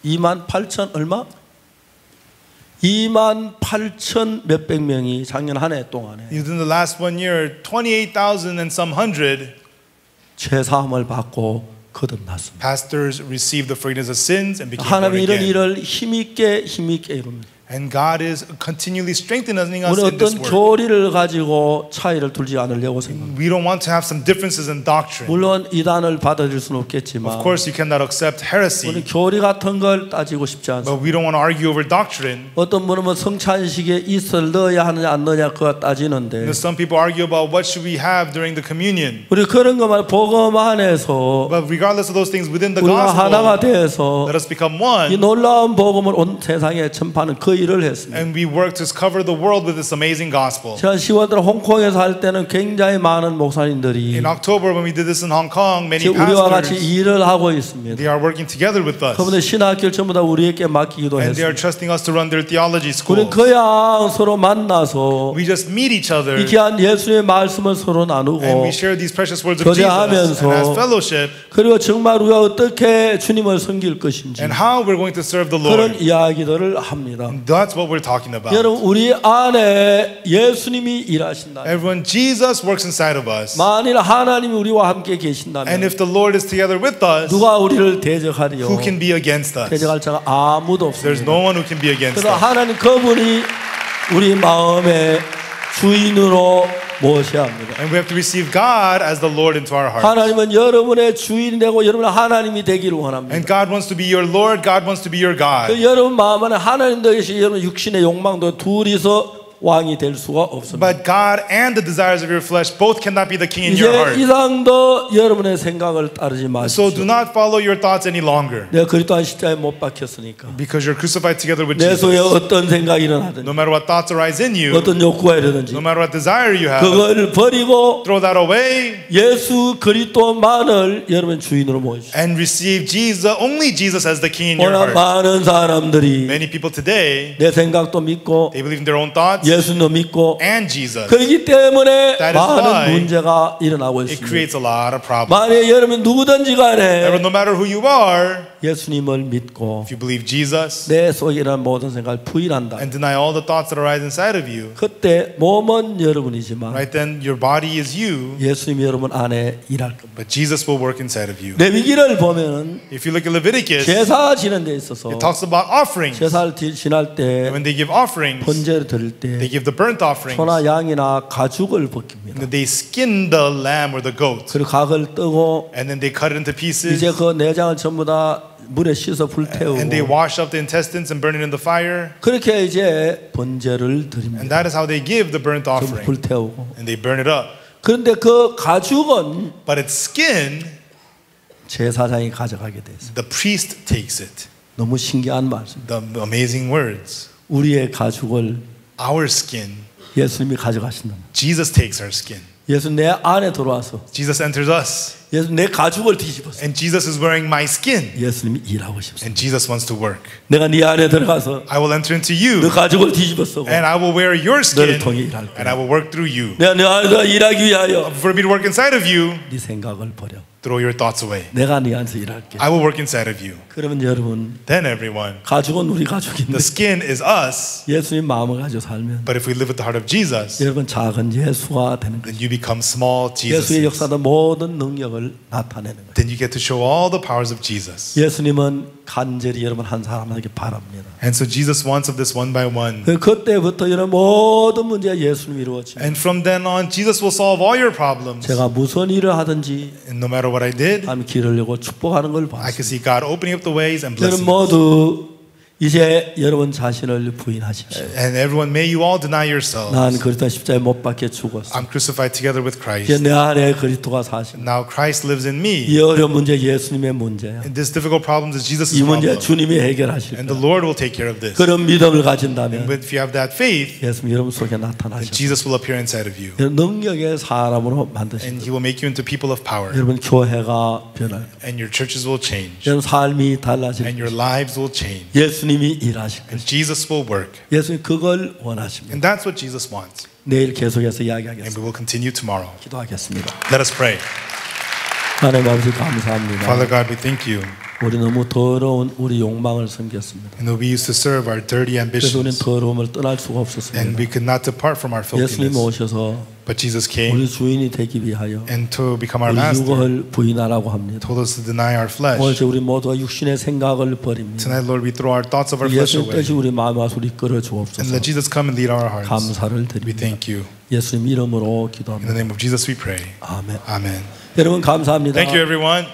2만 8천 얼마? 2만 8천 몇백 명이 작년 한 해 동안에 within the last 1 year, 28,000 and some hundred 죄사함을 받고 거듭났습니다. pastors received the forgiveness of sins and became born 하나님이 이런 again. 일을 힘있게 이룹니다. And God is continually strengthening us 우리 in this 어떤 work. 교리를 가지고 차이를 둘지 않으려고 생각합니다. We don't want to have some differences in doctrine. 물론 이단을 받아들일 수는 Of 없겠지만 course, you cannot accept 우리 heresy, 교리 같은 걸 따지고 싶지 않습니다. but we don't want to argue over doctrine. 어떤 분은 뭐 성찬식에 이슬 넣어야 하느냐 안 넣느냐 그거 따지는데 Some people argue about what should we have during the communion. 우리 그런 것만 복음 안에서 But regardless of those things within the 우리가 하나가 gospel, 돼서 let us become 이 one. 놀라운 복음을 온 세상에 전파하는 그 일을 했습니다. And we work to cover the world with this amazing gospel. 제가 10월달 홍콩에서 할 때는 굉장히 많은 목사님들이 In October, when we did this in Hong Kong, many 지금 우리와 같이 pastors, 일을 하고 있습니다. they are working together with us. 그분들 신학교를 전부 다 우리에게 맡기기도 And they are 했습니다. trusting us to run their theology 우리는 schools. 그냥 서로 만나서 We just meet each other 이 귀한 예수의 말씀을 서로 and 나누고 we share these precious words of Jesus 교제하면서 and as fellowship 그리고 정말 우리가 어떻게 주님을 섬길 것인지 and how we're going to serve the 그런 Lord. 이야기들을 합니다. That's what we're talking about. 여러분 우리 안에 예수님이 일하신다. Everyone, Jesus works inside of us. 만일 하나님이 우리와 함께 And 계신다면 if the Lord is together with us, 누가 우리를 대적하리요? who can be against us? 대적할 자가 아무도 There's 없습니다. no one who can be against 그래서 us. 하나님 그분이 우리 마음의 주인으로 모셔야 합니다. And we have to receive God as the Lord into our hearts. 하나님은 여러분의 주인이 되고 여러분은 하나님이 되기를 원합니다. And God wants to be your Lord, God wants to be your God. 그 여러분 마음 안에 하나님도 계시고 여러분 육신의 욕망도 둘이서 왕이 될 수가 없습니다. But God and the desires of your flesh both cannot be the king in your 이제 heart. 이상도 여러분의 생각을 따르지 So 마십시오. do not follow your thoughts any longer. 내가 그리스도 안 십자가에 못 박혔으니까 Because you're crucified together with 내 속에 Jesus. 어떤 생각이 일어나든지 No matter what thoughts arise in you, 어떤 욕구가 이러든지 no matter what desire you have, 그걸 버리고 throw that away 예수 그리스도만을 여러분 주인으로 모십시오. and receive Jesus, only Jesus as the king in your 오늘 heart. 많은 사람들이 Many people today, 내 생각도 믿고 they believe in their own thoughts 예수도 믿고 and Jesus. 그렇기 때문에 That is why 많은 문제가 일어나고 It 있습니다. creates a lot of problems. 만약 여러분 누구든지 간에 No matter who you are, 예수님을 믿고 if you believe Jesus 내 속에 일어난 모든 생각을 부인한다. and deny all the thoughts that arise inside of you, 그때 몸은 여러분이지만 right then your body is you, 예수님이 여러분 안에 일할 겁니다. but Jesus will work inside of you. 레위기를 보면은 If you look at Leviticus, 제사 지는 데 있어서 it talks about offerings. 제사를 지날 때 When they give offerings, 번제를 드릴 they 때 give the burnt offerings. 소나 양이나 가죽을 벗깁니다. They skin the lamb or the goat, 그리고 각을 뜨고 and then they cut it into pieces, 이제 그 내장을 전부 다 물에 씻어 불태우고 and they wash up the intestines and burn it in the fire. 그렇게 이제 번제를 And 드립니다. that is how they give the burnt 좀 offering. 불태우고 And they burn it up. 그런데 그 가죽은 But its skin, 제사장이 가져가게 됐어요. the priest takes it. 너무 신기한 말씀. The amazing words. 우리의 가죽을 our skin, 예수님이 가져가신다. Jesus takes our skin. 예수 내 안에 들어와서 Jesus enters us. 예수 내 가죽을 뒤집어서 And Jesus is wearing my skin. 예수님이 일하고 싶습니다. And Jesus wants to work. 내가 네 안에 들어가서 I will enter into 너 you. 가죽을 뒤집어서 And I will wear your 너를 skin. 통해 일할 And I 거야. will work through you. 내가 네 안에서 일하기 위하여 For me to work inside of you, 네 생각을 버려. throw your thoughts away. 내가 네 안에서 일할게. I will work inside of you. 그러면 여러분 Then everyone, 가죽은 우리 가죽인데 the skin is us. 예수님 마음을 가지고 살면 But if we live with the heart of Jesus, 여러분 작은 예수가 되는 거예요. then you become small 예수의 Jesus. 역사도 모든 능력을 나타내는 거예요. Then you get to show all the powers of Jesus. 예수님은 간절히 여러분 한 사람에게 바랍니다. And so Jesus wants of this one by one. 그때부터 여러분 모든 문제가 예수님이 이루어집니다. And from then on, Jesus will solve all your problems. 제가 무슨 일을 하든지 And no matter what I did, 하나님 길을 열고 축복하는 걸 I 봤습니다. could see God opening up the ways and 여러분 blessing us. 모두 이제 여러분 자신을 부인하십시오. And everyone, may you all deny yourselves. 난 그리스도 십자가에 못 박혀 죽었어. I'm crucified together with 이제 Christ. 내 안에 그리스도가 사십니다. Now Christ lives in me. 이 어려운 문제 예수님의 문제야. And this difficult problem is Jesus' 이 문제 problem. 주님이 해결하실 And the 거야. Lord will take care of this. 그런 믿음을 And 가진다면 if you have that faith, 예수님 여러분 속에 then 나타나셔. Jesus will appear inside of you. 능력의 사람으로 And 만드십니다. He will make you into people of power. 여러분 교회가 변할 거예요. And your churches will change. 여러분 삶이 달라질 And 거예요. your lives will change. 예수님이 일하실 And 거예요. Jesus will work. 예수님 그걸 원하십니다. And that's what Jesus wants. 내일 계속해서 And 이야기하겠습니다. we will continue tomorrow. 기도하겠습니다. Let us pray. 하나님 아버지 감사합니다. Father God, we thank you. 우리 너무 더러운 우리 욕망을 섬겼습니다. And we used to serve our dirty 그래서 우리는 ambitions. 더러움을 떠날 수가 And 없었습니다. we could not depart from our 예수님 filthiness. 오셔서 But Jesus 우리 came 주인이 되기 위하여 and to become our 우리 master, 육을 부인하라고 합니다. told us to deny our 오늘 flesh. 우리 모두가 육신의 생각을 버립니다. Tonight, Lord, we throw our thoughts of our flesh 예수님 away. 뜻이 우리 마음에 와서 우리 끌어 And 주옵소서. let Jesus come and lead our hearts. 감사를 We 드립니다. thank you. 예수님 이름으로 In the 기도합니다. name of Jesus we pray. 아멘. Amen. 여러분 감사합니다. Thank you, everyone.